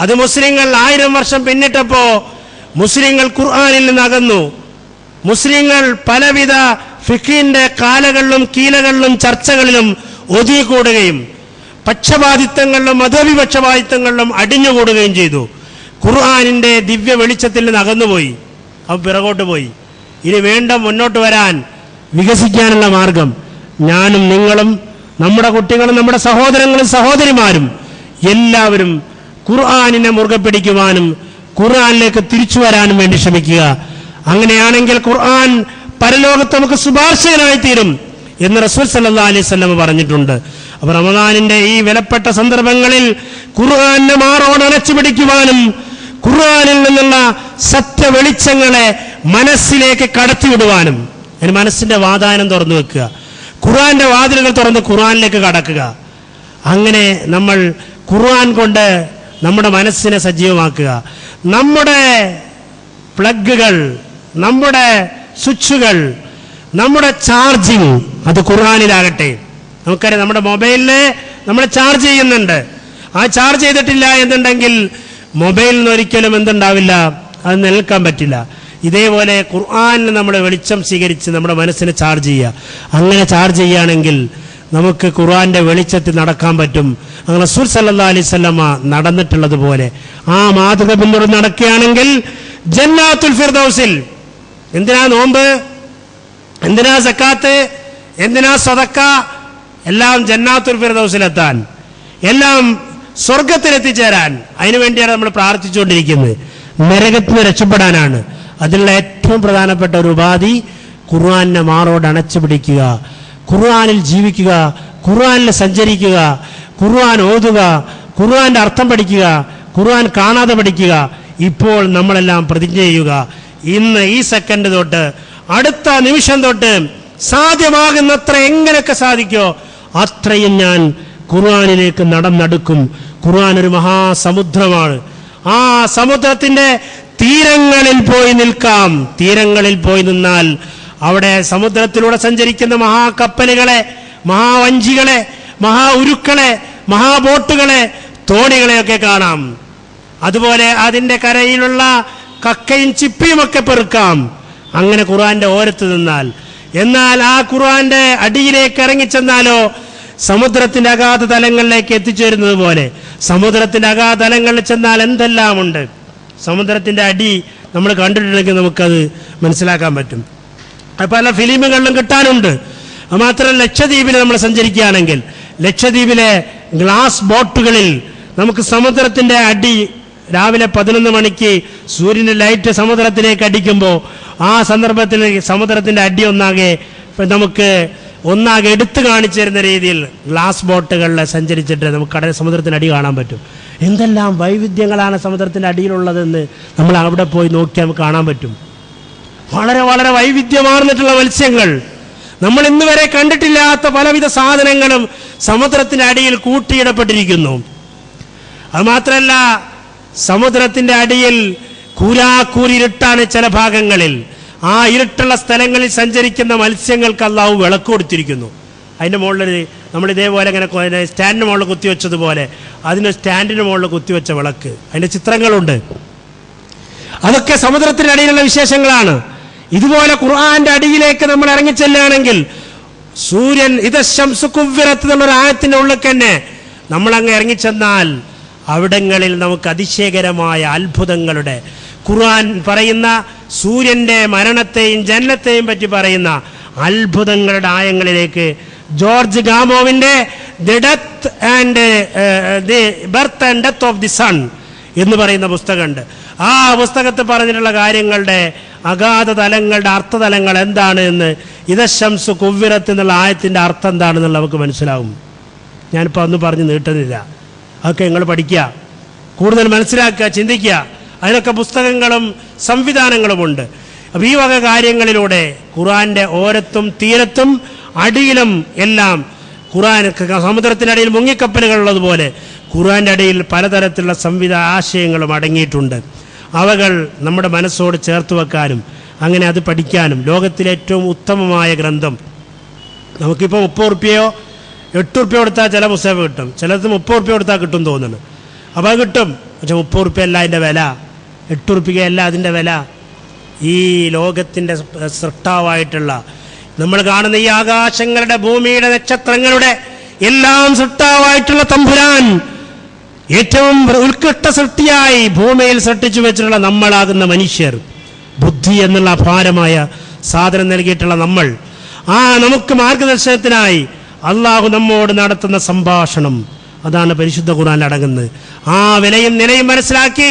അത് മുസ്ലിങ്ങൾ 1000 വർഷം പിന്നിട്ടപ്പോൾ മുസ്ലിങ്ങൾ ഖുർആനിൽ നിന്ന് അകന്നു. മുസ്ലിങ്ങൾ പലവിധ ഫിഖിന്റെ കാലകളിലും കീലകളിലും ചർച്ചകളിലും ഒതുങ്ങിക്കൂടുകയും പക്ഷപാതിത്വങ്ങളിലും മതവിപക്ഷപാതിത്വങ്ങളിലും അടിഞ്ഞുകൂടുകയും ചെയ്തു. ഖുർആനിന്റെ ദിവ്യ വെളിച്ചത്തിൽ നിന്ന് അകന്നുപോയി, അവ പിറകോട്ട് പോയി. ഇനി വേണ്ട മുന്നോട്ട് വരാൻ, വികസിക്കാനുള്ള മാർഗം ഞാനും നിങ്ങളും, നമ്മുടെ കുട്ടികളും, നമ്മുടെ സഹോദരങ്ങളും സഹോദരിമാരും എല്ലാവരും ഖുർആനിനെ മുറുകെ പിടിക്കുവാനും ഖുർആനിലേക്ക് തിരിച്ചു വരാനും വേണ്ടി ശ്രമിക്കുക. അങ്ങനെയാണെങ്കിൽ ഖുർആൻ പരലോകത്ത് നമുക്ക് ശുപാർശകനായി തീരും എന്ന് റസൂൽ സല്ലല്ലാഹു അലൈഹി വസല്ലം പറഞ്ഞിട്ടുണ്ട്. അപ്പോൾ റമദാനിന്റെ ഈ വിലപ്പെട്ട സന്ദർഭങ്ങളിൽ ഖുർആനെ മാറോട് അണച്ചു പിടിക്കുവാനും ഖുർആനിൽ നിന്നുള്ള സത്യ വെളിച്ചങ്ങളെ മനസ്സിലേക്ക് കടത്തിവിടുവാനും, അതിന് മനസ്സിന്റെ വാതായനം തുറന്നു വെക്കുക, ഖുർആന്റെ വാതിലുകൾ തുറന്ന് ഖുർആനിലേക്ക് കടക്കുക. അങ്ങനെ നമ്മൾ ഖുർആൻ കൊണ്ട് നമ്മുടെ മനസ്സിനെ സജീവമാക്കുക. നമ്മുടെ പ്ലഗുകൾ, നമ്മുടെ സ്വിച്ചുകൾ, നമ്മുടെ ചാർജിങ് അത് ഖുർആനിലാകട്ടെ. നമുക്കറിയാം, നമ്മുടെ മൊബൈലിനെ നമ്മൾ ചാർജ് ചെയ്യുന്നുണ്ട്. ആ ചാർജ് ചെയ്തിട്ടില്ല എന്നുണ്ടെങ്കിൽ മൊബൈലിന് ഒരിക്കലും എന്തുണ്ടാവില്ല, അത് നിൽക്കാൻ പറ്റില്ല. ഇതേപോലെ ഖുർആനിൽ നമ്മൾ വെളിച്ചം സ്വീകരിച്ച് നമ്മുടെ മനസ്സിനെ ചാർജ് ചെയ്യുക. അങ്ങനെ ചാർജ് ചെയ്യുകയാണെങ്കിൽ നമുക്ക് ഖുർആന്റെ വെളിച്ചത്തിൽ നടക്കാൻ പറ്റും. അങ്ങനെ റസൂൽ സല്ലല്ലാഹു അലൈഹി വസല്ലമ നടന്നിട്ടുള്ളതുപോലെ ആ മാതൃക പിന്തുടർന്ന് നടക്കുകയാണെങ്കിൽ ജന്നാത്തുൽ ഫിർദൗസിൽ, എന്തിനാ നോമ്പ്? എന്തിനാ സക്കാത്ത്, എന്തിനാ സദക്ക? എല്ലാം ജന്നാത്തുൽ ഫിർദൗസിലെത്താൻ, എല്ലാം സ്വർഗത്തിലെത്തിച്ചേരാൻ. അതിനുവേണ്ടിയാണ് നമ്മൾ പ്രാർത്ഥിച്ചുകൊണ്ടിരിക്കുന്നത്. നരകത്തിൽ നിന്ന് രക്ഷപ്പെടാനാണ്. അതിനുള്ള ഏറ്റവും പ്രധാനപ്പെട്ട ഒരു ഉപാധി ഖുർആനെ മാറോട് അണച്ചു പിടിക്കുക, ഖുർആനിൽ ജീവിക്കുക, ഖുർആനിൽ സഞ്ചരിക്കുക, ഖുർആൻ ഓതുക, ഖുർആന്റെ അർത്ഥം പഠിക്കുക, ഖുർആൻ കാണാതെ പഠിക്കുക. ഇപ്പോൾ നമ്മളെല്ലാം പ്രതിജ്ഞ ചെയ്യുക, ഇന്ന് ഈ സെക്കൻഡ് തൊട്ട് അടുത്ത നിമിഷം തൊട്ട് സാധ്യമാകുന്നത്ര എങ്ങനെയൊക്കെ സാധിക്കോ അത്രയും ഞാൻ ഖുർആനിലേക്ക് നടന്നെടുക്കും. ഖുർആൻ ഒരു മഹാസമുദ്രമാണ്. ആ സമുദ്രത്തിന്റെ തീരങ്ങളിൽ പോയി നിൽക്കാം. തീരങ്ങളിൽ പോയി നിന്നാൽ അവിടെ സമുദ്രത്തിലൂടെ സഞ്ചരിക്കുന്ന മഹാകപ്പലുകളെ, മഹാവഞ്ചികളെ, മഹാ ഉരുക്കളെ, മഹാബോട്ടുകളെ, തോണികളെയൊക്കെ കാണാം. അതുപോലെ അതിന്റെ കരയിലുള്ള കക്കയും ചിപ്പിയുമൊക്കെ പെറുക്കാം. അങ്ങനെ ഖുർആന്റെ ഓരത്ത് നിന്നാൽ. എന്നാൽ ആ ഖുർആന്റെ അടിയിലേക്ക് ഇറങ്ങിച്ചെന്നാലോ സമുദ്രത്തിന്റെ അഗാധ തലങ്ങളിലേക്ക് എത്തിച്ചേരുന്നത് പോലെ സമുദ്രത്തിന്റെ അഗാധ തലങ്ങളിൽ ചെന്നാൽ എന്തെല്ലാം ഉണ്ട്. സമുദ്രത്തിന്റെ അടി നമ്മൾ കണ്ടിട്ടുണ്ടെങ്കിൽ നമുക്കത് മനസ്സിലാക്കാൻ പറ്റും. അത് പല ഫിലിമുകളിലും കിട്ടാനുണ്ട്. മാത്രമല്ല, ലക്ഷദ്വീപിൽ നമ്മൾ സഞ്ചരിക്കുകയാണെങ്കിൽ ലക്ഷദ്വീപിലെ ഗ്ലാസ് ബോട്ടുകളിൽ നമുക്ക് സമുദ്രത്തിന്റെ അടി രാവിലെ 11 മണിക്ക് സൂര്യന്റെ ലൈറ്റ് സമുദ്രത്തിലേക്ക് അടിക്കുമ്പോൾ ആ സന്ദർഭത്തിൽ സമുദ്രത്തിന്റെ അടി നമുക്ക് ഒന്നാകെ എടുത്തു കാണിച്ചു തരുന്ന രീതിയിൽ ഗ്ലാസ് ബോട്ടുകളിൽ സഞ്ചരിച്ചിട്ട് നമുക്ക് കടൽ സമുദ്രത്തിന്റെ അടി കാണാൻ പറ്റും. എന്തെല്ലാം വൈവിധ്യങ്ങളാണ് സമുദ്രത്തിന്റെ അടിയിലുള്ളതെന്ന് നമ്മൾ അവിടെ പോയി നോക്കിയാൽ നമുക്ക് കാണാൻ പറ്റും. വളരെ വളരെ വൈവിധ്യമാർന്നിട്ടുള്ള മത്സ്യങ്ങൾ, നമ്മൾ ഇന്ന് വരെ കണ്ടിട്ടില്ലാത്ത പലവിധ സാധനങ്ങളും സമുദ്രത്തിന്റെ അടിയിൽ കൂട്ടിയിടപ്പെട്ടിരിക്കുന്നു. അതുമാത്രമല്ല, സമുദ്രത്തിന്റെ അടിയിൽ കൂരാക്കൂരിരുട്ടാണ് ചില ഭാഗങ്ങളിൽ. ആ ഇരുട്ടുള്ള സ്ഥലങ്ങളിൽ സഞ്ചരിക്കുന്ന മത്സ്യങ്ങൾക്ക് അല്ലാഹു വിളക്ക് കൊടുത്തിരിക്കുന്നു. അതിൻ്റെ മുകളിൽ നമ്മൾ ഇതേപോലെ ഇങ്ങനെ സ്റ്റാൻഡിന് മുകളിൽ കുത്തിവെച്ചതുപോലെ അതിന് സ്റ്റാൻഡിന് മുകളിൽ കുത്തിവെച്ച വിളക്ക്, അതിൻ്റെ ചിത്രങ്ങളുണ്ട്. അതൊക്കെ സമുദ്രത്തിന്റെ അടിയിലുള്ള വിശേഷങ്ങളാണ്. ഇതുപോലെ ഖുർആന്റെ അടിയിലേക്ക് നമ്മൾ ഇറങ്ങിച്ചെല്ലുകയാണെങ്കിൽ സൂര്യൻ ഇദശംസു കുവ്വിറത്ത് എന്നുള്ളൊരു ആയത്തിന്റെ ഉള്ളിൽ തന്നെ നമ്മളങ്ങ് ഇറങ്ങിച്ചെന്നാൽ അവിടങ്ങളിൽ നമുക്ക് അതിശയകരമായ അത്ഭുതങ്ങളുടെ, ഖുർആൻ പറയുന്ന സൂര്യന്റെ മരണത്തെയും ജന്നത്തെയും പറ്റി പറയുന്ന അത്ഭുതങ്ങളുടെ ആയങ്ങളിലേക്ക് ജോർജ് ഗാമോവിന്റെ the death and the birth and death of the sun എന്ന് പറയുന്ന പുസ്തകമുണ്ട്. ആ പുസ്തകത്തിൽ പറഞ്ഞിട്ടുള്ള കാര്യങ്ങളുടെ അഗാധ തലങ്ങളുടെ അർത്ഥതലങ്ങൾ എന്താണ് എന്ന്, ഇദശംസു കുവ്വിറത്ത് എന്നുള്ള ആയത്തിന്റെ അർത്ഥം എന്താണെന്നുള്ള നമുക്ക് മനസ്സിലാവും. ഞാനിപ്പോൾ ഒന്നും പറഞ്ഞ് നീട്ടുന്നില്ല. അതൊക്കെ നിങ്ങൾ പഠിക്കുക, കൂടുതൽ മനസ്സിലാക്കുക, ചിന്തിക്കുക. അതിനൊക്കെ പുസ്തകങ്ങളും സംവിധാനങ്ങളുമുണ്ട്. അപ്പോൾ ഈ വക കാര്യങ്ങളിലൂടെ ഖുർആന്റെ ഓരത്തും തീരത്തും അടിയിലും എല്ലാം ഖുർആൻ, സമുദ്രത്തിനടിയിൽ മുങ്ങിക്കപ്പലുകളുള്ളതുപോലെ ഖുർആന്റെ അടിയിൽ പലതരത്തിലുള്ള ആശയങ്ങളും അടങ്ങിയിട്ടുണ്ട്. അവകൾ നമ്മുടെ മനസ്സോട് ചേർത്ത് വെക്കാനും അങ്ങനെ അത് പഠിക്കാനും ലോകത്തിലെ ഏറ്റവും ഉത്തമമായ ഗ്രന്ഥം. നമുക്കിപ്പോൾ 30 റുപ്യയോ 8 റുപ്യ കൊടുത്താൽ ചില പുസ്തകം കിട്ടും, ചിലത് 30 റുപ്യ കൊടുത്താൽ കിട്ടും തോന്നുന്നു. അപ്പോൾ അത് കിട്ടും. പക്ഷെ 30 റുപ്യ അല്ല അതിൻ്റെ വില, 8 റുപ്യയല്ല അതിൻ്റെ വില. ഈ ലോകത്തിൻ്റെ സൃഷ്ടാവായിട്ടുള്ള, നമ്മൾ കാണുന്ന ഈ ആകാശങ്ങളുടെ ഭൂമിയുടെ നക്ഷത്രങ്ങളുടെ എല്ലാം സൃഷ്ടാവായിട്ടുള്ള തമ്പുരാൻ, ഏറ്റവും ഉത്കൃഷ്ട സൃഷ്ടിയായി ഭൂമിയിൽ സൃഷ്ടിച്ചു വെച്ചിട്ടുള്ള നമ്മളാകുന്ന മനുഷ്യർ, ബുദ്ധി എന്നുള്ള അപാരമായ സാധനം നൽകിയിട്ടുള്ള നമ്മൾ, ആ നമുക്ക് മാർഗദർശനത്തിനായി അള്ളാഹു നമ്മോട് നടത്തുന്ന സംഭാഷണം, അതാണ് പരിശുദ്ധ ഖുർആൻ അടങ്ങുന്നത്. ആ വിലയും നിലയും മനസ്സിലാക്കി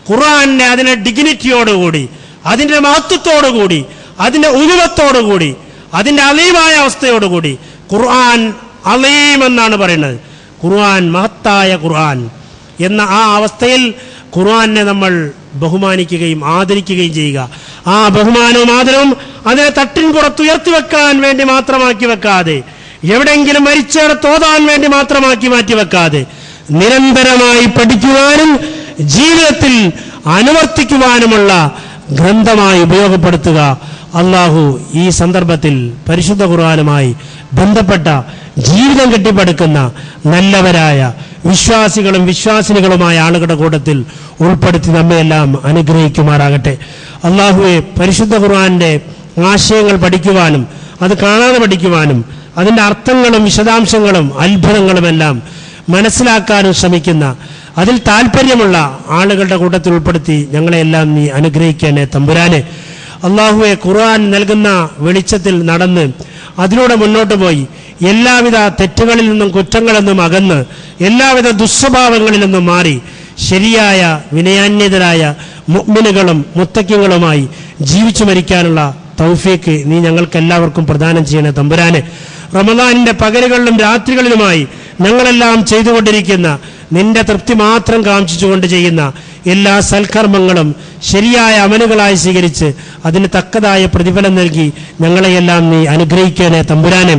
ഖുർആന്റെ അതിന്റെ ഡിഗ്നിറ്റിയോടുകൂടി, അതിന്റെ മഹത്വത്തോടുകൂടി, അതിന്റെ ഉരുവത്തോടുകൂടി, അതിന്റെ അലീമായ അവസ്ഥയോടുകൂടി, ഖുർആൻ അലീം എന്നാണ് പറയുന്നത്, ഖുർആൻ മഹത്തായ ഖുർആൻ എന്ന ആ അവസ്ഥയിൽ ഖുർആനെ നമ്മൾ ബഹുമാനിക്കുകയും ആദരിക്കുകയും ചെയ്യുക. ആ ബഹുമാനവും ആദരവും അതിനെ തട്ടിൻ പുറത്ത് ഉയർത്തി വെക്കാൻ വേണ്ടി മാത്രമാക്കി വെക്കാതെ, എവിടെയെങ്കിലും മരിച്ചേടെ തോതാൻ വേണ്ടി മാത്രമാക്കി മാറ്റിവെക്കാതെ, നിരന്തരമായി പഠിക്കുവാനും ജീവിതത്തിൽ അനുവർത്തിക്കുവാനുമുള്ള ഗ്രന്ഥമായി ഉപയോഗപ്പെടുത്തുക. അള്ളാഹു ഈ സന്ദർഭത്തിൽ പരിശുദ്ധ ഖുർആനുമായി ബന്ധപ്പെട്ട ജീവിതം കെട്ടിപ്പടുക്കുന്ന നല്ലവരായ വിശ്വാസികളും വിശ്വാസിനികളുമായ ആളുകളുടെ കൂട്ടത്തിൽ ഉൾപ്പെടുത്തി നമ്മയെല്ലാം അനുഗ്രഹിക്കുമാറാകട്ടെ. അള്ളാഹുവെ, പരിശുദ്ധ ഖുർആന്റെ ആശയങ്ങൾ പഠിക്കുവാനും അത് കാണാതെ പഠിക്കുവാനും അതിൻ്റെ അർത്ഥങ്ങളും വിശദാംശങ്ങളും അത്ഭുതങ്ങളുമെല്ലാം മനസ്സിലാക്കാനും ശ്രമിക്കുന്ന, അതിൽ താല്പര്യമുള്ള ആളുകളുടെ കൂട്ടത്തിൽ ഉൾപ്പെടുത്തി ഞങ്ങളെല്ലാം നീ അനുഗ്രഹിക്കണേ തമ്പുരാനെ. അള്ളാഹുവെ ഖുർആൻ നൽകുന്ന വെളിച്ചത്തിൽ നടന്ന് അതിലൂടെ മുന്നോട്ട് പോയി എല്ലാവിധ തെറ്റുകളിൽ നിന്നും കുറ്റങ്ങളിൽ നിന്നും അകന്ന് എല്ലാവിധ ദുസ്വഭാവങ്ങളിൽ നിന്നും മാറി ശരിയായ വിനയാന്യതരായ മുഅ്മിനുകളും മുത്തഖികളുമായി ജീവിച്ചു മരിക്കാനുള്ള തൗഫീക്ക് നീ ഞങ്ങൾക്കെല്ലാവർക്കും പ്രദാനം ചെയ്യണേ തമ്പുരാനെ. റമദാനിന്റെ പകലുകളിലും രാത്രികളിലുമായി ഞങ്ങളെല്ലാം ചെയ്തുകൊണ്ടിരിക്കുന്ന നിന്റെ തൃപ്തി മാത്രം കാംക്ഷിച്ചുകൊണ്ട് ചെയ്യുന്ന എല്ലാ സൽക്കർമ്മങ്ങളും ശരിയായ അമലുകളായി സ്വീകരിച്ച് അതിന് തക്കതായ പ്രതിഫലം നൽകി ഞങ്ങളെയെല്ലാം നീ അനുഗ്രഹിക്കണേ തമ്പുരാനെ.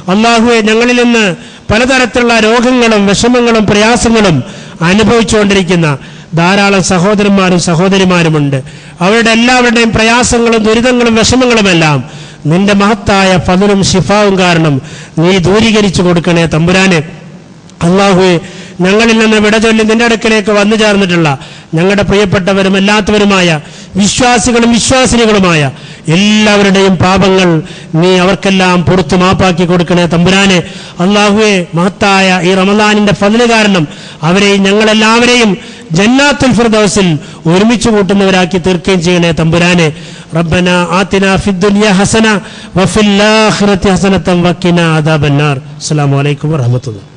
അല്ലാഹുവേ, ഞങ്ങളിൽ നിന്ന് പലതരത്തിലുള്ള രോഗങ്ങളും വിഷമങ്ങളും പ്രയാസങ്ങളും അനുഭവിച്ചുകൊണ്ടിരിക്കുന്ന ധാരാളം സഹോദരന്മാരും സഹോദരിമാരുമുണ്ട്. അവരുടെ എല്ലാവരുടെയും പ്രയാസങ്ങളും ദുരിതങ്ങളും വിഷമങ്ങളുമെല്ലാം നിന്റെ മഹത്തായ ഫദ്ലും ശിഫാവും കാരണം നീ ദൂരീകരിച്ചു കൊടുക്കണേ തമ്പുരാനെ. അല്ലാഹുവേ, ഞങ്ങളിൽ നിന്ന് വിട ചൊല്ലി നിന്റെ അടുക്കലേക്ക് വന്നു ചേർന്നിട്ടുള്ള ഞങ്ങളുടെ പ്രിയപ്പെട്ടവരും അല്ലാത്തവരുമായ വിശ്വാസികളും വിശ്വാസിനികളുമായ എല്ലാവരുടെയും പാപങ്ങൾ നീ അവർക്കെല്ലാം പുറത്തു മാപ്പാക്കി കൊടുക്കണേ തമ്പുരാനെ. അല്ലാഹുവേ, മഹത്തായ ഈ റമദാനിന്റെ ഫദ്ല് കാരണം അവരെയും ഞങ്ങളെല്ലാവരെയും ജന്നാത്തുൽ ഫിർദൗസിൽ ഒരുമിച്ച് കൂട്ടുന്നവരാക്കി തീർക്കുകയും ചെയ്യണേ തമ്പുരാനെ. റബ്ബന ആതിനാ ഫിദ്ദുനിയ ഹസന വഫിൽ ആഖിറതി ഹസനതൻ വഖിനാ അദാബന്നാർ. അസ്സലാമു അലൈക്കും വറഹ്മത്തുള്ളാഹി.